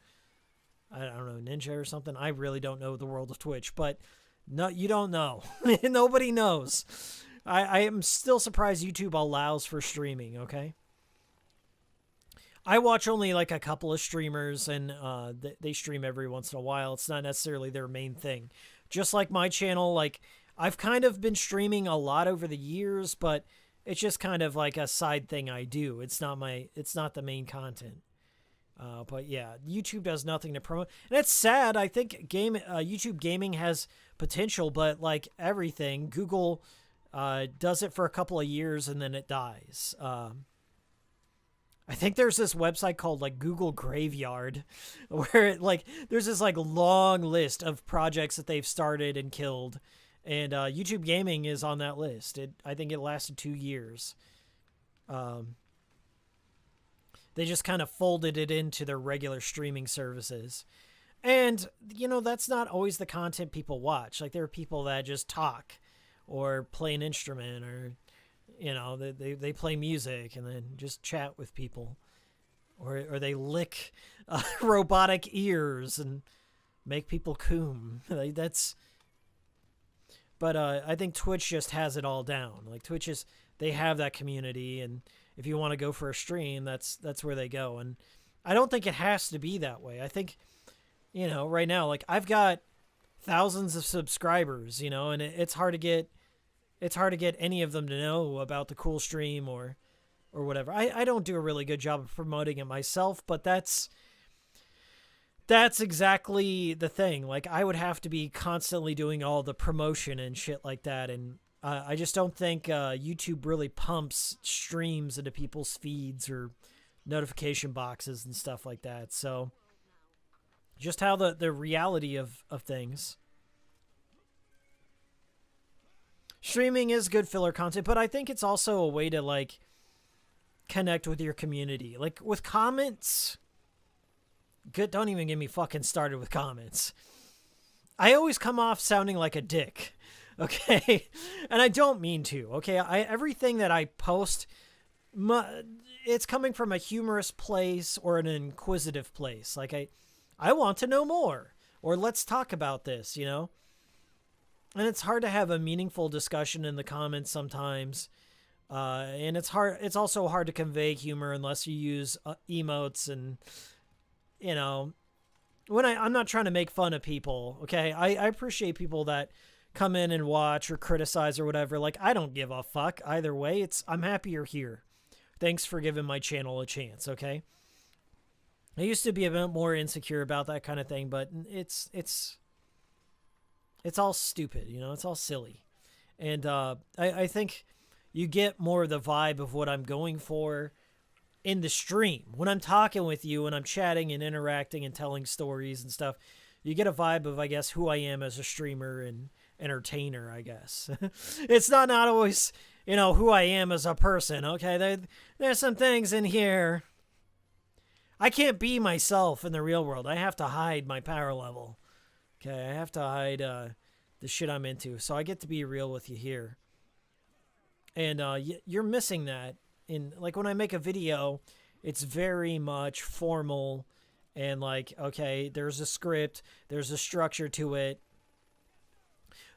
Speaker 1: I don't know, Ninja or something. I really don't know the world of Twitch, but no, you don't know. Nobody knows. I am still surprised YouTube allows for streaming, okay? I watch only like a couple of streamers, and they stream every once in a while. It's not necessarily their main thing. Just like my channel, like I've kind of been streaming a lot over the years, but it's just kind of like a side thing I do. It's not the main content. But yeah, YouTube does nothing to promote. And it's sad. I think YouTube gaming has potential, but like everything, Google does it for a couple of years and then it dies. I think there's this website called like Google Graveyard where there's this like long list of projects that they've started and killed. And YouTube gaming is on that list. I think it lasted 2 years. They just kind of folded it into their regular streaming services. And, that's not always the content people watch. Like, there are people that just talk or play an instrument or, they play music and then just chat with people. Or they lick robotic ears and make people coom. But I think Twitch just has it all down. Like, Twitch they have that community, and if you want to go for a stream, that's where they go. And I don't think it has to be that way. I think, right now, like I've got thousands of subscribers, and it's hard to get any of them to know about the cool stream or whatever. I don't do a really good job of promoting it myself, but that's exactly the thing. Like, I would have to be constantly doing all the promotion and shit like that, and I just don't think YouTube really pumps streams into people's feeds or notification boxes and stuff like that. So, just how the reality of things. Streaming is good filler content, but I think it's also a way to, like, connect with your community. Like, with comments... Good, don't even get me fucking started with comments. I always come off sounding like a dick, okay? And I don't mean to, okay? Everything that I post, it's coming from a humorous place or an inquisitive place. Like, I want to know more, or let's talk about this, And it's hard to have a meaningful discussion in the comments sometimes. And it's also hard to convey humor unless you use emotes and... when I'm not trying to make fun of people, okay? I appreciate people that come in and watch or criticize or whatever. Like, I don't give a fuck either way. I'm happy you're here. Thanks for giving my channel a chance, okay? I used to be a bit more insecure about that kind of thing, but it's all stupid, It's all silly. And I think you get more of the vibe of what I'm going for in the stream. When I'm talking with you and I'm chatting and interacting and telling stories and stuff, you get a vibe of, I guess, who I am as a streamer and entertainer, I guess. It's not always, who I am as a person, okay? There's some things in here. I can't be myself in the real world. I have to hide my power level. Okay, I have to hide the shit I'm into. So I get to be real with you here. And you're missing that. Like when I make a video, it's very much formal and like, okay, there's a script, there's a structure to it.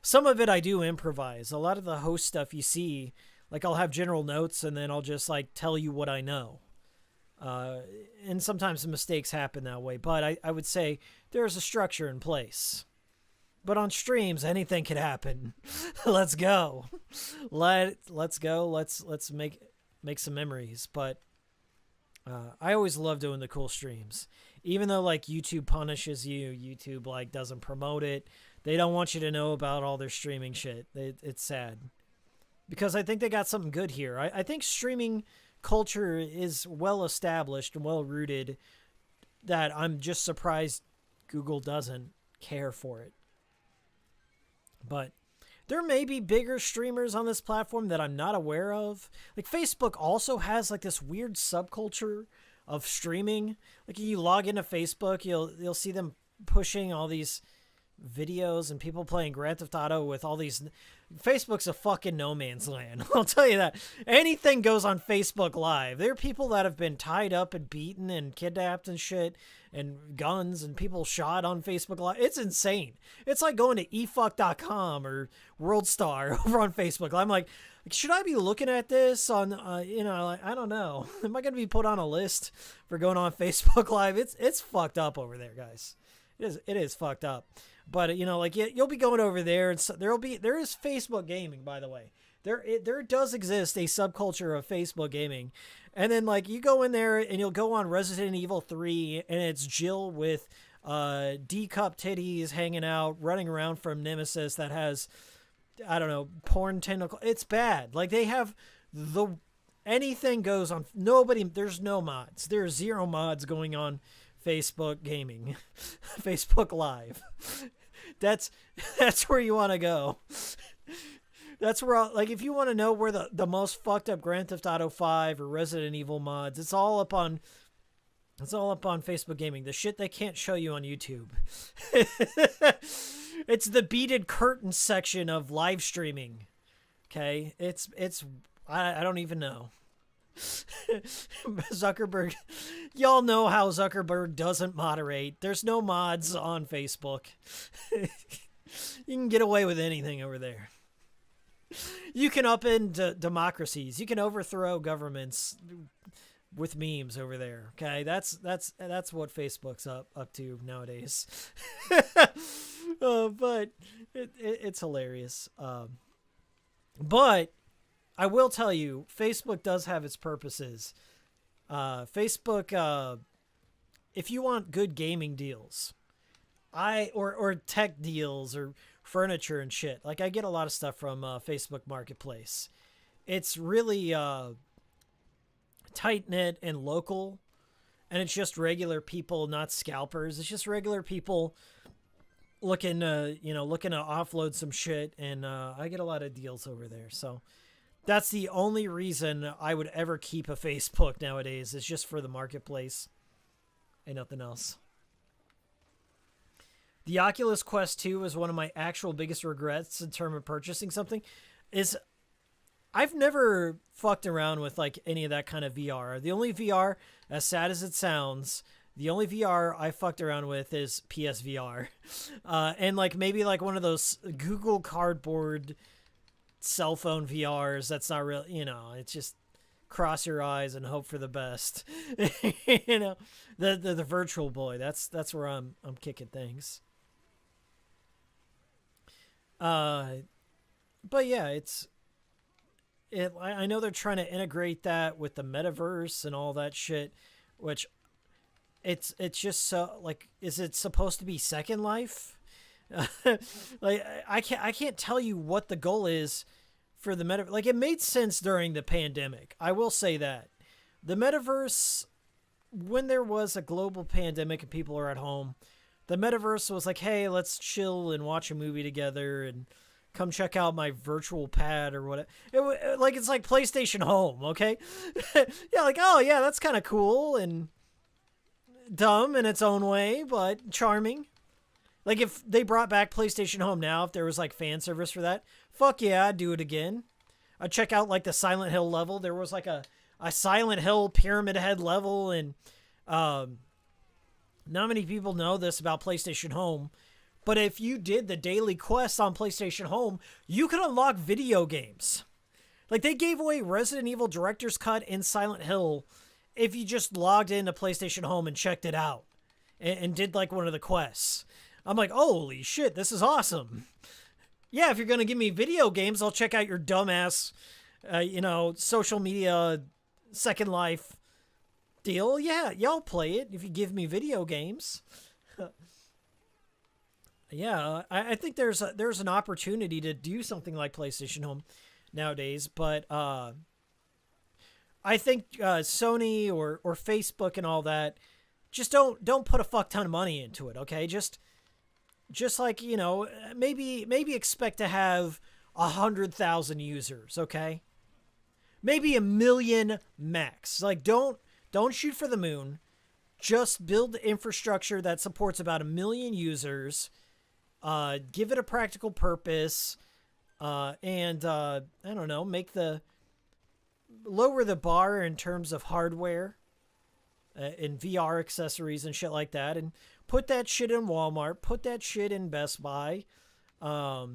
Speaker 1: Some of it I do improvise. A lot of the host stuff you see, like I'll have general notes and then I'll just like tell you what I know. And sometimes the mistakes happen that way, but I would say there's a structure in place. But on streams, anything could happen. Let's go. Let's go. Let's make some memories. But I always love doing the cool streams. Even though like YouTube punishes you, YouTube like doesn't promote it. They don't want you to know about all their streaming shit. It's sad. Because I think they got something good here. I think streaming culture is well established and well rooted, that I'm just surprised Google doesn't care for it. But there may be bigger streamers on this platform that I'm not aware of. Like Facebook also has like this weird subculture of streaming. Like you log into Facebook, you'll see them pushing all these videos and people playing Grand Theft Auto with all these. Facebook's a fucking no man's land. I'll tell you that. Anything goes on Facebook Live. There are people that have been tied up and beaten and kidnapped and shit, and guns and people shot on Facebook Live. It's insane. It's like going to efuck.com or WorldStar over on Facebook. I'm like, should I be looking at this on, like, I don't know. Am I going to be put on a list for going on Facebook Live? It's fucked up over there, guys. It is fucked up. But, like you'll be going over there, and there is Facebook gaming, by the way. There does exist a subculture of Facebook gaming. And then like you go in there and you'll go on Resident Evil 3 and it's Jill with D-cup titties hanging out, running around from Nemesis that has, I don't know, porn tentacle. It's bad. Like they have anything goes on. There's no mods. There's zero mods going on Facebook gaming. Facebook Live. That's where you want to go. That's where, like, if you want to know where the most fucked up Grand Theft Auto 5 or Resident Evil mods, it's all up on Facebook gaming. The shit they can't show you on YouTube. It's the beaded curtain section of live streaming. Okay, it's I don't even know. Zuckerberg, y'all know how Zuckerberg doesn't moderate. There's no mods on Facebook. You can get away with anything over there. You can upend democracies. You can overthrow governments with memes over there. Okay, that's what Facebook's up to nowadays. But it's hilarious. But I will tell you, Facebook does have its purposes. Facebook, if you want good gaming deals, or tech deals or furniture and shit, like I get a lot of stuff from Facebook Marketplace. It's really tight-knit and local, and it's just regular people, not scalpers. It's just regular people looking to offload some shit, and I get a lot of deals over there. So that's the only reason I would ever keep a Facebook nowadays, is just for the marketplace and nothing else. The Oculus Quest 2 is one of my actual biggest regrets in terms of purchasing something. Is I've never fucked around with like any of that kind of VR. The only VR, as sad as it sounds, the only VR I fucked around with is PSVR. And like maybe like one of those Google Cardboard cell phone VRs. That's not real, it's just cross your eyes and hope for the best. The Virtual Boy. That's where I'm kicking things. But yeah, I know they're trying to integrate that with the metaverse and all that shit, which it's just so like, is it supposed to be Second Life? Like I can't tell you what the goal is for the metaverse. Like it made sense during the pandemic. I will say that the metaverse, when there was a global pandemic and people are at home, the metaverse was like, hey, let's chill and watch a movie together and come check out my virtual pad or whatever. It's like PlayStation Home, okay? Yeah, like, oh yeah, that's kind of cool. And dumb in its own way, but charming. Like, if they brought back PlayStation Home now, if there was, like, fan service for that, fuck yeah, I'd do it again. I'd check out, like, the Silent Hill level. There was, like, a Silent Hill Pyramid Head level, and not many people know this about PlayStation Home, but if you did the daily quest on PlayStation Home, you could unlock video games. Like, they gave away Resident Evil Director's Cut and Silent Hill if you just logged into PlayStation Home and checked it out and did, like, one of the quests. I'm like, holy shit, this is awesome. Yeah, if you're going to give me video games, I'll check out your dumbass, social media Second Life deal. Yeah, y'all play it if you give me video games. Yeah, I think there's an opportunity to do something like PlayStation Home nowadays, but I think Sony or Facebook and all that, just don't put a fuck ton of money into it, okay? Just like, maybe expect to have 100,000 users, okay? Maybe 1 million max. Like, don't shoot for the moon. Just build the infrastructure that supports about 1 million users. Give it a practical purpose. And I don't know, lower the bar in terms of hardware and VR accessories and shit like that. And put that shit in Walmart. Put that shit in Best Buy. I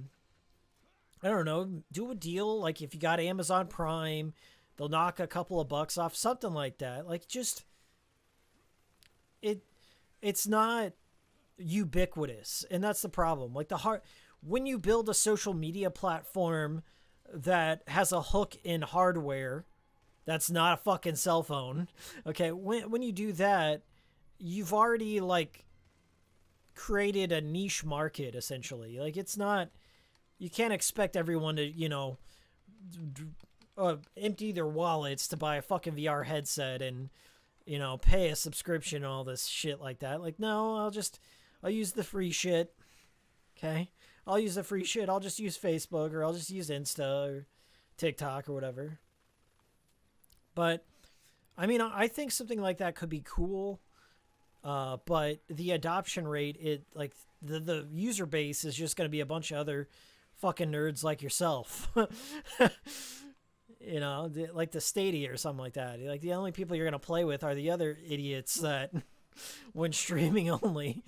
Speaker 1: don't know. Do a deal. Like, if you got Amazon Prime, they'll knock a couple of bucks off. Something like that. Like, just... It's not ubiquitous. And that's the problem. Like, when you build a social media platform that has a hook in hardware that's not a fucking cell phone, okay, when you do that, you've already, like, created a niche market, essentially. Like, it's not, you can't expect everyone to, empty their wallets to buy a fucking VR headset and, pay a subscription and all this shit like that. Like, no, I'll use the free shit. Okay? I'll use the free shit. I'll just use Facebook, or I'll just use Insta or TikTok or whatever. But, I mean, I think something like that could be cool. But the adoption rate, the user base is just going to be a bunch of other fucking nerds like yourself. Like the Stadia or something like that. Like, the only people you're going to play with are the other idiots that went streaming only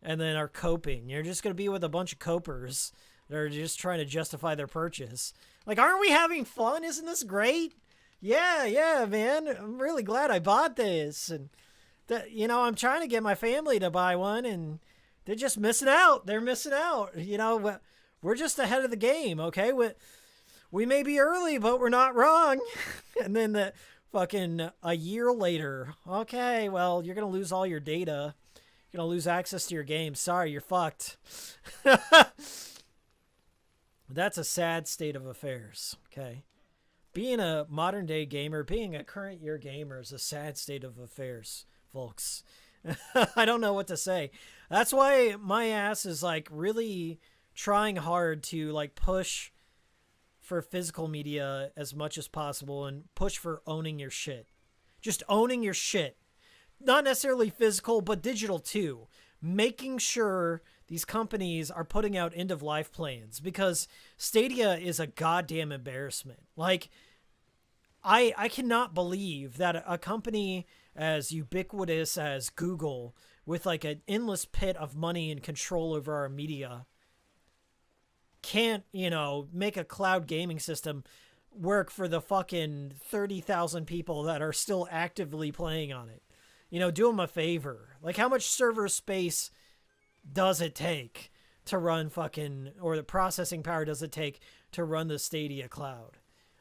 Speaker 1: and then are coping. You're just going to be with a bunch of copers that are just trying to justify their purchase. Like, aren't we having fun? Isn't this great? Yeah, man. I'm really glad I bought this. And I'm trying to get my family to buy one, and they're just missing out. They're missing out. We're just ahead of the game, okay? We may be early, but we're not wrong. And then a year later, okay, well, you're going to lose all your data. You're going to lose access to your game. Sorry, you're fucked. That's a sad state of affairs, okay? Being a modern day gamer, being a current year gamer is a sad state of affairs, folks. I don't know what to say. That's why my ass is, like, really trying hard to, like, push for physical media as much as possible and push for owning your shit. Just owning your shit. Not necessarily physical, but digital too. Making sure these companies are putting out end-of-life plans, because Stadia is a goddamn embarrassment. Like, I cannot believe that a company as ubiquitous as Google, with, like, an endless pit of money and control over our media, can't, make a cloud gaming system work for the fucking 30,000 people that are still actively playing on it. Do them a favor. Like, how much server space does it take to run or the processing power does it take to run the Stadia cloud?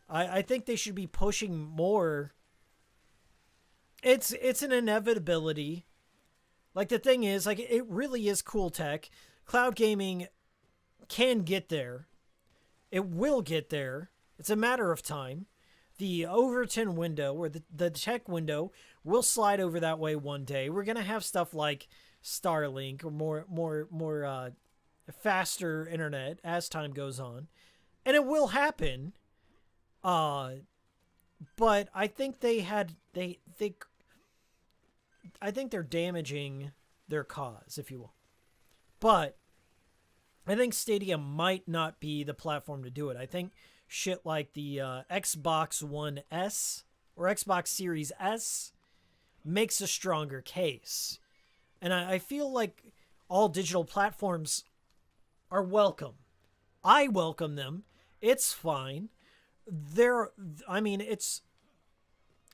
Speaker 1: I think they should be pushing more. It's an inevitability. Like, the thing is, like, it really is cool tech. Cloud gaming can get there. It will get there. It's a matter of time. The Overton window, or the tech window, will slide over that way one day. We're gonna have stuff like Starlink, or more faster internet as time goes on, and it will happen. But I think they they're damaging their cause, if you will. But I think Stadia might not be the platform to do it. I think shit like the Xbox One S or Xbox Series S makes a stronger case. And I feel like all digital platforms are welcome. I welcome them. It's fine.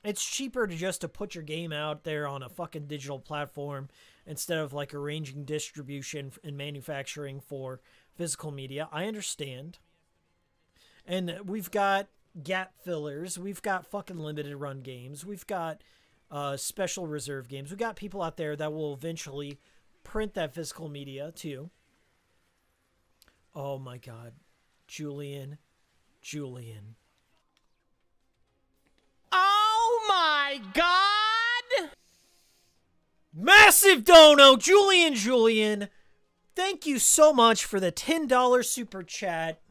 Speaker 1: It's cheaper to put your game out there on a fucking digital platform instead of like arranging distribution and manufacturing for physical media. I understand. And we've got gap fillers. We've got fucking limited run games. We've got special reserve games. We've got people out there that will eventually print that physical media too. Oh my God. Julian.
Speaker 4: Oh my God!
Speaker 1: Massive dono, Julian. Thank you so much for the $10 super chat.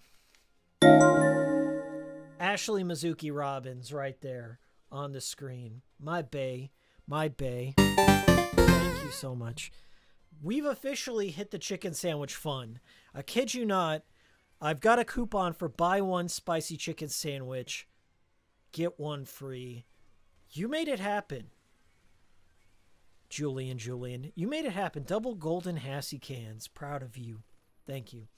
Speaker 1: Ashley Mizuki Robbins right there on the screen. My bae. Thank you so much. We've officially hit the chicken sandwich fun. I kid you not. I've got a coupon for buy one spicy chicken sandwich, get one free. You made it happen. Julian, you made it happen. Double golden Hassie cans. Proud of you. Thank you.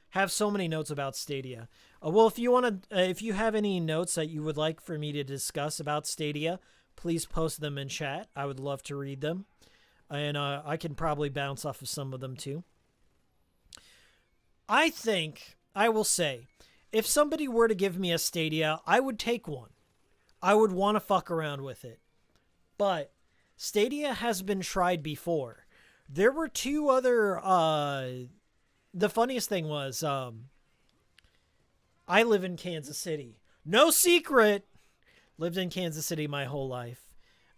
Speaker 1: Have so many notes about Stadia. Well, if you have any notes that you would like for me to discuss about Stadia, please post them in chat. I would love to read them. And I can probably bounce off of some of them too. I will say, if somebody were to give me a Stadia, I would take one. I would want to fuck around with it. But Stadia has been tried before. There were two other... the funniest thing was, I live in Kansas City. No secret! Lived in Kansas City my whole life.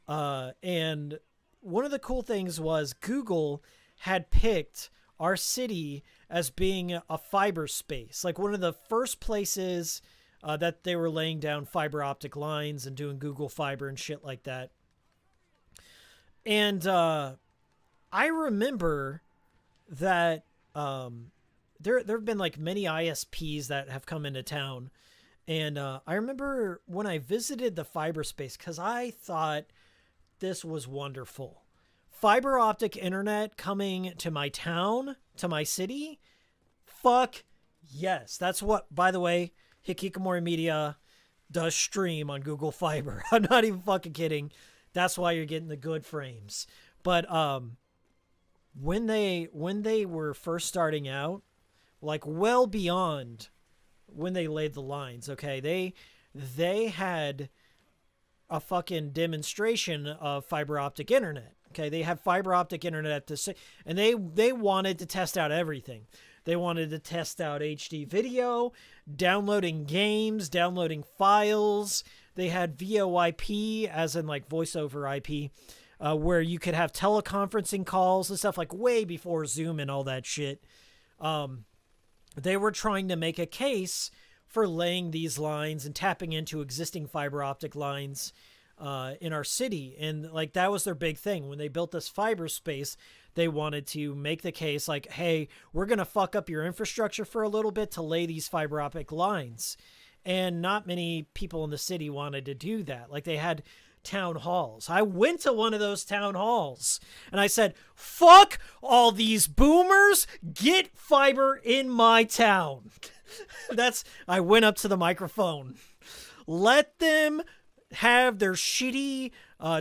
Speaker 1: And one of the cool things was Google had picked our city as being a fiber space. Like one of the first places that they were laying down fiber optic lines and doing Google Fiber and shit like that. And I remember that there have been like many ISPs that have come into town. And I remember when I visited the fiber space, because I thought this was wonderful. Fiber optic internet coming to my town, to my city? Fuck yes. That's what, by the way, Hikikomori Media does stream on Google Fiber. I'm not even fucking kidding. That's why you're getting the good frames. But when they were first starting out, like well beyond when they laid the lines, okay, they had a fucking demonstration of fiber optic internet. Okay, they had fiber optic internet and they wanted to test out everything. They wanted to test out HD video, downloading games, downloading files. They had VoIP, as in like voice over IP, where you could have teleconferencing calls and stuff like way before Zoom and all that shit. They were trying to make a case for laying these lines and tapping into existing fiber optic lines in our city. And like that was their big thing. When they built this fiber space, they wanted to make the case like, hey, we're going to fuck up your infrastructure for a little bit to lay these fiber optic lines. And not many people in the city wanted to do that. Like they had town halls. I went to one of those town halls and I said, fuck all these boomers, get fiber in my town. I went up to the microphone. Let them have their shitty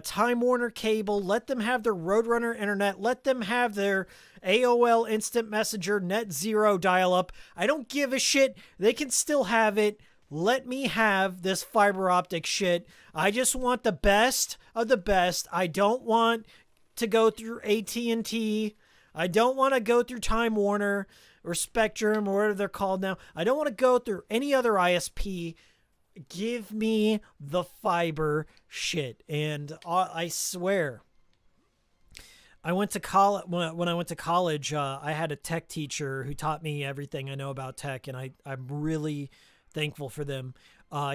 Speaker 1: Time Warner cable. Let them have their Roadrunner internet. Let them have their AOL Instant Messenger Net Zero dial-up. I don't give a shit. They can still have it. Let me have this fiber optic shit. I just want the best of the best. I don't want to go through AT&T. I don't want to go through Time Warner or Spectrum or whatever they're called now. I don't want to go through any other ISP. Give me the fiber shit. And I swear, I went to college. When I went to college, I had a tech teacher who taught me everything I know about tech, and I'm really thankful for them.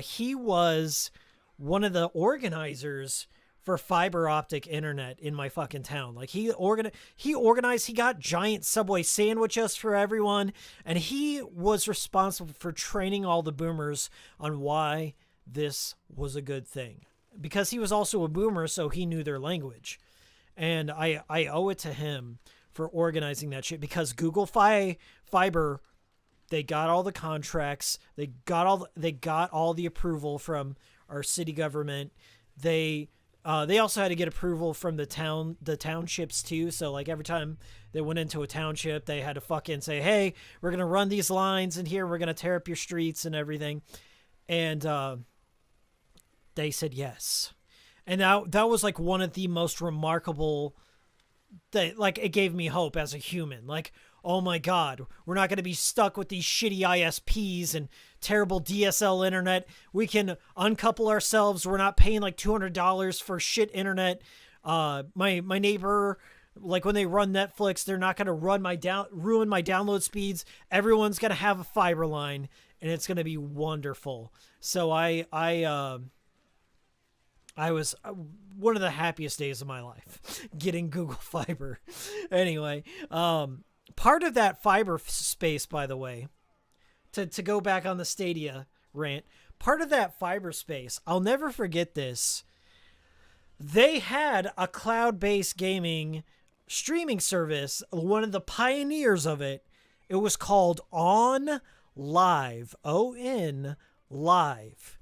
Speaker 1: He was one of the organizers for fiber optic internet in my fucking town. Like he organized, he got giant Subway sandwiches for everyone, and he was responsible for training all the boomers on why this was a good thing. Because he was also a boomer, so he knew their language. And I owe it to him for organizing that shit, because Google Fiber, they got all the contracts, they got all the approval from our city government. They also had to get approval from the townships too. So like every time they went into a township, they had to fucking say, "Hey, we're gonna run these lines in here. We're gonna tear up your streets and everything." And they said yes. And that was like one of the most remarkable. Like it gave me hope as a human. Like, oh my God, we're not going to be stuck with these shitty ISPs and terrible DSL internet. We can uncouple ourselves. We're not paying like $200 for shit internet. My neighbor, like when they run Netflix, they're not going to ruin my download speeds. Everyone's going to have a fiber line, and it's going to be wonderful. So I was one of the happiest days of my life getting Google Fiber. Anyway, part of that fiber space, by the way, to go back on the Stadia rant, part of that fiber space, I'll never forget this. They had a cloud-based gaming streaming service, one of the pioneers of it. It was called On Live, O-N Live.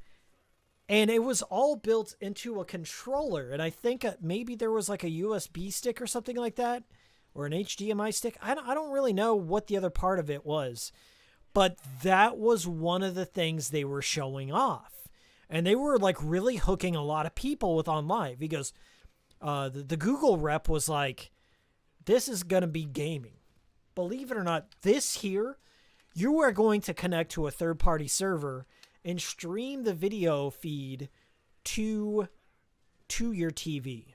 Speaker 1: And it was all built into a controller. And I think maybe there was like a USB stick or something like that, or an HDMI stick. I don't really know what the other part of it was. But that was one of the things they were showing off. And they were like really hooking a lot of people with On Live. He goes, the Google rep was like, this is going to be gaming. Believe it or not, this here, you are going to connect to a third-party server and stream the video feed to your TV.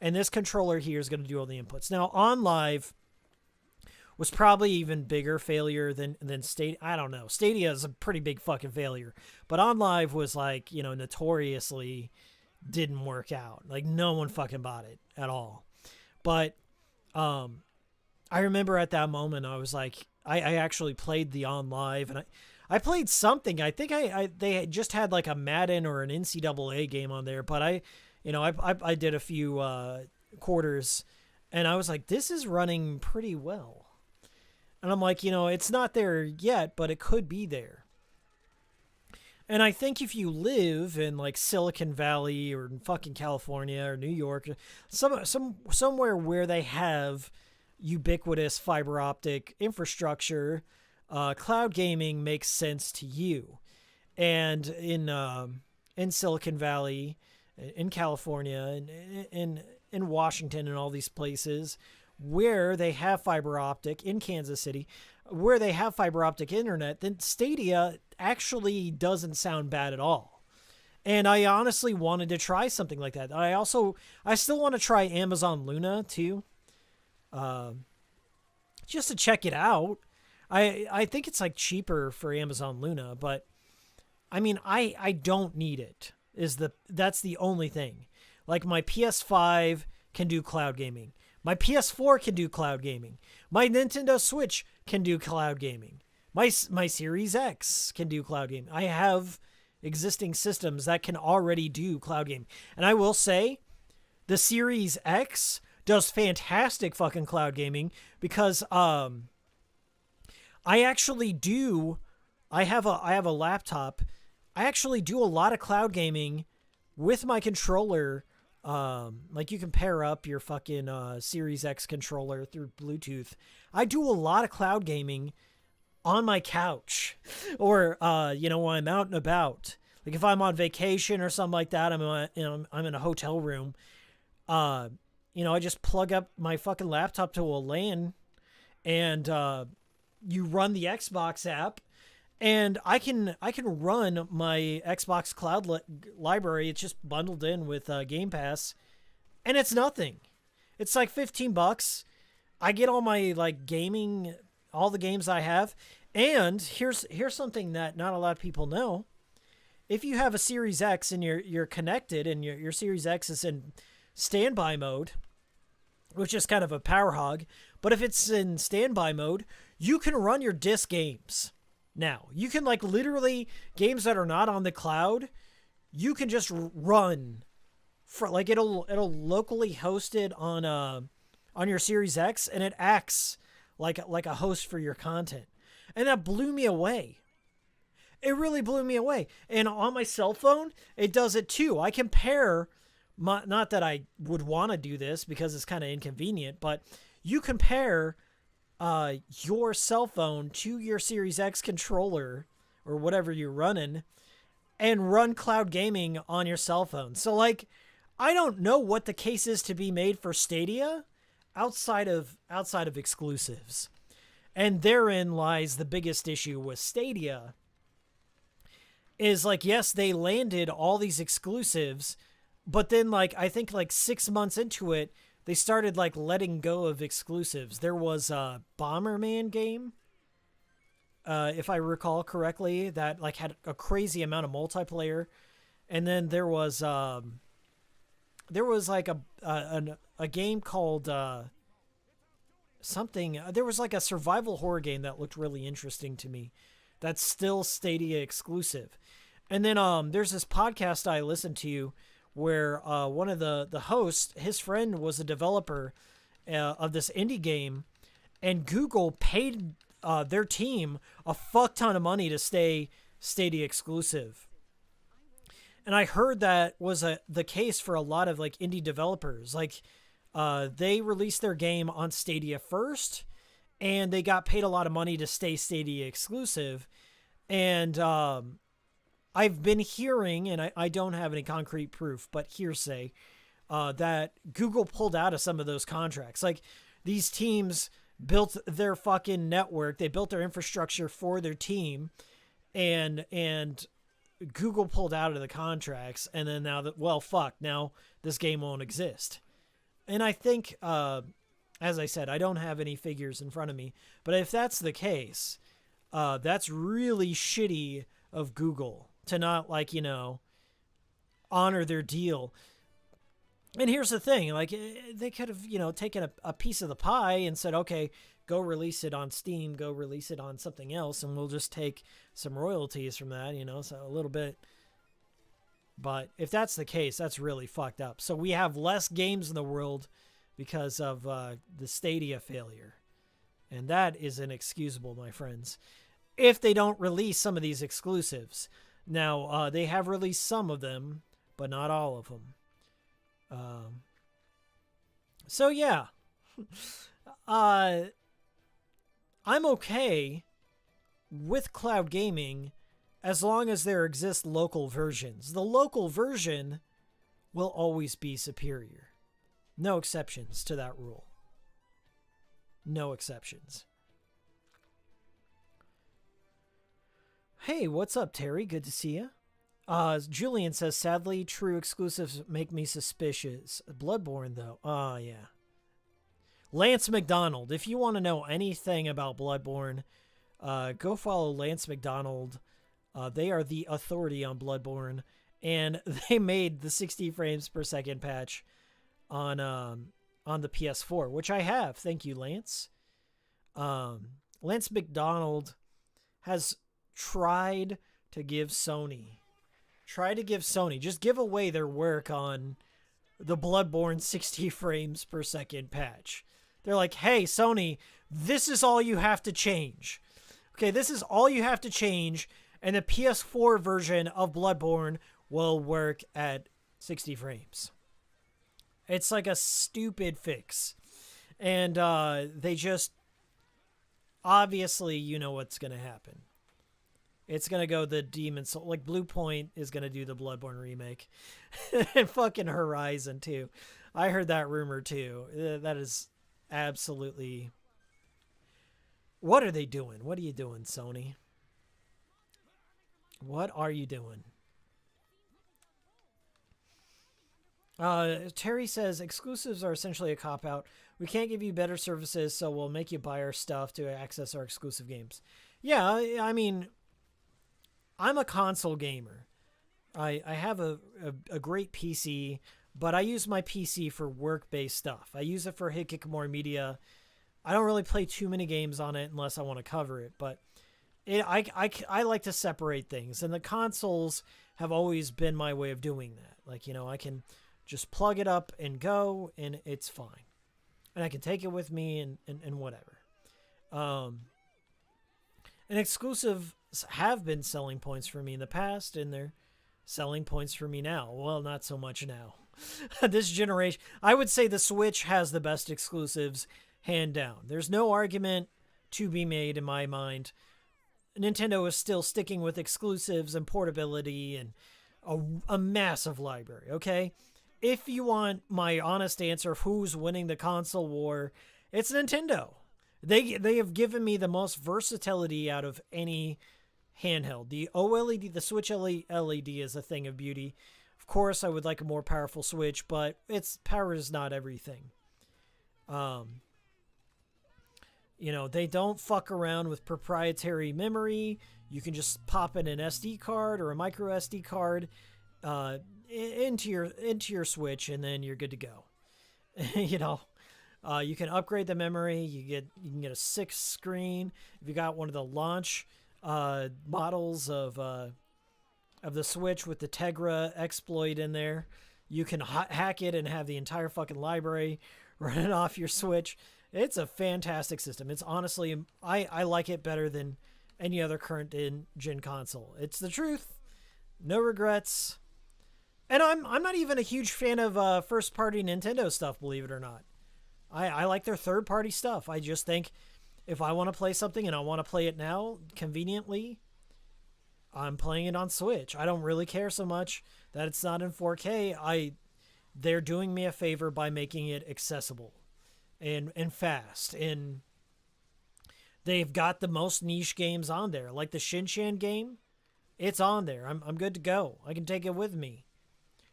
Speaker 1: And this controller here is going to do all the inputs. Now, On Live was probably even bigger failure than Stadia. I don't know. Stadia is a pretty big fucking failure. But On Live was like, notoriously didn't work out. Like, no one fucking bought it at all. But I remember at that moment, I was like, I actually played the On Live, and I played something. I think they just had like a Madden or an NCAA game on there, but I did a few quarters, and I was like, this is running pretty well. And I'm like, it's not there yet, but it could be there. And I think if you live in like Silicon Valley or in fucking California or New York, somewhere where they have ubiquitous fiber optic infrastructure, cloud gaming makes sense to you. And in Silicon Valley, in California, in Washington, and all these places where they have fiber optic, in Kansas City, where they have fiber optic internet, then Stadia actually doesn't sound bad at all. And I honestly wanted to try something like that. I still want to try Amazon Luna too, just to check it out. I think it's like cheaper for Amazon Luna, but I mean, I don't need it. That's the only thing. Like my PS5 can do cloud gaming. My PS4 can do cloud gaming. My Nintendo Switch can do cloud gaming. My Series X can do cloud gaming. I have existing systems that can already do cloud gaming. And I will say, the Series X does fantastic fucking cloud gaming, because I actually do. I have a laptop. I actually do a lot of cloud gaming with my controller. Like you can pair up your fucking Series X controller through Bluetooth. I do a lot of cloud gaming on my couch, or when I'm out and about. Like if I'm on vacation or something like that, I'm in a hotel room. I just plug up my fucking laptop to a LAN, and you run the Xbox app, and I can run my Xbox Cloud library. It's just bundled in with Game Pass, and it's nothing. It's like $15. I get all my like gaming, all the games I have, and here's something that not a lot of people know, if you have a Series X and you're connected and your Series X is in standby mode, which is kind of a power hog, but if it's in standby mode, you can run your disc games. Now, you can like literally games that are not on the cloud, you can just run for like it'll locally host it on your Series X, and it acts like a host for your content. And that blew me away. It really blew me away. And on my cell phone, it does it too. I compare, not that I would want to do this because it's kind of inconvenient, but you compare your cell phone to your Series X controller or whatever you're running and run cloud gaming on your cell phone. So like, I don't know what the case is to be made for Stadia outside of exclusives. And therein lies the biggest issue with Stadia. Is like, yes, they landed all these exclusives, but then like, I think like 6 months into it, they started like letting go of exclusives. There was a Bomberman game, if I recall correctly, that like had a crazy amount of multiplayer. And then there was like a game called something. There was like a survival horror game that looked really interesting to me. That's still Stadia exclusive. And then there's this podcast I listened to where one of the hosts, his friend was a developer of this indie game, and Google paid their team a fuck ton of money to stay Stadia exclusive. And I heard that was the case for a lot of like indie developers. Like they released their game on Stadia first, and they got paid a lot of money to stay Stadia exclusive. And I've been hearing, and I don't have any concrete proof, but hearsay, that Google pulled out of some of those contracts. Like, these teams built their fucking network. They built their infrastructure for their team, and Google pulled out of the contracts. And then now now this game won't exist. And I think, as I said, I don't have any figures in front of me, but if that's the case, that's really shitty of Google to not, like, honor their deal. And here's the thing, like, they could have, taken a piece of the pie and said, okay, go release it on Steam, go release it on something else, and we'll just take some royalties from that, so a little bit. But if that's the case, that's really fucked up. So we have less games in the world because of the Stadia failure. And that is inexcusable, my friends. If they don't release some of these exclusives. Now, they have released some of them, but not all of them. So, yeah. I'm okay with cloud gaming as long as there exist local versions. The local version will always be superior. No exceptions to that rule. No exceptions. Hey, what's up, Terry? Good to see you. Julian says, sadly, true exclusives make me suspicious. Bloodborne, though. Oh, yeah. Lance McDonald. If you want to know anything about Bloodborne, go follow Lance McDonald. They are the authority on Bloodborne, and they made the 60 frames per second patch on the PS4, which I have. Thank you, Lance. Lance McDonald has tried to give Sony, just give away their work on the Bloodborne 60 frames per second patch. They're like, hey, Sony, this is all you have to change. Okay, this is all you have to change, and the PS4 version of Bloodborne will work at 60 frames. It's like a stupid fix. And they just, obviously, you know what's going to happen. It's going to go the Demon Soul. Like, Blue Point is going to do the Bloodborne remake. And fucking Horizon, too. I heard that rumor, too. That is absolutely... What are they doing? What are you doing, Sony? What are you doing? Terry says, exclusives are essentially a cop-out. We can't give you better services, so we'll make you buy our stuff to access our exclusive games. Yeah, I mean, I'm a console gamer. I have a great PC, but I use my PC for work-based stuff. I use it for Hikikomori Media. I don't really play too many games on it unless I want to cover it, but I like to separate things, and the consoles have always been my way of doing that. Like, you know, I can just plug it up and go, and it's fine. And I can take it with me and whatever. And exclusives have been selling points for me in the past, and they're selling points for me now. Well, not so much now. This generation, I would say the Switch has the best exclusives, hand down. There's no argument to be made in my mind. Nintendo is still sticking with exclusives and portability and a massive library, okay? If you want my honest answer of who's winning the console war, it's Nintendo. They have given me the most versatility out of any handheld. The OLED, the Switch LED is a thing of beauty. Of course, I would like a more powerful Switch, but its power is not everything. You know, they don't fuck around with proprietary memory. You can just pop in an SD card or a micro SD card into your Switch, and then you're good to go. You know, you can upgrade the memory. You can get a 6 screen. If you got one of the launch models of the Switch with the Tegra exploit in there, you can hack it and have the entire fucking library running off your Switch. It's a fantastic system. It's honestly, I like it better than any other current gen console. It's the truth. No regrets. And I'm not even a huge fan of first party Nintendo stuff, believe it or not. I like their third party stuff. I just think if I want to play something and I want to play it now conveniently, I'm playing it on Switch. I don't really care so much that it's not in 4K. They're doing me a favor by making it accessible and fast. And they've got the most niche games on there. Like the Shinchan game, it's on there. I'm good to go. I can take it with me.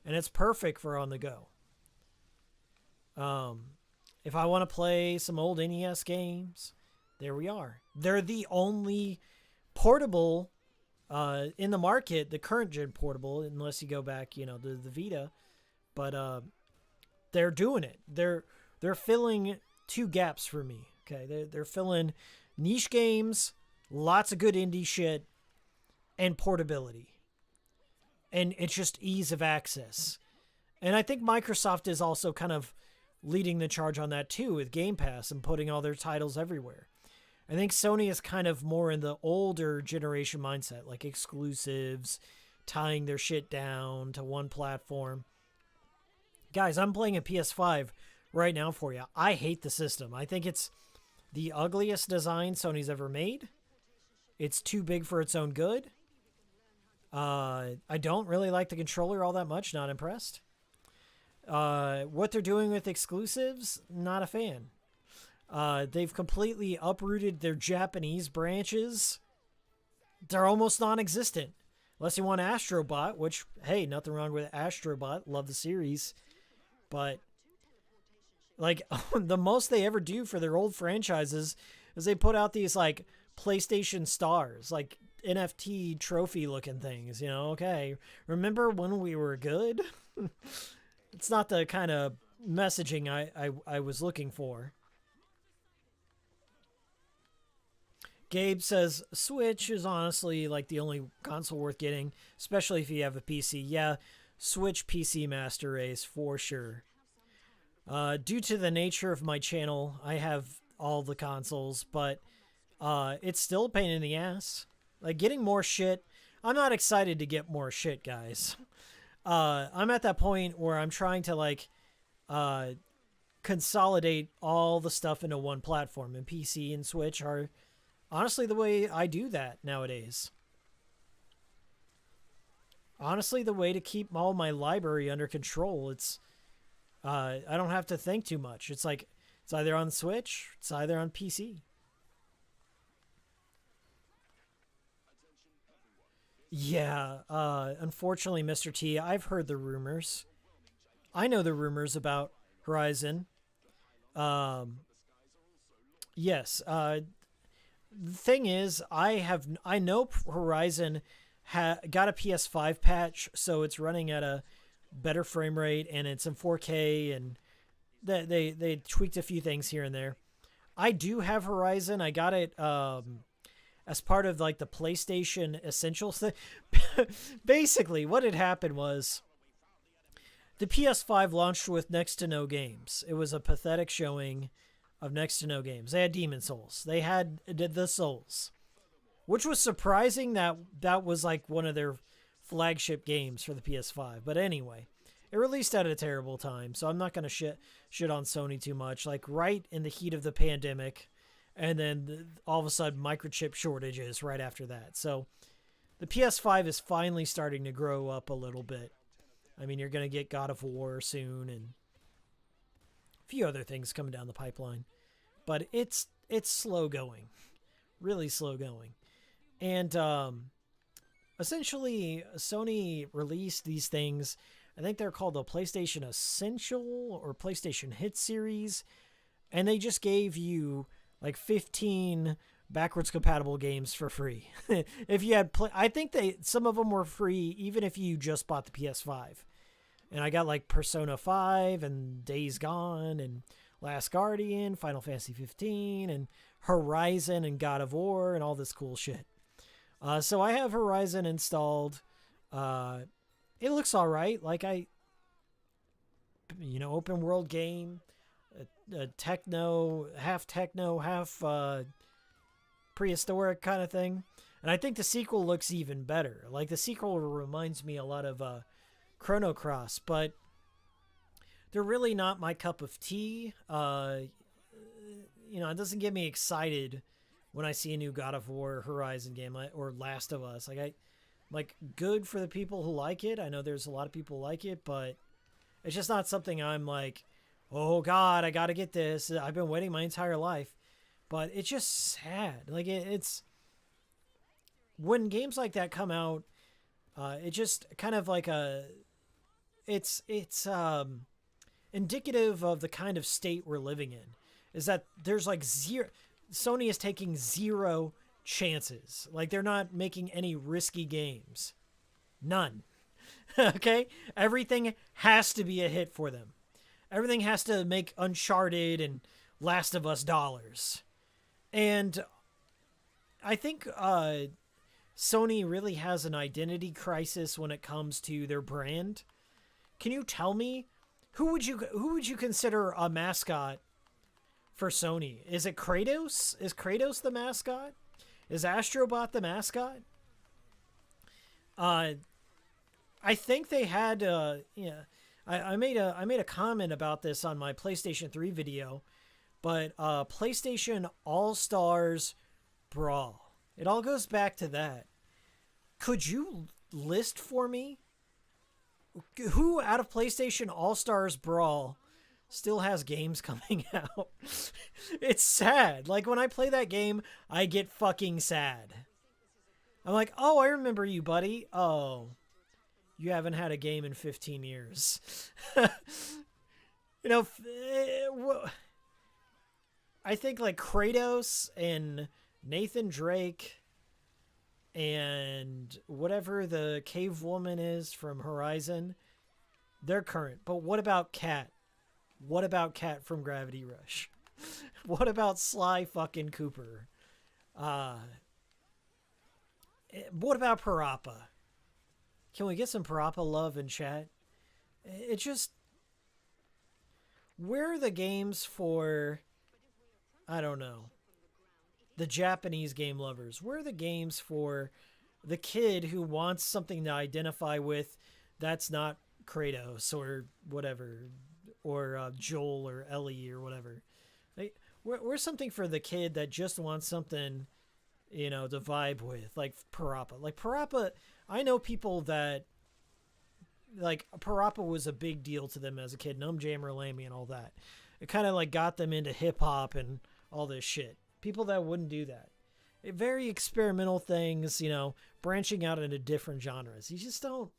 Speaker 1: And it's perfect for on the go. If I want to play some old NES games, there we are. They're the only portable in the market, the current gen portable, unless you go back, you know, the Vita. But they're doing it. They're filling two gaps for me. Okay, they're filling niche games, lots of good indie shit, and portability. And it's just ease of access. And I think Microsoft is also kind of leading the charge on that too with Game Pass and putting all their titles everywhere. I think Sony is kind of more in the older generation mindset, like exclusives, tying their shit down to one platform. Guys, I'm playing a PS5 right now for you. I hate the system. I think it's the ugliest design Sony's ever made. It's too big for its own good. I don't really like the controller all that much. Not impressed. What they're doing with exclusives, not a fan. They've completely uprooted their Japanese branches. They're almost non-existent. Unless you want Astrobot, which, hey, nothing wrong with Astrobot. Love the series. But, like, the most they ever do for their old franchises is they put out these, like, PlayStation stars, like NFT trophy-looking things, you know? Okay, remember when we were good? It's not the kind of messaging I was looking for. Gabe says, Switch is honestly like the only console worth getting, especially if you have a PC. Yeah, Switch PC Master Race for sure. Due to the nature of my channel, I have all the consoles, but it's still a pain in the ass. Like, getting more shit, I'm not excited to get more shit, guys. I'm at that point where I'm trying to, like, consolidate all the stuff into one platform, and PC and Switch are honestly the way I do that nowadays. Honestly, the way to keep all my library under control. It's I don't have to think too much. It's like, it's either on Switch, it's either on PC. Yeah, unfortunately, Mr. T, I've heard the rumors. I know the rumors about Horizon. Yes, the thing is, I know Horizon got a PS5 patch, so it's running at a better frame rate, and it's in 4K, and they tweaked a few things here and there. I do have Horizon. I got it as part of like the PlayStation Essentials thing. Basically, what had happened was the PS5 launched with next to no games. It was a pathetic showing of next to no games. They had Demon Souls. They had the Souls, which was surprising that was like one of their flagship games for the PS5. But anyway, it released at a terrible time, so I'm not going to shit on Sony too much. Like right in the heat of the pandemic, and then all of a sudden microchip shortages right after that. So the PS5 is finally starting to grow up a little bit. I mean, you're going to get God of War soon and a few other things coming down the pipeline. But it's slow going. Really slow going. And essentially, Sony released these things. I think they're called the PlayStation Essential or PlayStation Hit Series. And they just gave you like 15 backwards compatible games for free. If you had I think some of them were free even if you just bought the PS5. And I got like Persona 5 and Days Gone and Last Guardian, Final Fantasy 15 and Horizon and God of War and all this cool shit. So I have Horizon installed. It looks all right. Like open world game, half techno, half prehistoric kind of thing. And I think the sequel looks even better. Like the sequel reminds me a lot of Chrono Cross, but they're really not my cup of tea. It doesn't get me excited when I see a new God of War Horizon game or Last of Us. Like good for the people who like it. I know there's a lot of people who like it, but it's just not something I'm like, oh God, I got to get this. I've been waiting my entire life. But it's just sad. Like it's when games like that come out, it just kind of like it's indicative of the kind of state we're living in. Is that there's like Sony is taking zero chances. Like they're not making any risky games. None. Okay? Everything has to be a hit for them. Everything has to make Uncharted and Last of Us dollars. And I think Sony really has an identity crisis when it comes to their brand. Can you tell me who would you consider a mascot for Sony? Is it Kratos? Is Kratos the mascot? Is Astrobot the mascot? I think they had I made a comment about this on my PlayStation 3 video, but PlayStation All-Stars Brawl. It all goes back to that. Could you list for me who out of PlayStation All-Stars Brawl still has games coming out? It's sad. Like when I play that game, I get fucking sad. I'm like, oh, I remember you, buddy. Oh, you haven't had a game in 15 years. I think like Kratos and Nathan Drake and whatever the cave woman is from Horizon, they're current. But what about Cat? What about Cat from Gravity Rush? What about Sly fucking Cooper? What about Parappa? Can we get some Parappa love in chat? It just... Where are the games for... I don't know. The Japanese game lovers. Where are the games for the kid who wants something to identify with that's not Kratos or whatever, or Joel or Ellie or whatever? Where's something for the kid that just wants something, to vibe with, like Parappa? Like Parappa, I know people that, like, Parappa was a big deal to them as a kid. Num Jammer Lammy and all that. It kind of like got them into hip hop and all this shit. People that wouldn't do that. Very experimental things, branching out into different genres. You just don't...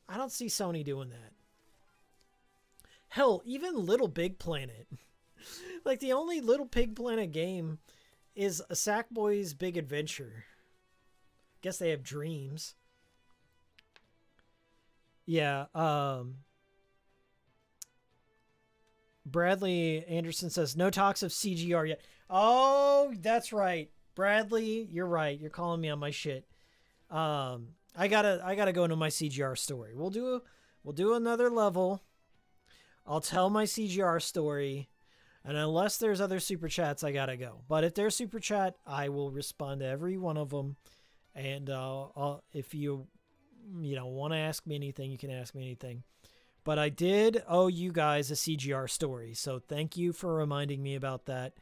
Speaker 1: I don't see Sony doing that. Hell, even Little Big Planet. Like, the only Little Big Planet game is a Sackboy's Big Adventure. guess they have dreams. Yeah. Bradley Anderson says no talks of CGR yet. Oh, that's right. Bradley, you're right. You're calling me on my shit. I gotta go into my CGR story. We'll do another level. I'll tell my CGR story, and unless there's other super chats, I gotta go. But if there's super chat, I will respond to every one of them. And if you want to ask me anything, you can ask me anything. But I did owe you guys a CGR story, so thank you for reminding me about that.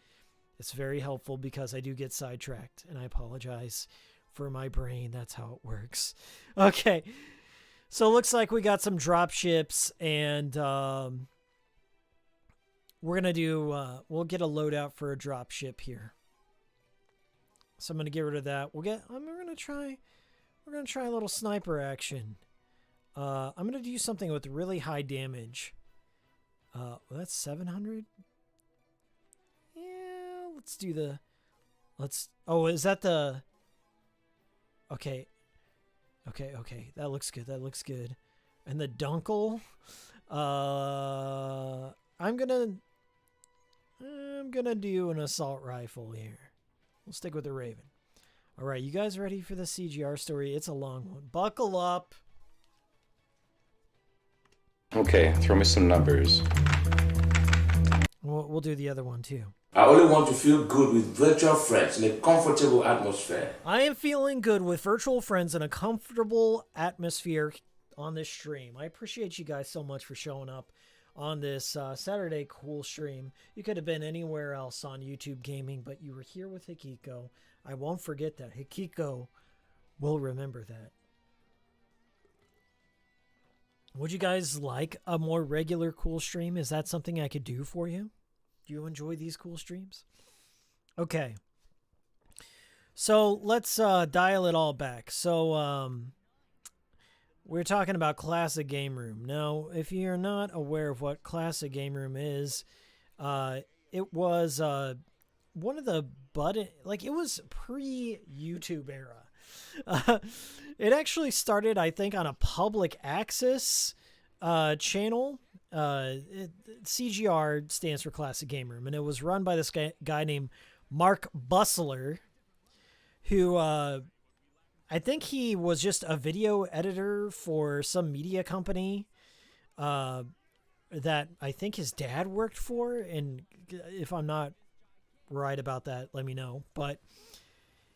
Speaker 1: It's very helpful because I do get sidetracked, and I apologize for my brain. That's how it works. Okay, so it looks like we got some drop ships, and we're gonna do. We'll get a loadout for a drop ship here. So I'm gonna get rid of that. We're gonna try a little sniper action. I'm going to do something with really high damage. Well, that's 700. Yeah, let's do the... Oh, is that the... Okay. Okay. That looks good. And the Dunkel. I'm gonna do an assault rifle here. We'll stick with the Raven. All right, you guys ready for the CGR story? It's a long one. Buckle up.
Speaker 3: Okay, throw me some numbers.
Speaker 1: We'll do the other one too.
Speaker 5: I only want to feel good with virtual friends in a comfortable atmosphere.
Speaker 1: I am feeling good with virtual friends in a comfortable atmosphere on this stream. I appreciate you guys so much for showing up on this Saturday cool stream. You could have been anywhere else on YouTube Gaming, but you were here with Hikiko. I won't forget that. Hikiko will remember that. Would you guys like a more regular cool stream? Is that something I could do for you? Do you enjoy these cool streams? Okay. So let's dial it all back. So we're talking about Classic Game Room. Now, if you're not aware of what Classic Game Room is, it was one of the it was pre-YouTube era. It actually started, I think, on a public access channel. CGR stands for Classic Game Room, and it was run by this guy named Mark Bussler, who I think he was just a video editor for some media company that I think his dad worked for, and if I'm not right about that, let me know. But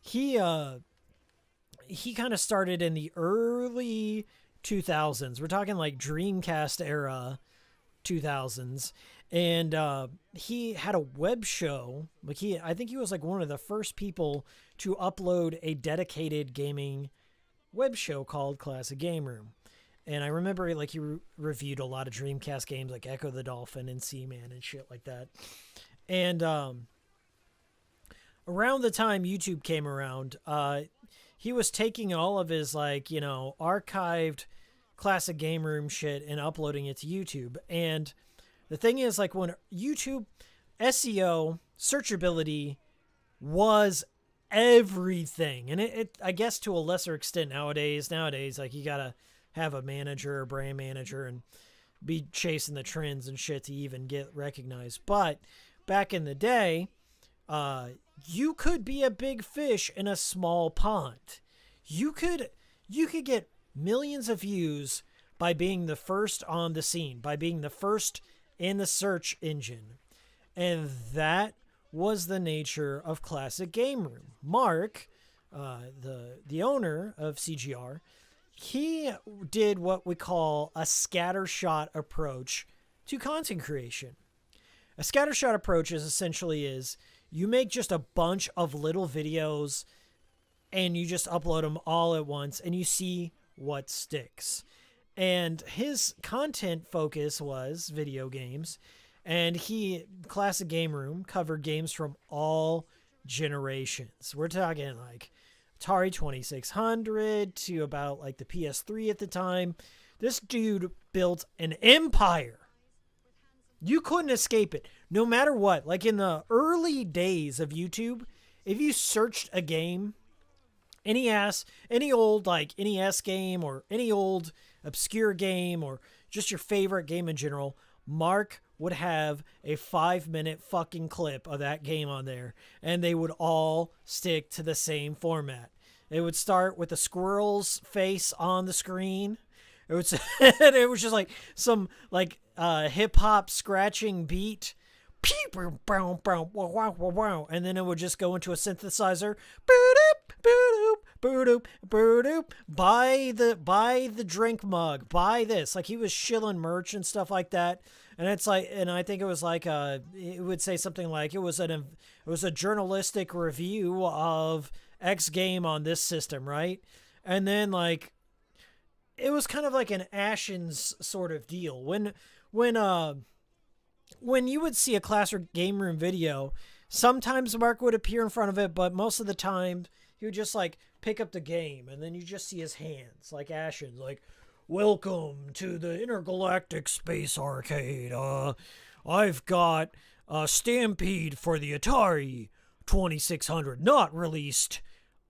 Speaker 1: he kind of started in the early 2000s. We're talking like Dreamcast era 2000s. And he had a web show. I think he was like one of the first people to upload a dedicated gaming web show called Classic Game Room. And I remember he reviewed a lot of Dreamcast games like Echo the Dolphin and Seaman and shit like that. And around the time YouTube came around, he was taking all of his archived Classic Game Room shit and uploading it to YouTube. And the thing is, when YouTube SEO searchability was everything, and it I guess to a lesser extent nowadays you gotta have a manager or brand manager and be chasing the trends and shit to even get recognized. But back in the day, you could be a big fish in a small pond. You could get millions of views by being the first on the scene, by being the first in the search engine. And that was the nature of Classic Game Room. Mark, the owner of CGR, he did what we call a scattershot approach to content creation. A scattershot approach is you make just a bunch of little videos and you just upload them all at once and you see what sticks. And his content focus was video games, and Classic Game Room covered games from all generations. We're talking like Atari 2600 to about like the PS3 at the time. This dude built an empire. You couldn't escape it, no matter what. Like in the early days of YouTube, if you searched a game any old like NES game or any old obscure game or just your favorite game in general, Mark would have a 5-minute fucking clip of that game on there, and they would all stick to the same format. It would start with the squirrel's face on the screen. It was just like some like hip hop scratching beat. And then it would just go into a synthesizer. Buy the drink mug. Buy this. Like he was shilling merch and stuff like that. And it's like, and I think it was like it would say something like it was a journalistic review of X game on this system, right? And then like it was kind of like an Ashen's sort of deal. When you would see a classic game room video, sometimes Mark would appear in front of it, but most of the time he would just like pick up the game and then you just see his hands like Ashen's, like, welcome to the Intergalactic Space Arcade. I've got Stampede for the Atari 2600, not released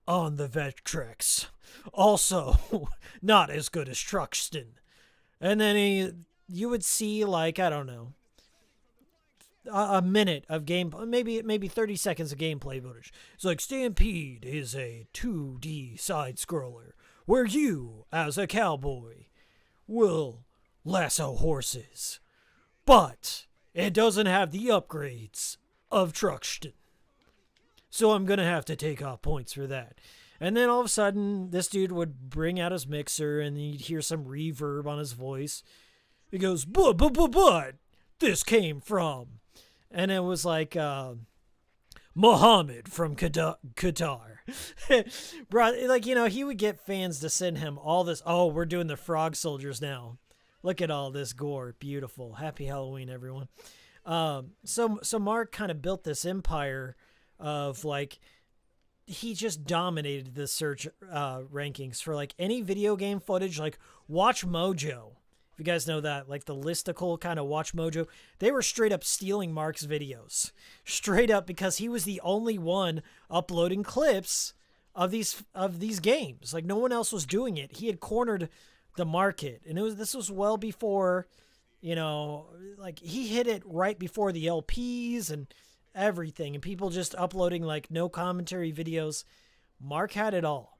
Speaker 1: on the Vectrex. Also, not as good as Truxton. And then you would see like, I don't know, a minute of game, maybe 30 seconds of gameplay footage. It's like Stampede is a 2D side scroller where you, as a cowboy, will lasso horses, but it doesn't have the upgrades of Truxton. So I'm gonna have to take off points for that. And then all of a sudden, this dude would bring out his mixer, and you'd hear some reverb on his voice. He goes, but this came from, and it was like Muhammad from Qatar. Bro, like, you know, he would get fans to send him all this. Oh, we're doing the frog soldiers now. Look at all this gore. Beautiful. Happy Halloween, everyone. So Mark kind of built this empire of like, he just dominated the search rankings for like any video game footage. Like Watch Mojo, if you guys know that, like the listicle kind of Watch Mojo, they were straight up stealing Mark's videos, straight up, because he was the only one uploading clips of these games. Like no one else was doing it. He had cornered the market, and this was well before, you know, like he hit it right before the LPs and everything, and people just uploading like no commentary videos. Mark had it all,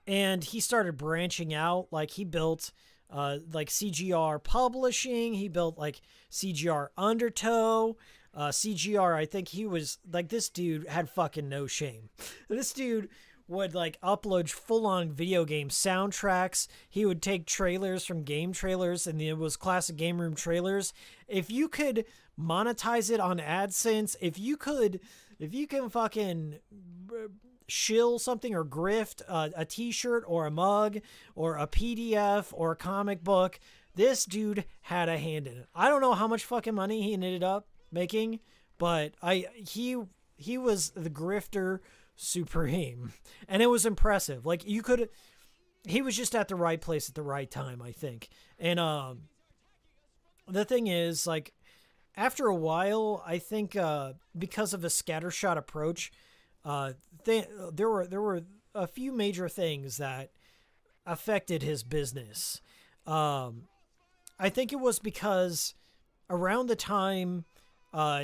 Speaker 1: and he started branching out. Like he built like CGR Publishing, he built like CGR Undertow, CGR, I think he was like, this dude had fucking no shame. This dude would like upload full-on video game soundtracks. He would take trailers from game trailers, and it was classic game room trailers. If you could monetize it on AdSense, if you can fucking shill something or grift a t-shirt or a mug or a PDF or a comic book, this dude had a hand in it. I don't know how much fucking money he ended up making, but he was the grifter supreme, and it was impressive. Like he was just at the right place at the right time, I think. And the thing is, like, after a while, I think because of the scattershot approach, there were a few major things that affected his business. I think it was because around the time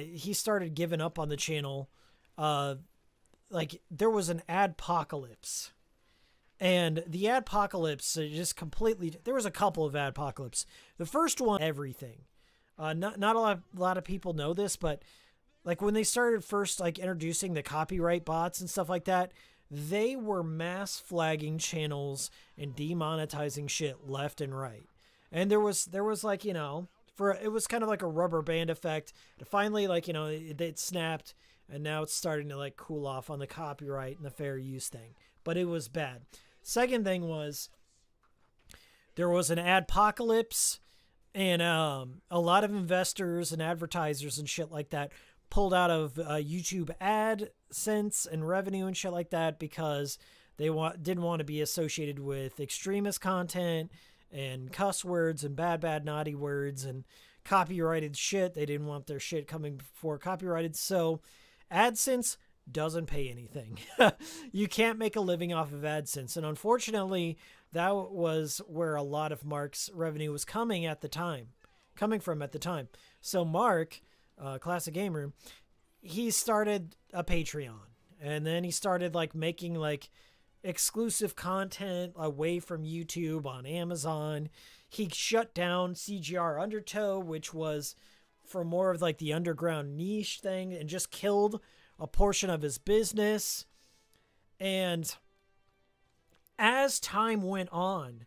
Speaker 1: he started giving up on the channel, like there was an adpocalypse, and the adpocalypse just completely. There was a couple of adpocalypse. The first one, everything. Not a lot of people know this, but like when they started first like introducing the copyright bots and stuff like that, they were mass flagging channels and demonetizing shit left and right. And there was like, you know, it was kind of like a rubber band effect to finally, like, you know, it snapped, and now it's starting to like cool off on the copyright and the fair use thing. But it was bad. Second thing was there was an adpocalypse, and a lot of investors and advertisers and shit like that pulled out of YouTube AdSense and revenue and shit like that because they didn't want to be associated with extremist content and cuss words and bad naughty words and copyrighted shit. They didn't want their shit coming before copyrighted. So AdSense doesn't pay anything. You can't make a living off of AdSense. And unfortunately, that was where a lot of Mark's revenue was coming from at the time. So Mark, Classic Game Room, he started a Patreon, and then he started like making like exclusive content away from YouTube on Amazon. He shut down CGR Undertow, which was for more of like the underground niche thing, and just killed a portion of his business. And as time went on,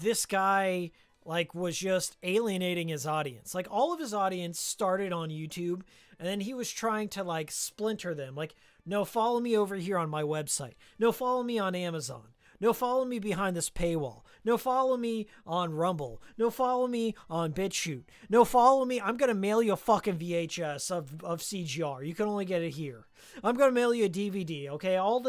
Speaker 1: this guy like was just alienating his audience. Like all of his audience started on YouTube, and then he was trying to like splinter them. Like, no, follow me over here on my website. No, follow me on Amazon. No, follow me behind this paywall. No, follow me on Rumble. No, follow me on BitChute. No, follow me. I'm going to mail you a fucking VHS of CGR. You can only get it here. I'm going to mail you a DVD, okay? All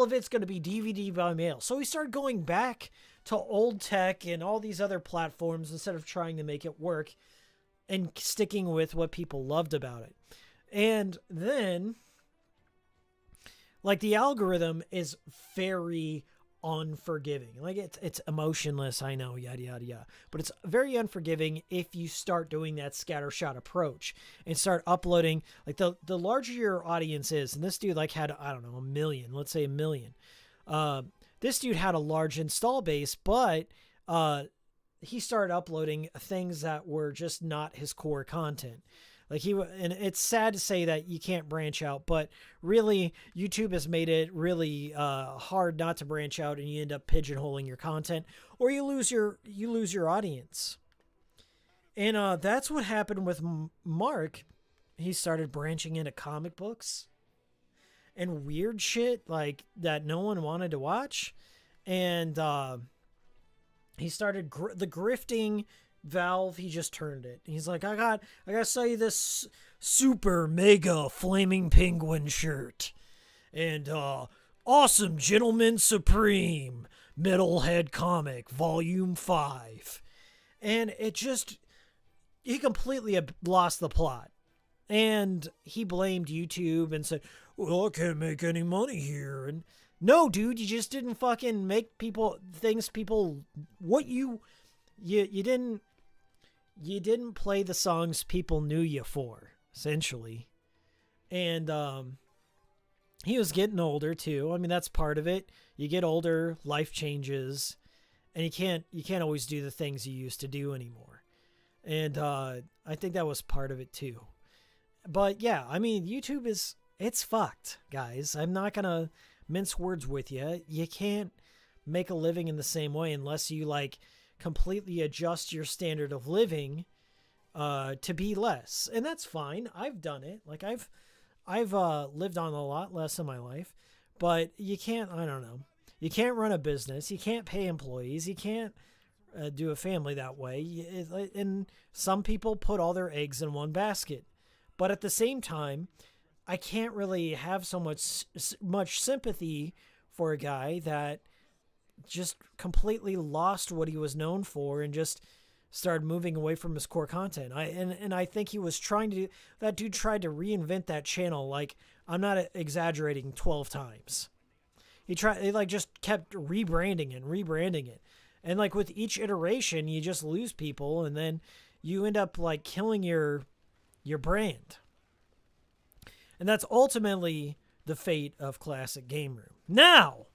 Speaker 1: of it's going to be DVD by mail. So he started going back to old tech and all these other platforms instead of trying to make it work and sticking with what people loved about it. And then, like, the algorithm is very unforgiving. Like, it's emotionless, I know, yada yada yada, but it's very unforgiving if you start doing that scattershot approach and start uploading. Like, the larger your audience is, and this dude like had, I don't know, 1 million, let's say 1 million. This dude had a large install base, but he started uploading things that were just not his core content. Like and it's sad to say that you can't branch out, but really YouTube has made it really hard not to branch out, and you end up pigeonholing your content, or you lose your audience. And that's what happened with Mark. He started branching into comic books and weird shit like that no one wanted to watch, and he started the grifting valve. He just turned it. He's like, I gotta sell you this super mega flaming penguin shirt, and awesome gentleman supreme metalhead comic volume 5, and he completely lost the plot, and he blamed YouTube and said, well, I can't make any money here. And no, dude, you just didn't fucking make you didn't play the songs people knew you for, essentially. And he was getting older too. I mean, that's part of it. You get older, life changes, and you can't always do the things you used to do anymore. And I think that was part of it too. But yeah, I mean, YouTube it's fucked, guys. I'm not gonna mince words with you. You can't make a living in the same way unless you like completely adjust your standard of living to be less. And that's fine. I've done it. Like I've lived on a lot less in my life, but you can't, I don't know. You can't run a business. You can't pay employees. You can't do a family that way. And some people put all their eggs in one basket. But at the same time, I can't really have so much sympathy for a guy that just completely lost what he was known for and just started moving away from his core content. I think he was trying to do, that dude tried to reinvent that channel. Like, I'm not exaggerating, 12 times. He just kept rebranding it. And like with each iteration, you just lose people, and then you end up like killing your brand. And that's ultimately the fate of Classic Game Room. Now,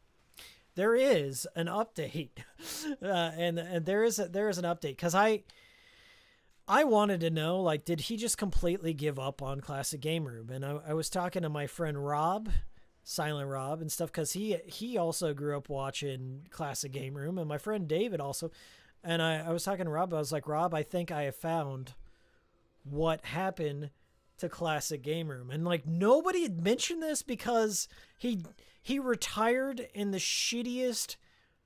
Speaker 1: there is an update, and there is an update, because I wanted to know, like, did he just completely give up on Classic Game Room? And I was talking to my friend Rob, Silent Rob, and stuff, because he also grew up watching Classic Game Room, and my friend David also. And I was talking to Rob. I was like, Rob, I think I have found what happened to Classic Game Room. And like, nobody had mentioned this because he retired in the shittiest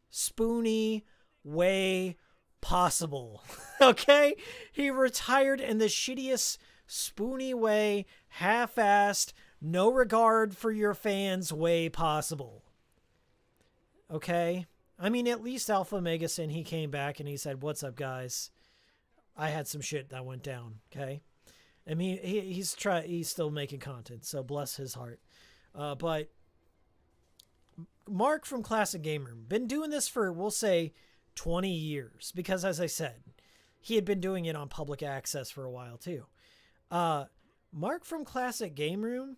Speaker 1: spoony way possible. Okay? He retired in the shittiest spoony way, half-assed, no regard for your fans way possible. Okay? I mean, at least Alpha Megasin, he came back and he said, what's up, guys? I had some shit that went down. Okay? I mean, he's still making content, so bless his heart. But Mark from Classic Game Room, been doing this for, we'll say, 20 years. Because, as I said, he had been doing it on public access for a while, too. Mark from Classic Game Room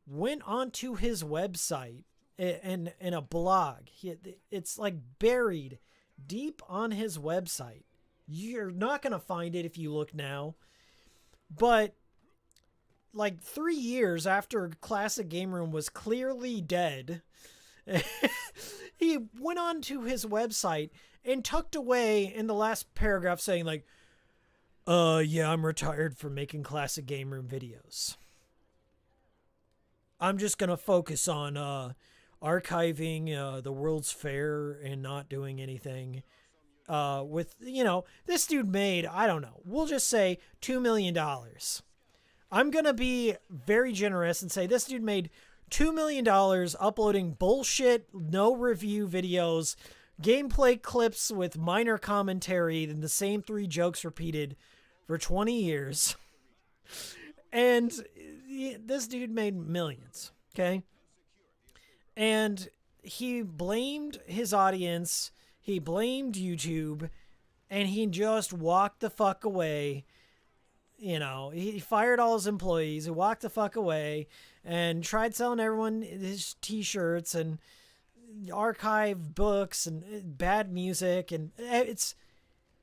Speaker 1: went onto his website in a blog. It's like buried deep on his website. You're not going to find it if you look now. But like 3 years after Classic Game Room was clearly dead, he went on to his website and tucked away in the last paragraph saying like, yeah, I'm retired from making Classic Game Room videos. I'm just going to focus on archiving the World's Fair and not doing anything with, this dude made, I don't know, we'll just say $2 million. I'm going to be very generous and say this dude made $2 million uploading bullshit, no review videos, gameplay clips with minor commentary, and the same 3 jokes repeated for 20 years. And this dude made millions, okay? And he blamed his audience, he blamed YouTube, and he just walked the fuck away. He fired all his employees, he walked the fuck away, and tried selling everyone his t-shirts and archive books and bad music, and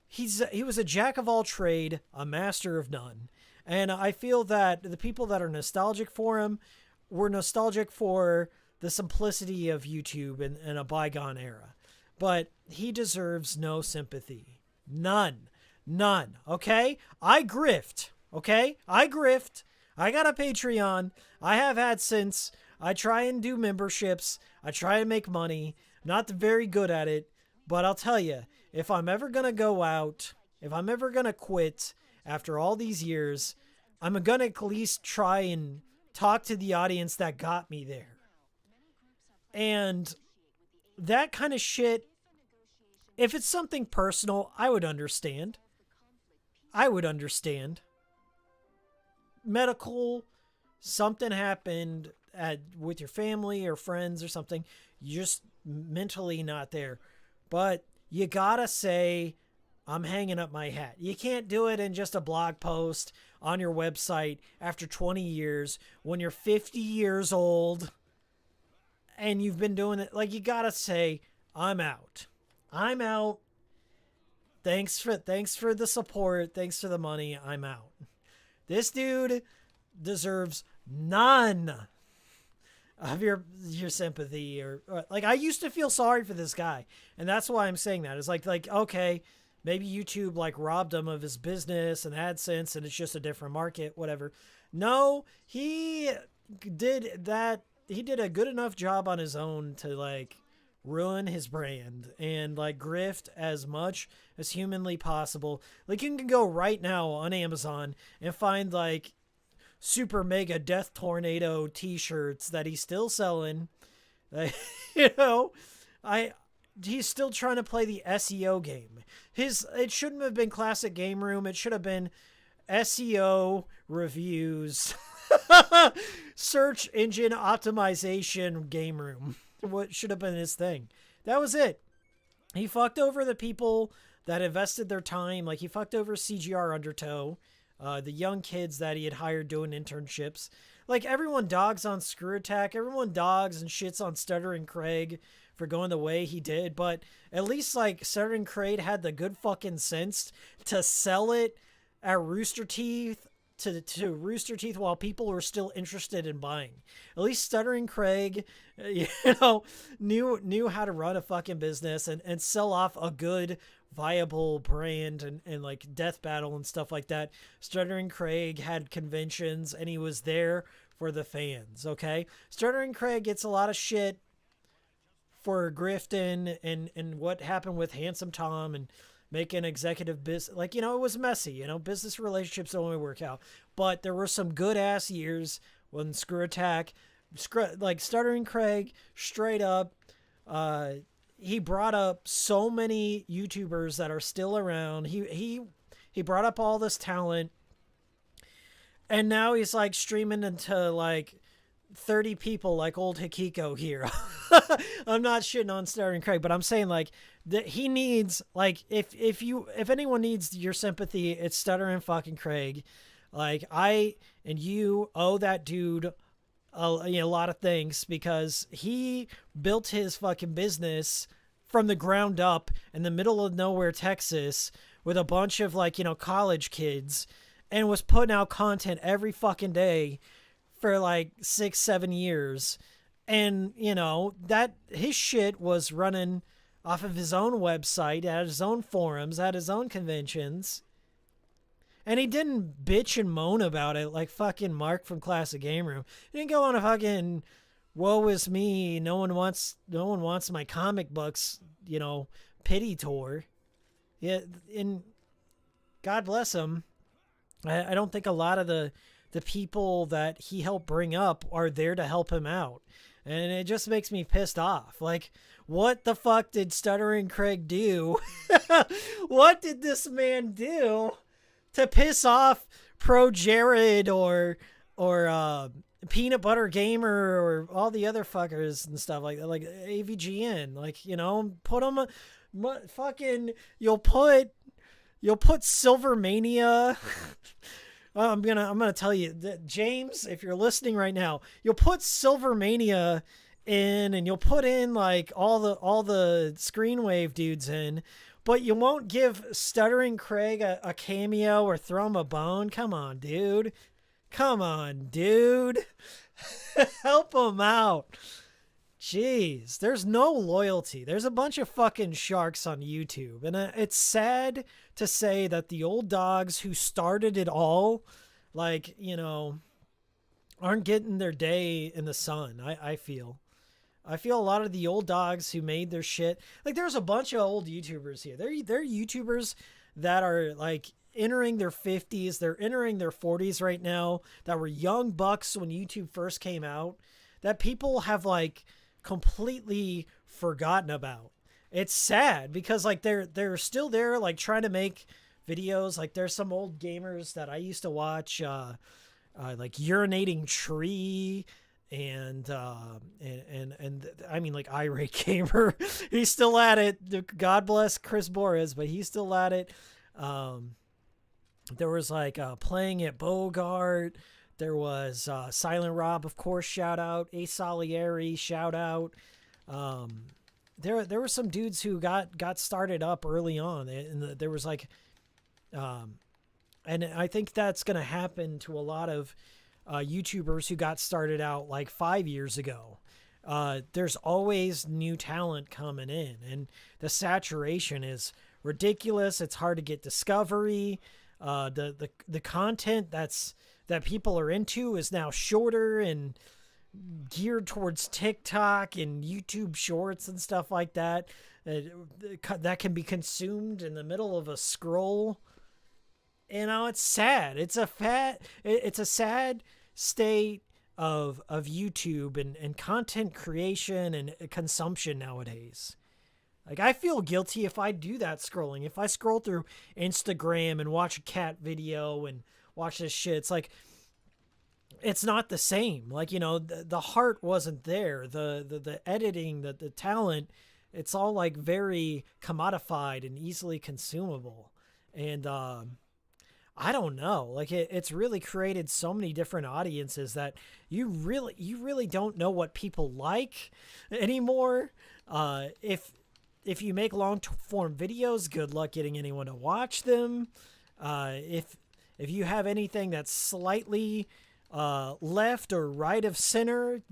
Speaker 1: he was a jack of all trade, a master of none. And I feel that the people that are nostalgic for him were nostalgic for the simplicity of YouTube in a bygone era. But he deserves no sympathy. None. Okay? I grift. Okay? I grift. I got a Patreon. I have AdSense. I try and do memberships. I try and make money. Not very good at it. But I'll tell you, if I'm ever going to go out, if I'm ever going to quit after all these years, I'm going to at least try and talk to the audience that got me there. And that kind of shit, if it's something personal, I would understand. Medical, something happened with your family or friends or something, you're just mentally not there. But you gotta say, I'm hanging up my hat. You can't do it in just a blog post on your website after 20 years when you're 50 years old and you've been doing it. Like, you gotta say, I'm out. Thanks for the support. Thanks for the money. I'm out. This dude deserves none of your sympathy or like, I used to feel sorry for this guy, and that's why I'm saying that. It's like okay, maybe YouTube like robbed him of his business and AdSense and it's just a different market, whatever. No, he did that. He did a good enough job on his own to like ruin his brand and like grift as much as humanly possible. Like, you can go right now on Amazon and find like super mega death tornado t-shirts that he's still selling. He's still trying to play the SEO game. It shouldn't have been Classic Game Room. It should have been SEO reviews, search engine optimization game room. What should have been his thing. That was it. He fucked over the people that invested their time. Like, he fucked over CGR Undertow, the young kids that he had hired doing internships. Like, everyone dogs on Screw Attack. Everyone dogs and shits on Stuttering Craig for going the way he did. But at least, like, Stuttering Craig had the good fucking sense to sell it at Rooster Teeth to Rooster Teeth while people were still interested in buying. At least Stuttering Craig, knew how to run a fucking business and sell off a good, viable brand and like Death Battle and stuff like that. Stuttering Craig had conventions and he was there for the fans, okay? Stuttering Craig gets a lot of shit for grifting and what happened with Handsome Tom and making executive business. Like, it was messy. Business relationships don't always work out. But there were some good ass years when Screw Attack, like Stuttering Craig, straight up, he brought up so many YouTubers that are still around. He brought up all this talent, and now he's like streaming into like 30 people like old Hikiko here. I'm not shitting on Stuttering Craig, but I'm saying like that he needs, like, if anyone needs your sympathy, it's Stuttering fucking Craig. Like, I and you owe that dude a lot of things, because he built his fucking business from the ground up in the middle of nowhere, Texas, with a bunch of like, college kids, and was putting out content every fucking day for like 6-7 years. And that his shit was running off of his own website, at his own forums, at his own conventions, and he didn't bitch and moan about it like fucking Mark from Classic Game Room. He didn't go on a fucking woe is me, no one wants my comic books, pity tour. Yeah, and God bless him. I don't think a lot of the people that he helped bring up are there to help him out. And it just makes me pissed off. Like, what the fuck did Stuttering Craig do? What did this man do to piss off Pro Jared or Peanut Butter Gamer or all the other fuckers and stuff like that, like AVGN? Like, put them fucking, you'll put Silvermania. I'm gonna tell you that, James, if you're listening right now, you'll put Silvermania in, and you'll put in like all the Screenwave dudes in, but you won't give Stuttering Craig a cameo or throw him a bone. Come on, dude. Help him out. Jeez, there's no loyalty. There's a bunch of fucking sharks on YouTube. And it's sad to say that the old dogs who started it all, like, aren't getting their day in the sun, I feel. I feel a lot of the old dogs who made their shit, like, there's a bunch of old YouTubers here. They're YouTubers that are, like, entering their 50s. They're entering their 40s right now, that were young bucks when YouTube first came out, that people have, like, completely forgotten about. It's sad because like they're still there, like trying to make videos. Like there's some old gamers that I used to watch, like Urinating Tree and I mean like Irate Gamer. He's still at it. God bless Chris Boris, but he's still at it. There was like Playing at Bogart. There was Silent Rob, of course, shout out. Ace Salieri, shout out. There were some dudes who got started up early on, and there was like, and I think that's going to happen to a lot of YouTubers who got started out like 5 years ago. There's always new talent coming in, and the saturation is ridiculous. It's hard to get discovery. The content that people are into is now shorter and geared towards TikTok and YouTube Shorts and stuff like that. That can be consumed in the middle of a scroll. It's sad. It's a sad state of YouTube and content creation and consumption nowadays. Like, I feel guilty if I do that scrolling. If I scroll through Instagram and watch a cat video and watch this shit, it's like, it's not the same. Like, the heart wasn't there. The editing, the talent, it's all like very commodified and easily consumable. And I don't know. Like, it's really created so many different audiences that you really don't know what people like anymore. If you make long form videos, good luck getting anyone to watch them. If you have anything that's slightly left or right of center,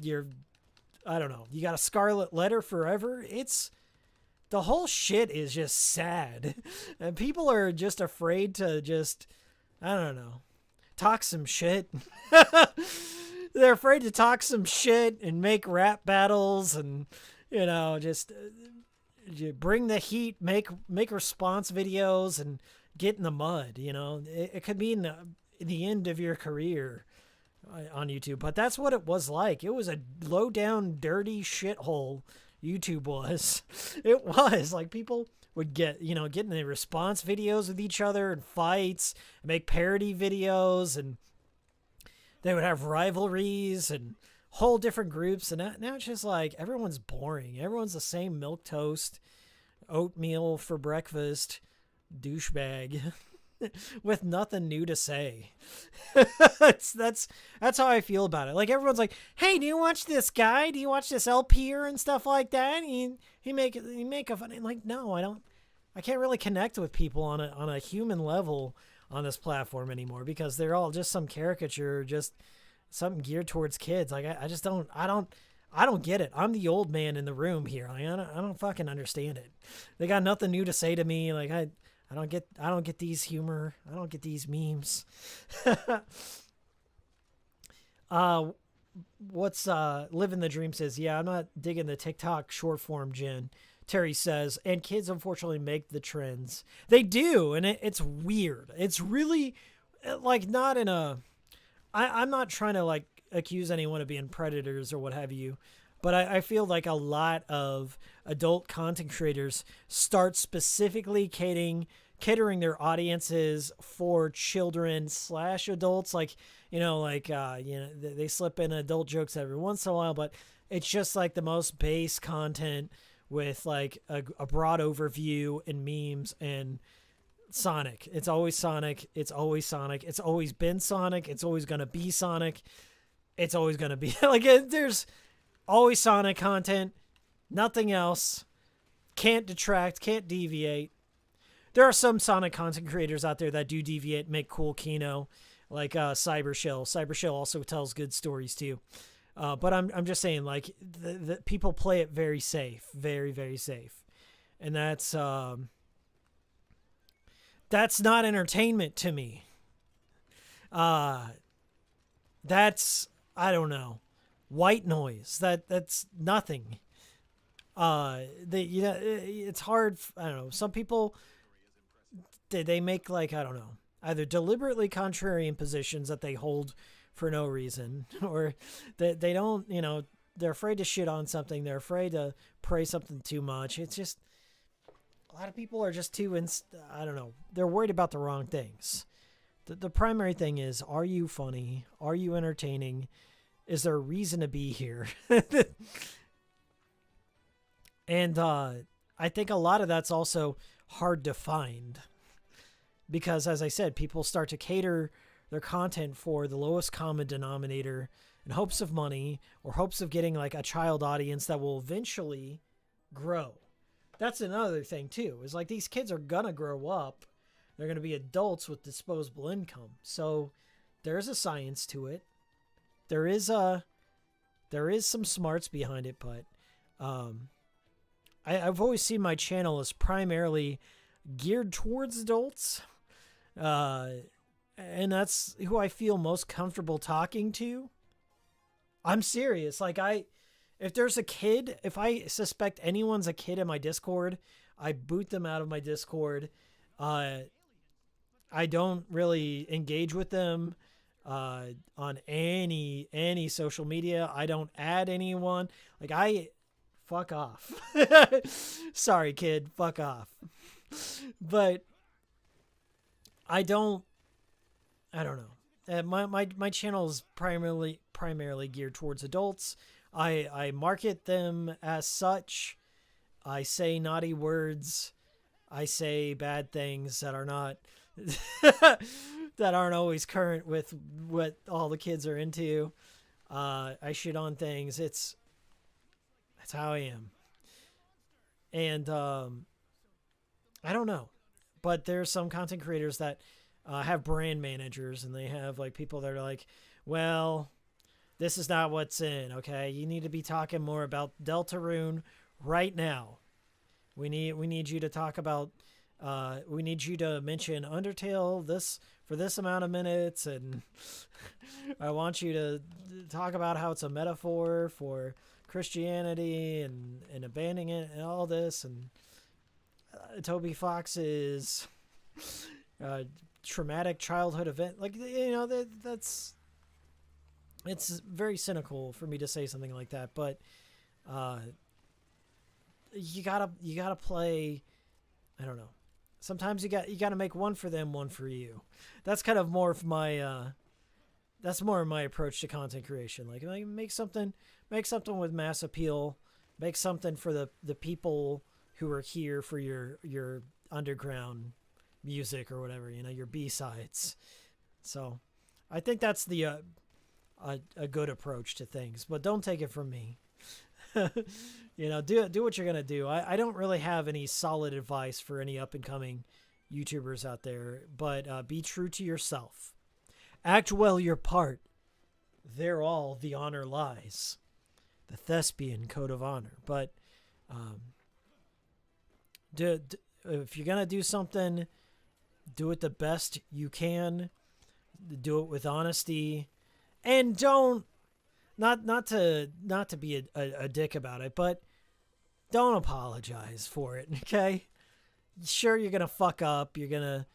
Speaker 1: I don't know, you got a scarlet letter forever. The whole shit is just sad. And people are just afraid to just, I don't know, talk some shit. They're afraid to talk some shit and make rap battles and, just bring the heat, make response videos and get in the mud. It could mean the end of your career on YouTube, but that's what it was like. It was a low down, dirty shithole. YouTube was. It was like people would get in the response videos with each other and fights, and make parody videos, and they would have rivalries and whole different groups, and now it's just like everyone's boring. Everyone's the same milk toast, oatmeal for breakfast, douchebag with nothing new to say. that's how I feel about it. Like everyone's like, "Hey, do you watch this guy? Do you watch this LPer and stuff like that?" He make a funny, like, no, I don't. I can't really connect with people on a human level on this platform anymore because they're all just some caricature, just something geared towards kids. Like I just don't get it. I'm the old man in the room here. Like, I don't fucking understand it. They got nothing new to say to me. Like I don't get these humor. I don't get these memes. What's Living the Dream says, yeah, I'm not digging the TikTok short form Jen. Terry says, and kids unfortunately make the trends. They do, and it's weird. It's really like not in a I'm not trying to like accuse anyone of being predators or what have you, but I feel like a lot of adult content creators start specifically catering their audiences for children / adults. Like, they slip in adult jokes every once in a while, but it's just like the most base content with like a broad overview and memes and Sonic. It's always Sonic. It's always Sonic. It's always been Sonic. It's always going to be Sonic. It's always going to be like there's always Sonic content. Nothing else. Can't detract. Can't deviate. There are some Sonic content creators out there that do deviate, make cool kino, like Cybershell. Cybershell also tells good stories too. But I'm just saying, like, the people play it very safe, very, very safe. And that's not entertainment to me. That's, I don't know, white noise. That's nothing. It's hard. I don't know. Some people, they make like, I don't know, either deliberately contrarian positions that they hold for no reason, or they don't, they're afraid to shit on something. They're afraid to praise something too much. It's just, a lot of people are just too, I don't know, they're worried about the wrong things. The primary thing is, are you funny? Are you entertaining? Is there a reason to be here? And I think a lot of that's also hard to find. Because, as I said, people start to cater their content for the lowest common denominator in hopes of money or hopes of getting like a child audience that will eventually grow. That's another thing too, is like these kids are gonna grow up. They're gonna be adults with disposable income. So there's a science to it. There is some smarts behind it, but I've always seen my channel as primarily geared towards adults. And that's who I feel most comfortable talking to. I'm serious. Like if there's a kid, if I suspect anyone's a kid in my Discord, I boot them out of my Discord. I don't really engage with them on any social media. I don't add anyone. Like fuck off. Sorry, kid, fuck off. But I don't know. My channel is primarily geared towards adults. I market them as such. I say naughty words. I say bad things that are not that aren't always current with what all the kids are into. I shit on things. That's how I am. And I don't know. But there's some content creators that have brand managers, and they have like people that are like, well, this is not what's in, okay? You need to be talking more about Deltarune right now. We need you to talk about we need you to mention Undertale for this amount of minutes, and I want you to talk about how it's a metaphor for Christianity and abandoning it and all this, and Toby Fox's traumatic childhood event. Like, that's it's very cynical for me to say something like that, but you gotta play. I don't know. Sometimes you gotta make one for them, one for you. That's kind of more of my that's more my approach to content creation. Like make something with mass appeal, make something for the people who are here for your underground music or whatever, your B-sides. So I think that's the a good approach to things, but don't take it from me. Do what you're gonna do. I don't really have any solid advice for any up and coming YouTubers out there, but be true to yourself. Act well your part. There all the honor lies. The thespian code of honor. But if you're gonna do something, do it the best you can. Do it with honesty, and don't not to be a dick about it, but don't apologize for it. Okay, sure, you're gonna fuck up. You're gonna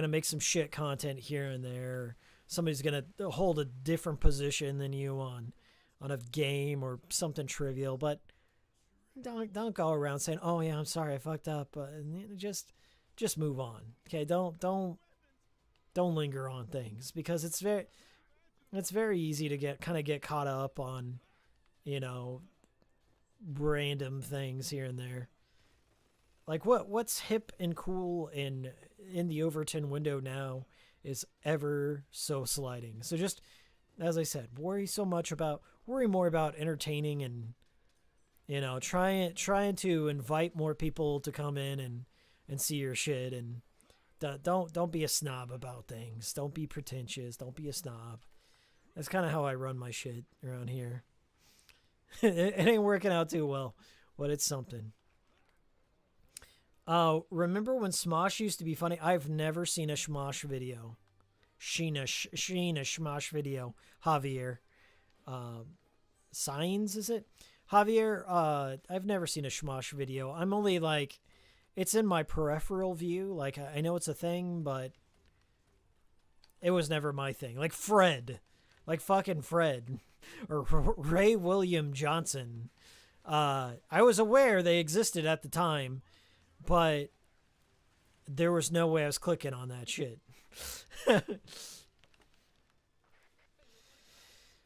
Speaker 1: make some shit content here and there. Somebody's gonna hold a different position than you on a game or something trivial, but don't go around saying, "Oh yeah, I'm sorry, I fucked up." Just move on. Okay, don't linger on things, because it's very easy to get caught up on, random things here and there. Like what's hip and cool in the Overton window now is ever so sliding. So just, as I said, worry more about entertaining and, trying to invite more people to come in and see your shit, and don't be a snob about things. Don't be pretentious. Don't be a snob. That's kind of how I run my shit around here. It ain't working out too well, but it's something. Remember when Smosh used to be funny? I've never seen a Smosh video. Sheena Smosh video. Javier. Signs, is it? Javier, I've never seen a Smosh video. I'm only like, it's in my peripheral view. Like, I know it's a thing, but it was never my thing. Like Fred. Like fucking Fred. Or Ray William Johnson. I was aware they existed at the time, but there was no way I was clicking on that shit.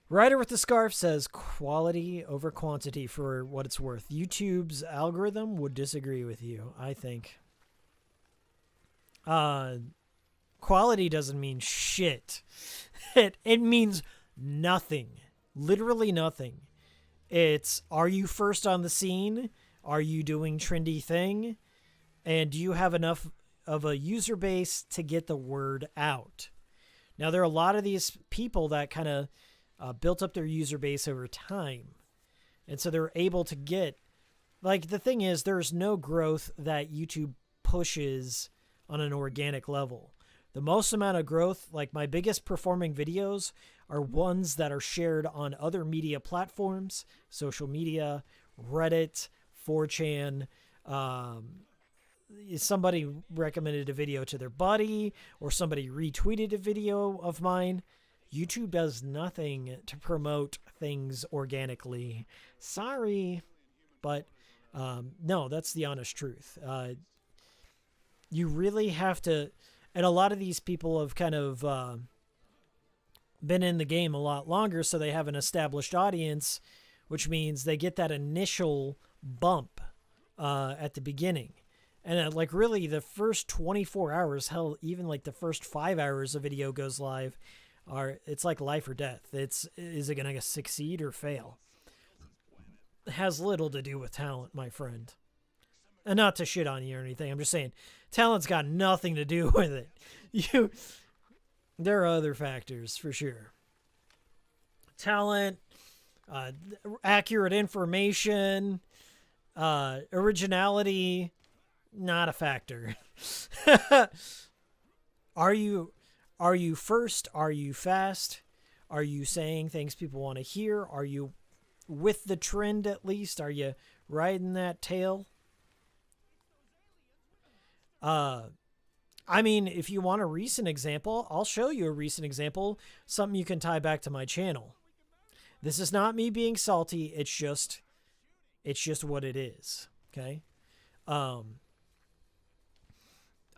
Speaker 1: Ryder with the Scarf says quality over quantity for what it's worth. YouTube's algorithm would disagree with you, I think. Quality doesn't mean shit. It means nothing. Literally nothing. It's, are you first on the scene? Are you doing trendy thing? And do you have enough of a user base to get the word out? Now, there are a lot of these people that kind of built up their user base over time. And so they're able to get, like, the thing is, there's no growth that YouTube pushes on an organic level. The most amount of growth, like my biggest performing videos, are ones that are shared on other media platforms, social media, Reddit, 4chan. Somebody recommended a video to their buddy, or somebody retweeted a video of mine. YouTube does nothing to promote things organically. Sorry, but no, that's the honest truth. You really have to, and a lot of these people have kind of been in the game a lot longer, so they have an established audience, which means they get that initial bump at the beginning. And like really the first 24 hours, hell, even like the first 5 hours a video goes live, it's like life or death. Is it going to succeed or fail? It has little to do with talent, my friend. And not to shit on you or anything. I'm just saying talent's got nothing to do with it. There are other factors for sure. Talent, accurate information, originality, not a factor. Are you first? Are you fast? Are you saying things people want to hear? Are you with the trend at least? Are you riding that tail? I mean, if you want a recent example, I'll show you a recent example, something you can tie back to my channel. This is not me being salty. It's just what it is. Okay.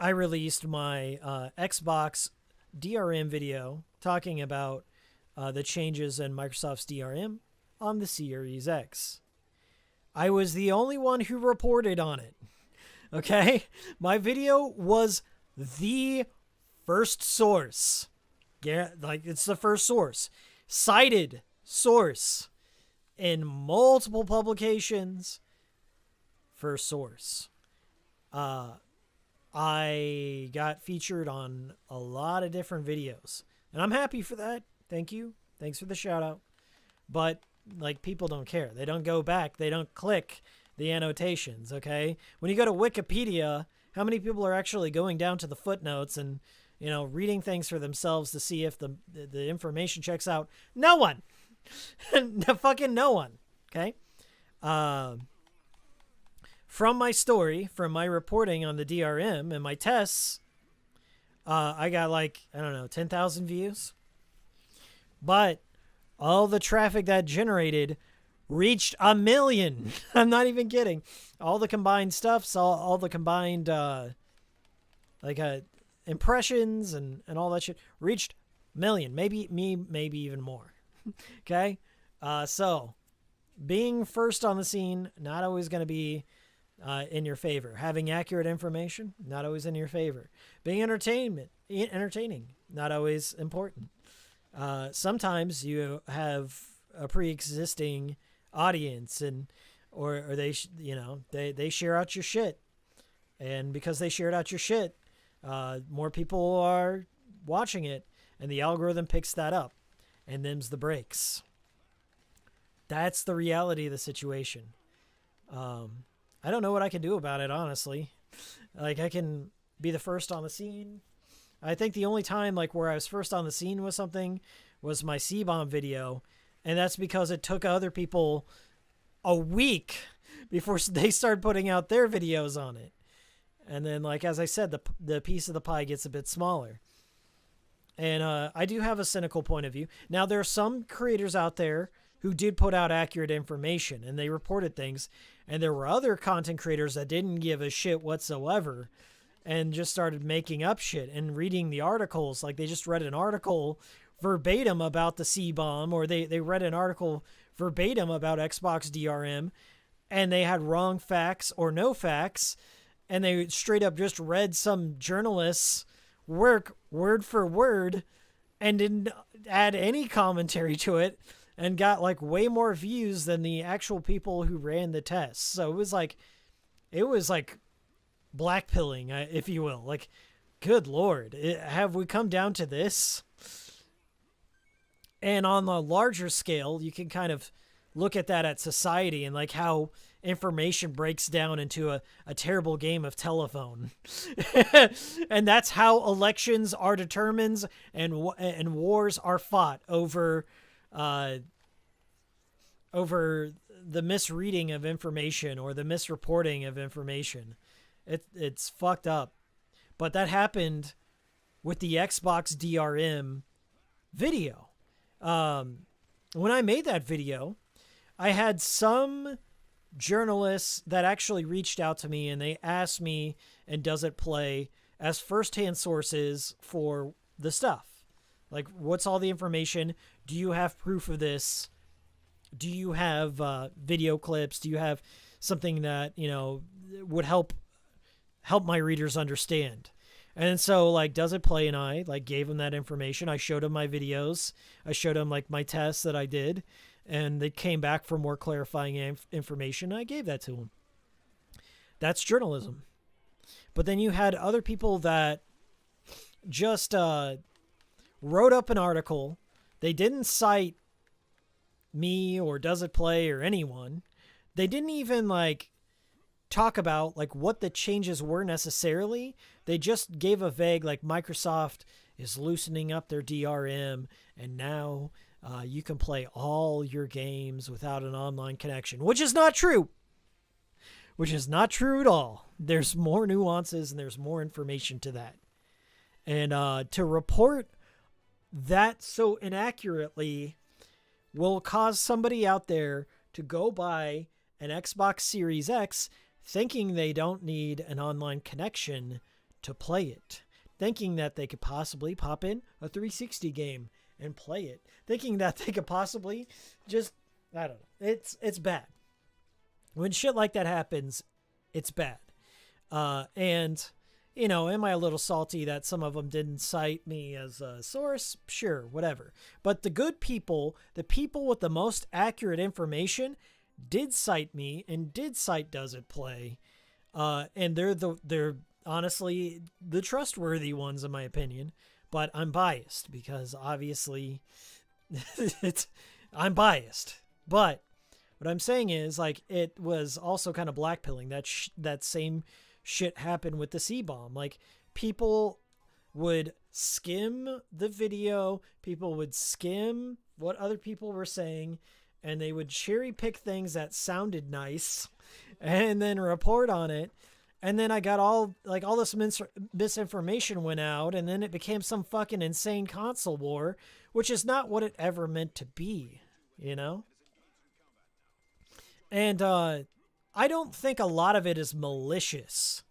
Speaker 1: I released my Xbox DRM video talking about the changes in Microsoft's DRM on the Series X. I was the only one who reported on it. Okay? My video was the first source. Yeah, like it's the first source. Cited source in multiple publications. First source. I got featured on a lot of different videos. And I'm happy for that. Thank you. Thanks for the shout out. But like, people don't care. They don't go back. They don't click the annotations, okay? When you go to Wikipedia, how many people are actually going down to the footnotes and, you know, reading things for themselves to see if the information checks out? No one. Fucking no one, okay? From my story, from my reporting on the DRM and my tests, I got like, I don't know, 10,000 views. But all the traffic that generated reached 1 million. I'm not even kidding. All the combined stuffs, all the combined impressions and all that shit reached 1 million. Maybe even more. Okay? So being first on the scene, not always going to be in your favor. Having accurate information, not always in your favor. Being entertaining, not always important. Sometimes you have a pre-existing audience or they they share out your shit, and because they shared out your shit, more people are watching it, and the algorithm picks that up, and them's the breaks. That's the reality of the situation. I don't know what I can do about it, honestly. Like, I can be the first on the scene. I think the only time like where I was first on the scene with something was my C-bomb video, and that's because it took other people a week before they started putting out their videos on it. And then, like, as I said, the piece of the pie gets a bit smaller. And I do have a cynical point of view. Now, there are some creators out there who did put out accurate information, and they reported things. And there were other content creators that didn't give a shit whatsoever and just started making up shit and reading the articles. Like, they just read an article verbatim about the C-bomb, or they read an article verbatim about Xbox DRM, and they had wrong facts or no facts, and they straight up just read some journalist's work word for word and didn't add any commentary to it, and got like way more views than the actual people who ran the tests. So it was like blackpilling, if you will. Like, good Lord, have we come down to this? And on the larger scale, you can kind of look at that at society and like how information breaks down into a terrible game of telephone. And that's how elections are determined and wars are fought over the misreading of information or the misreporting of information. It's fucked up. But that happened with the Xbox DRM video. When I made that video, I had some journalists that actually reached out to me, and they asked me, and Does It Play, as firsthand sources for the stuff. Like, what's all the information? Do you have proof of this? Do you have video clips? Do you have something that, you know, would help my readers understand? And so, like, Does It Play and I, like, gave them that information. I showed them my videos. I showed them, like, my tests that I did. And they came back for more clarifying information. I gave that to them. That's journalism. But then you had other people that just wrote up an article. They didn't cite me or Does It Play or anyone. They didn't even, like, talk about like what the changes were necessarily. They just gave a vague, like, Microsoft is loosening up their DRM, and now you can play all your games without an online connection, which is not true. Which is not true at all. There's more nuances and there's more information to that. And to report that so inaccurately will cause somebody out there to go buy an Xbox Series X thinking they don't need an online connection to play it, thinking that they could possibly pop in a 360 game and play it, thinking that they could possibly just, I don't know. It's bad. When shit like that happens, it's bad. And, you know, am I a little salty that some of them didn't cite me as a source? Sure, whatever. But the good people, the people with the most accurate information, did cite me and did cite Does It Play. And they're honestly the trustworthy ones, in my opinion. But I'm biased because obviously I'm biased. But what I'm saying is, like, it was also kind of blackpilling. That same shit happened with the C-bomb. Like, people would skim the video, people would skim what other people were saying, and they would cherry pick things that sounded nice and then report on it. And then I got all this misinformation went out, and then it became some fucking insane console war, which is not what it ever meant to be, you know? And I don't think a lot of it is malicious,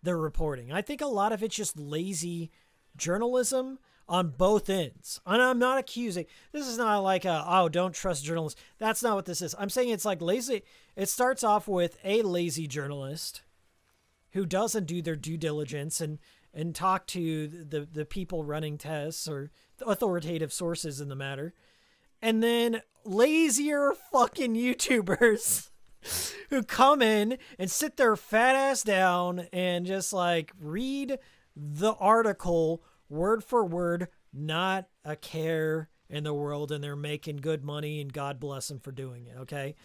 Speaker 1: the reporting. I think a lot of it's just lazy journalism on both ends. And I'm not accusing. This is not like don't trust journalists. That's not what this is. I'm saying it's like lazy. It starts off with a lazy journalist who doesn't do their due diligence and talk to the people running tests or authoritative sources in the matter. And then lazier fucking YouTubers who come in and sit their fat ass down and just like read the article word for word, not a care in the world, and they're making good money and God bless them for doing it, okay?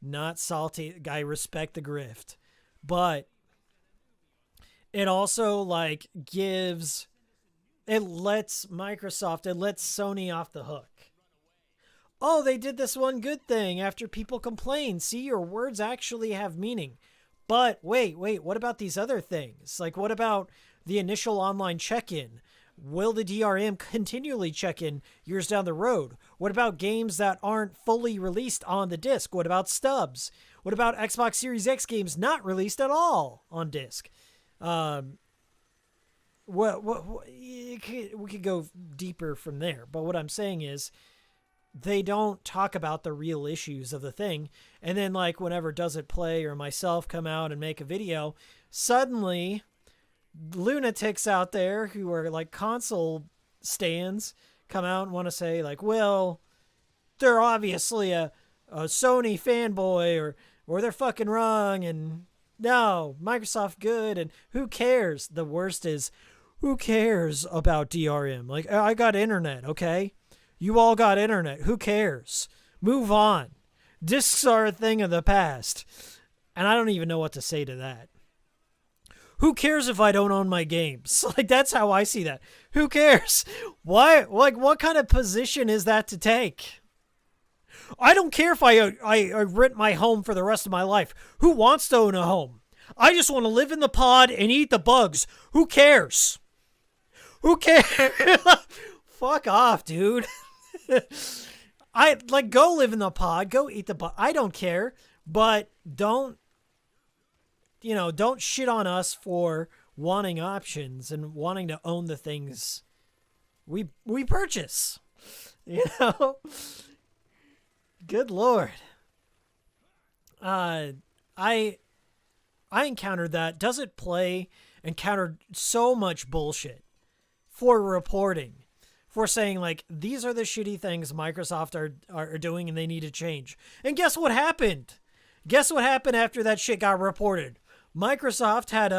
Speaker 1: Not salty. I respect the grift. But it also like lets Microsoft, it lets Sony off the hook. Oh, they did this one good thing after people complained. See, your words actually have meaning. But wait, what about these other things? Like, what about the initial online check-in? Will the DRM continually check in years down the road? What about games that aren't fully released on the disc? What about stubs? What about Xbox Series X games not released at all on disc? We could go deeper from there. But what I'm saying is, they don't talk about the real issues of the thing. And then, like, whenever Does It Play or myself come out and make a video, suddenly lunatics out there who are like console stands come out and want to say, like, well, they're obviously a Sony fanboy or they're fucking wrong, and no, Microsoft good, and who cares? The worst is, who cares about DRM? Like, I got internet, okay? You all got internet. Who cares? Move on. Discs are a thing of the past. And I don't even know what to say to that. Who cares if I don't own my games? Like, that's how I see that. Who cares? Why? Like, what kind of position is that to take? I don't care if I rent my home for the rest of my life. Who wants to own a home? I just want to live in the pod and eat the bugs. Who cares? Who cares? Fuck off, dude. I like, go live in the pod, go eat the bug. I don't care, but don't shit on us for wanting options and wanting to own the things we purchase. You know? Good Lord. I encountered that. Does It Play encountered so much bullshit for reporting, for saying, like, these are the shitty things Microsoft are doing and they need to change. And guess what happened? Guess what happened after that shit got reported? Microsoft had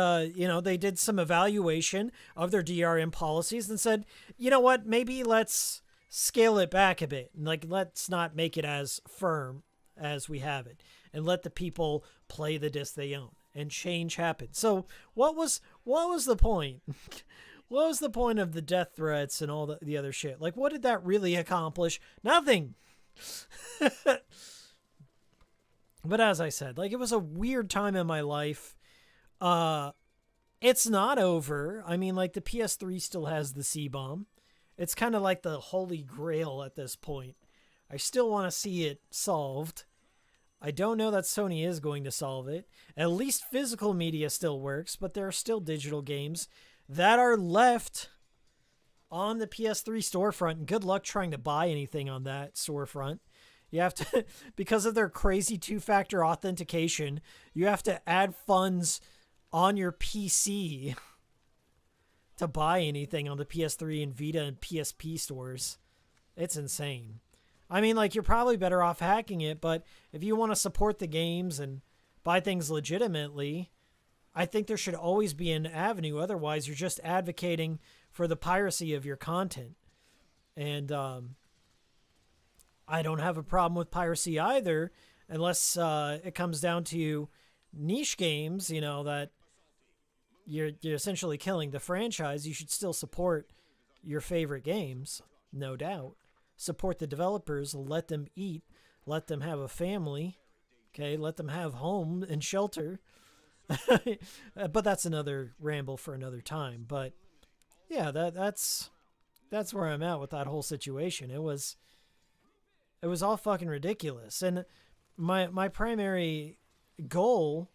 Speaker 1: they did some evaluation of their DRM policies and said, you know what, maybe let's scale it back a bit. Like, let's not make it as firm as we have it, and let the people play the disc they own. And change happened. So what was the point? What was the point of the death threats and all the other shit? Like, what did that really accomplish? Nothing. But as I said, like, it was a weird time in my life. It's not over. I mean, like, the PS3 still has the C-bomb. It's kind of like the holy grail at this point. I still want to see it solved. I don't know that Sony is going to solve it. At least physical media still works, but there are still digital games that are left on the PS3 storefront. And good luck trying to buy anything on that storefront. You have to, because of their crazy two-factor authentication, you have to add funds on your PC to buy anything on the PS3 and Vita and PSP stores. It's insane. I mean, like, you're probably better off hacking it, but if you want to support the games and buy things legitimately, I think there should always be an avenue. Otherwise, you're just advocating for the piracy of your content. And I don't have a problem with piracy either, unless it comes down to niche games, you know, that you're essentially killing the franchise. You should still support your favorite games, no doubt. Support the developers, let them eat, let them have a family, okay? Let them have home and shelter. But that's another ramble for another time. But yeah, that's where I'm at with that whole situation. It was all fucking ridiculous. And my primary goal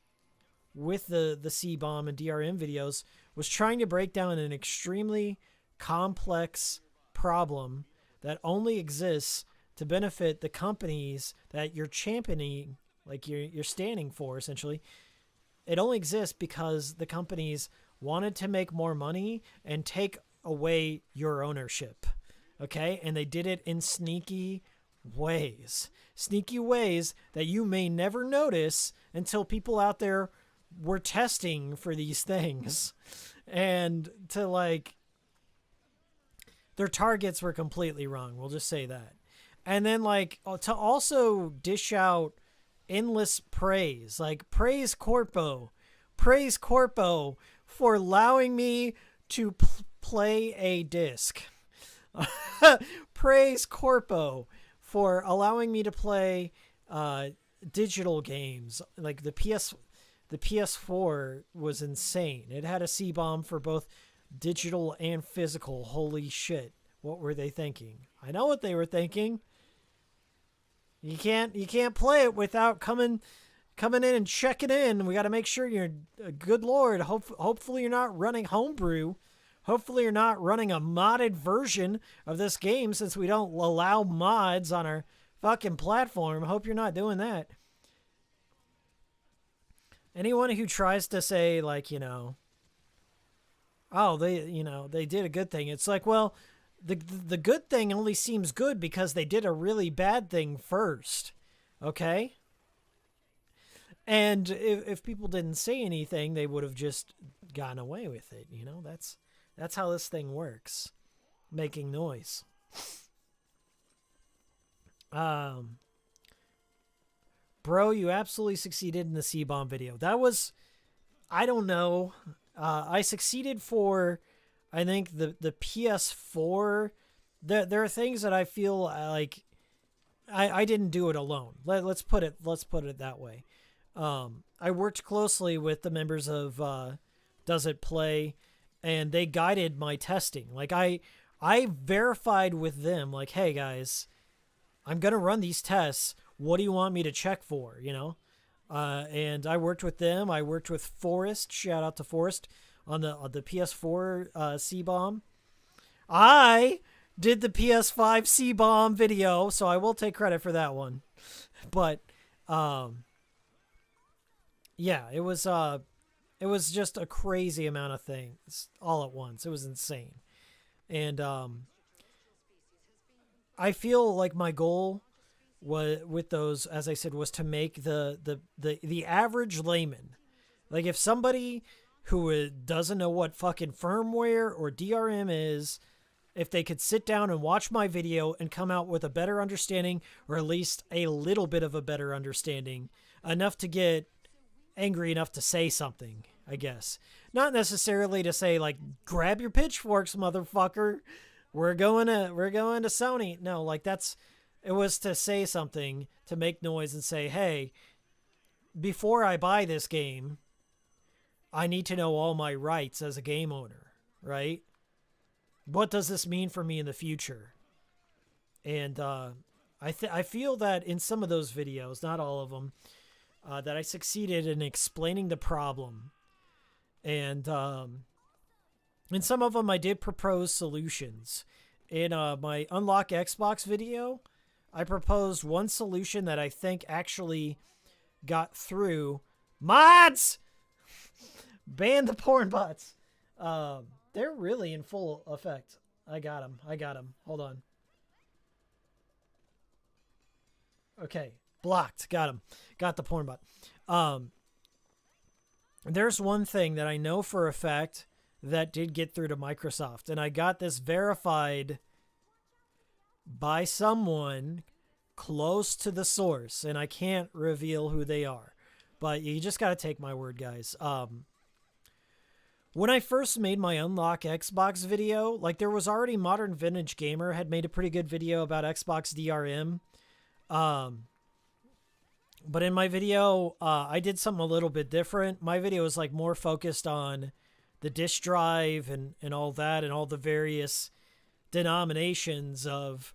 Speaker 1: with the C-bomb and DRM videos was trying to break down an extremely complex problem that only exists to benefit the companies that you're championing, like you're standing for, essentially. It only exists because the companies wanted to make more money and take away your ownership, okay? And they did it in sneaky ways that you may never notice until people out there were testing for these things. And to, like, their targets were completely wrong. We'll just say that. And then, like, to also dish out endless praise. Like, praise Corpo for allowing me to play a disc. Praise Corpo for allowing me to play digital games. Like, the PS4 was insane. It had a C-bomb for both digital and physical. Holy shit. What were they thinking? I know what they were thinking. You can't play it without coming in and checking in. We got to make sure you're good Lord. Hopefully you're not running homebrew. Hopefully you're not running a modded version of this game, since we don't allow mods on our fucking platform. Hope you're not doing that. Anyone who tries to say, like, you know, oh, they did a good thing. It's like, well, the good thing only seems good because they did a really bad thing first. Okay? And if people didn't say anything, they would have just gotten away with it. You know, that's how this thing works. Making noise. Bro, you absolutely succeeded in the C-bomb video. That was, I don't know. I succeeded for, I think, the PS4. There are things that I feel like I didn't do it alone. Let's put it that way. I worked closely with the members of Does It Play, and they guided my testing. Like, I verified with them, like, hey guys, I'm gonna run these tests. What do you want me to check for? You know. And I worked with them. I worked with Forrest. Shout out to Forrest on the PS4 C-bomb. I did the PS5 C-bomb video, so I will take credit for that one. But yeah, it was just a crazy amount of things all at once. It was insane. And I feel like my goal with those, as I said, was to make the average layman, like, if somebody who doesn't know what fucking firmware or DRM is, if they could sit down and watch my video and come out with a better understanding, or at least a little bit of a better understanding, enough to get angry enough to say something, I guess. Not necessarily to say, like, grab your pitchforks, motherfucker, we're going to Sony. No, like, it was to say something, to make noise and say, hey, before I buy this game, I need to know all my rights as a game owner, right? What does this mean for me in the future? And I feel that in some of those videos, not all of them, that I succeeded in explaining the problem. And And some of them I did propose solutions. In my Unlock Xbox video, I proposed one solution that I think actually got through. Mods! Ban the porn bots. They're really in full effect. I got them. Hold on. Okay. Blocked. Got him. Got the porn bot. There's one thing that I know for a fact that did get through to Microsoft, and I got this verified by someone close to the source, and I can't reveal who they are, but you just got to take my word, guys. When I first made my Unlock Xbox video, like, there was already Modern Vintage Gamer had made a pretty good video about Xbox DRM. But in my video, I did something a little bit different. My video was like more focused on the disk drive and all that, and all the various denominations of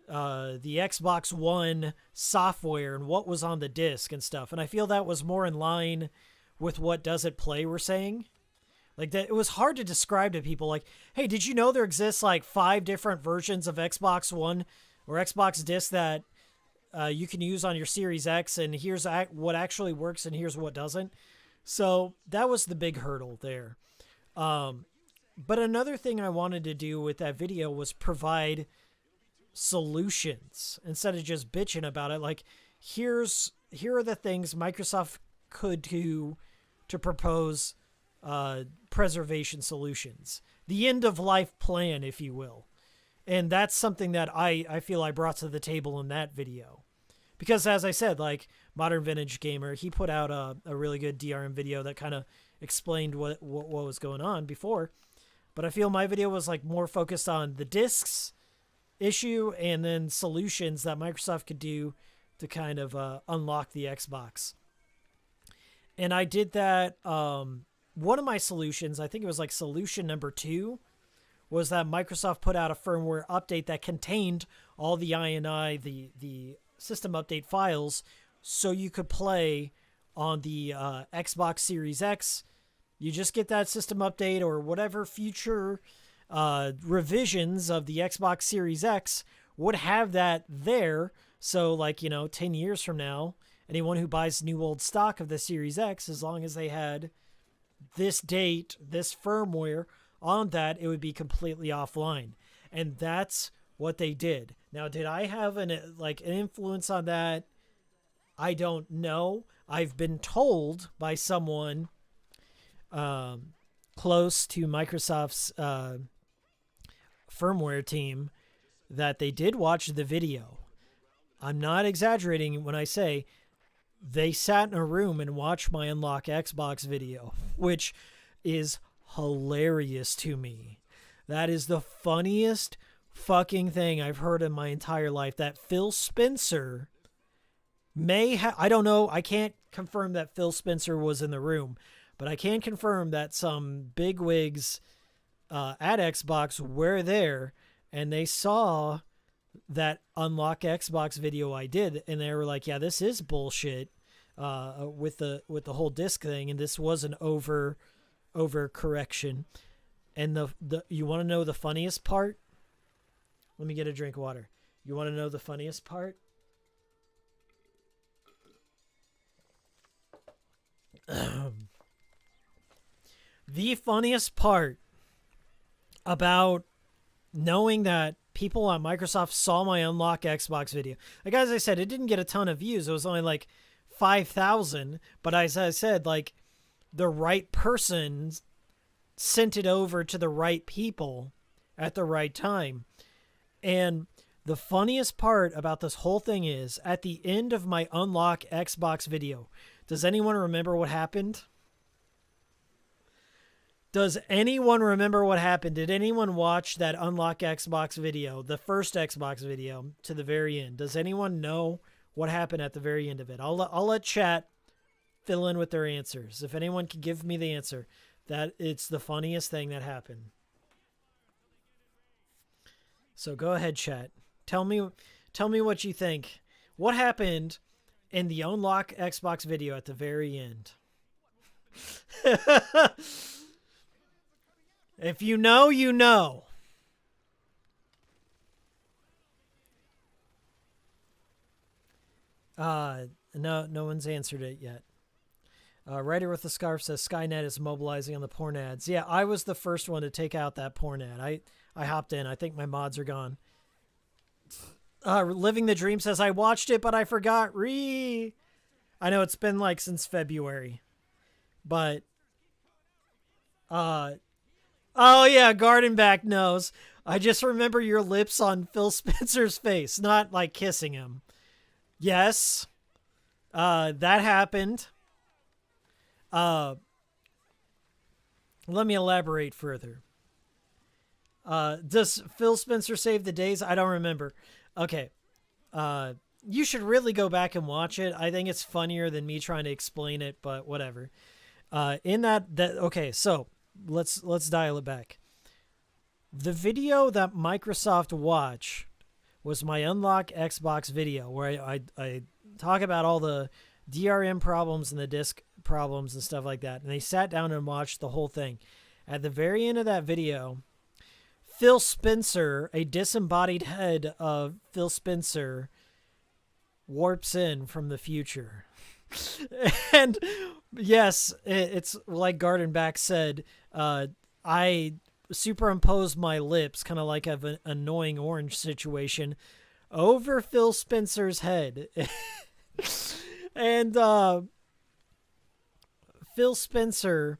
Speaker 1: the Xbox One software and what was on the disc and stuff. And I feel that was more in line with what Does It Play were saying. Like, that, it was hard to describe to people, like, hey, did you know there exists like 5 different versions of Xbox One or Xbox disc that you can use on your Series X, and here's what actually works and here's what doesn't. So that was the big hurdle there. But another thing I wanted to do with that video was provide solutions instead of just bitching about it. Like, here are the things Microsoft could do to propose preservation solutions, the end of life plan, if you will. And that's something that I feel I brought to the table in that video. Because, as I said, like, Modern Vintage Gamer, he put out a really good DRM video that kind of explained what was going on before. But I feel my video was, like, more focused on the discs issue and then solutions that Microsoft could do to kind of unlock the Xbox. And I did that. One of my solutions, I think it was like solution number 2, was that Microsoft put out a firmware update that contained all the INI, the system update files, so you could play on the Xbox Series X. You just get that system update or whatever future revisions of the Xbox Series X would have that there. So, like, 10 years from now, anyone who buys new old stock of the Series X, as long as they had this date, this firmware on that, it would be completely offline. And that's what they did. Now, did I have an influence on that? I don't know. I've been told by someone close to Microsoft's firmware team that they did watch the video. I'm not exaggerating when I say they sat in a room and watched my Unlock Xbox video, which is hilarious to me. That is the funniest fucking thing I've heard in my entire life. That Phil Spencer I don't know, I can't confirm that Phil Spencer was in the room, but I can confirm that some bigwigs at Xbox were there, and they saw that Unlock Xbox video I did, and they were like, yeah, this is bullshit with the whole disc thing, and this was an over correction. And the you want to know the funniest part? Let me get a drink of water. You want to know the funniest part? The funniest part about knowing that people at Microsoft saw my Unlock Xbox video. Like, as I said, it didn't get a ton of views. It was only like 5,000. But as I said, like, the right person sent it over to the right people at the right time. And the funniest part about this whole thing is, at the end of my Unlock Xbox video, does anyone remember what happened? Does anyone remember what happened? Did anyone watch that Unlock Xbox video, the first Xbox video, to the very end? Does anyone know what happened at the very end of it? I'll let chat fill in with their answers. If anyone can give me the answer, that it's the funniest thing that happened. So go ahead, chat. Tell me what you think. What happened in the Unlock Xbox video at the very end? If you know, you know. No one's answered it yet. Writer with the scarf says Skynet is mobilizing on the porn ads. Yeah, I was the first one to take out that porn ad. I hopped in. I think my mods are gone. Living the Dream says I watched it, but I forgot. I know it's been like since February, but oh yeah, Gardenback knows. I just remember your lips on Phil Spencer's face, not like kissing him. Yes, that happened. Let me elaborate further. Does Phil Spencer save the days? I don't remember. Okay. You should really go back and watch it. I think it's funnier than me trying to explain it, but whatever. Okay, so let's dial it back. The video that Microsoft watched was my Unlock Xbox video, where I talk about all the DRM problems and the disk problems and stuff like that. And they sat down and watched the whole thing. At the very end of that video, Phil Spencer, a disembodied head of Phil Spencer, warps in from the future. And yes, it's like Gardenback said, I superimposed my lips, kind of like an annoying orange situation, over Phil Spencer's head. And Phil Spencer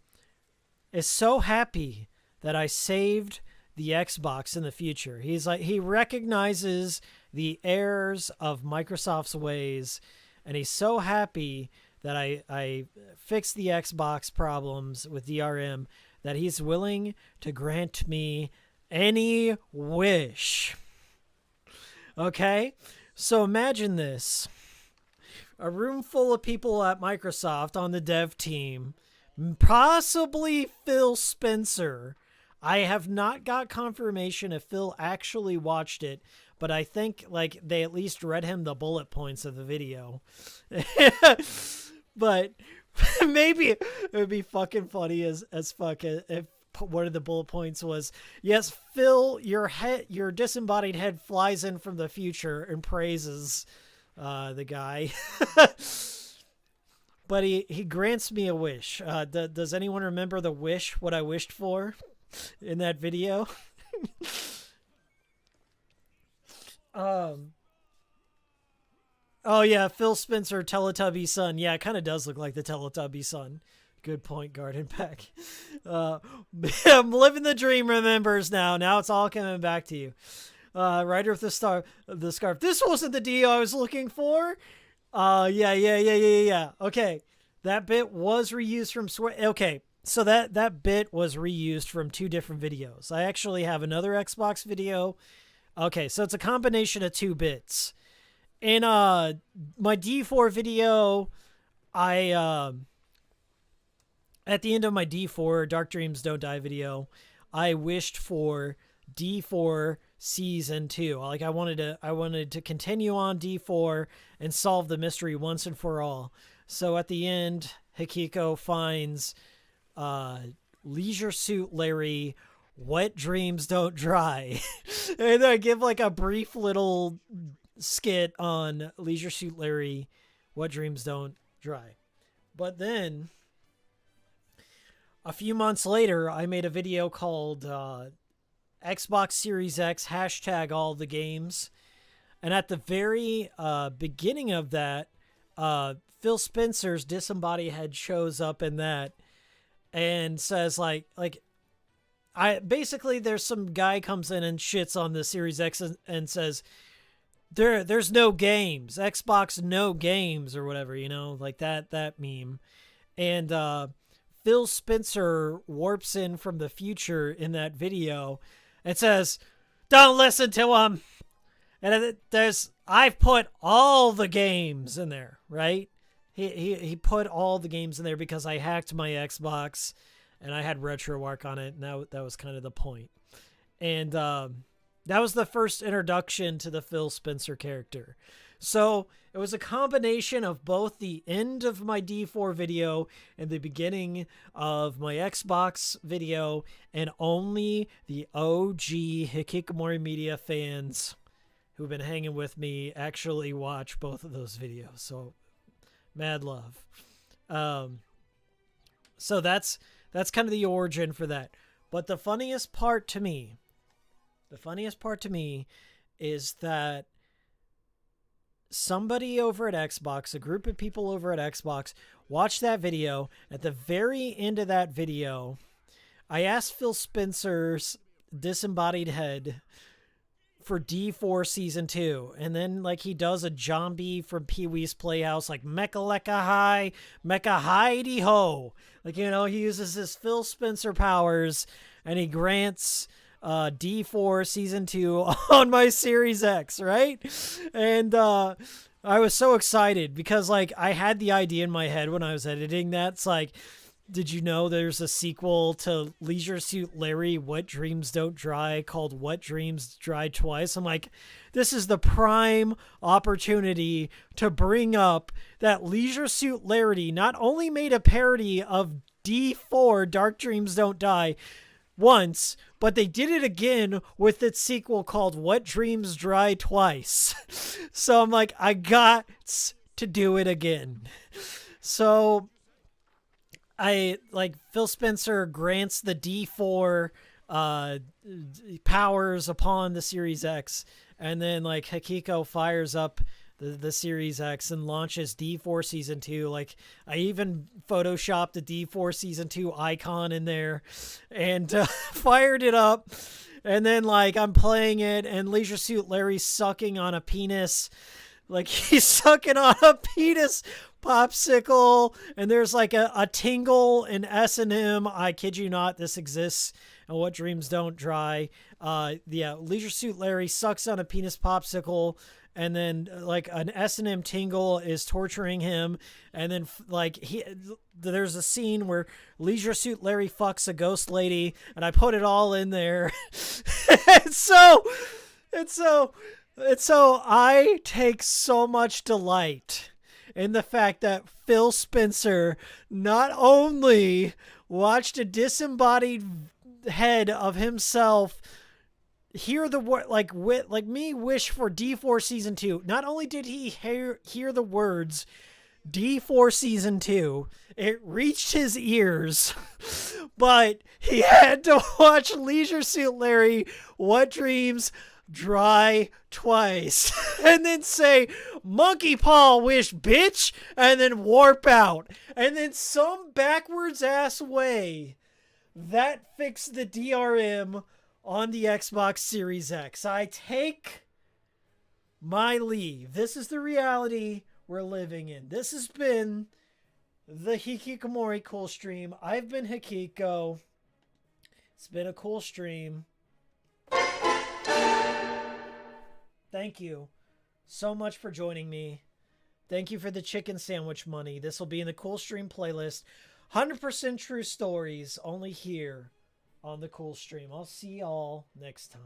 Speaker 1: is so happy that I saved the Xbox in the future. He's like, he recognizes the errors of Microsoft's ways, and he's so happy that I fixed the Xbox problems with DRM that he's willing to grant me any wish. Okay? So imagine this. A room full of people at Microsoft on the dev team, possibly Phil Spencer. I have not got confirmation if Phil actually watched it, but I think like they at least read him the bullet points of the video. But maybe it would be fucking funny as fuck if one of the bullet points was, yes, Phil, your disembodied head flies in from the future and praises the guy. But he grants me a wish. Does anyone remember the wish, what I wished for in that video? Oh yeah, Phil Spencer, Teletubby son. Yeah, it kind of does look like the Teletubby son. Good point, Garden Pack. I'm living the dream, remembers now. Now it's all coming back to you. Writer with the scarf. This wasn't the deal I was looking for. Yeah. Okay, that bit was reused from Okay, so that bit was reused from two different videos. I actually have another Xbox video. Okay, so it's a combination of two bits. In my D4 video, I at the end of my D4 Dark Dreams Don't Die video, I wished for D4 season 2. Like I wanted to continue on D4 and solve the mystery once and for all. So at the end, Hikiko finds Leisure Suit Larry, Wet Dreams Don't Dry. And I give like a brief little skit on Leisure Suit Larry, What Dreams Don't Dry. But then a few months later, I made a video called Xbox Series X # all the games. And at the very beginning of that, Phil Spencer's disembodied head shows up in that and says like basically there's some guy comes in and shits on the Series X and says there's no games, Xbox no games or whatever, you know, like that meme. And Phil Spencer warps in from the future in that video and says, "Don't listen to him." And I've put all the games in there, right? He put all the games in there because I hacked my Xbox and I had RetroArch on it, and that was kind of the point. And that was the first introduction to the Phil Spencer character. So it was a combination of both the end of my D4 video and the beginning of my Xbox video, and only the OG Hikikomori Media fans who've been hanging with me actually watch both of those videos. So mad love. So that's kind of the origin for that. But the funniest part to me is that somebody over at Xbox, a group of people over at Xbox, watched that video. At the very end of that video, I asked Phil Spencer's disembodied head for D4 Season 2. And then, like, he does a zombie from Pee-wee's Playhouse, like, Mecha Lecca High, Mecha Heidi Ho. Like, you know, he uses his Phil Spencer powers, and he grants D4 Season 2 on my Series X, right? And I was so excited because, like, I had the idea in my head when I was editing that. It's like, did you know there's a sequel to Leisure Suit Larry, What Dreams Don't Dry, called What Dreams Dry Twice? I'm like, this is the prime opportunity to bring up that Leisure Suit Larry not only made a parody of D4, Dark Dreams Don't Die, once, but they did it again with its sequel called What Dreams Dry Twice. So I'm like, I got to do it again. So Phil Spencer grants the D4 powers upon the Series X, and then like Hikiko fires up the Series X and launches D4 Season 2. Like, I even photoshopped the D4 Season 2 icon in there and fired it up. And then, like, I'm playing it, and Leisure Suit Larry's sucking on a penis. Like, he's sucking on a penis popsicle, and there's, like, a tingle in S&M. I kid you not, this exists. And What Dreams Don't Dry. Yeah, Leisure Suit Larry sucks on a penis popsicle, and then like an S&M tingle is torturing him, and then there's a scene where Leisure Suit Larry fucks a ghost lady, and I put it all in there. and so I take so much delight in the fact that Phil Spencer not only watched a disembodied head of himself hear the word, like me wish for D4 Season 2. Not only did he hear the words D4 Season 2, it reached his ears, but he had to watch Leisure Suit Larry, What Dreams Dry Twice, and then say, monkey paw wish, bitch, and then warp out. And then some backwards ass way that fixed the DRM on the Xbox Series X. I take my leave. This is the reality we're living in. This has been the Hikikomori cool stream. I've been Hikiko. It's been a cool stream. Thank you so much for joining me. Thank you for the chicken sandwich money. This will be in the cool stream playlist. 100% true stories only here on the cool stream. I'll see y'all next time.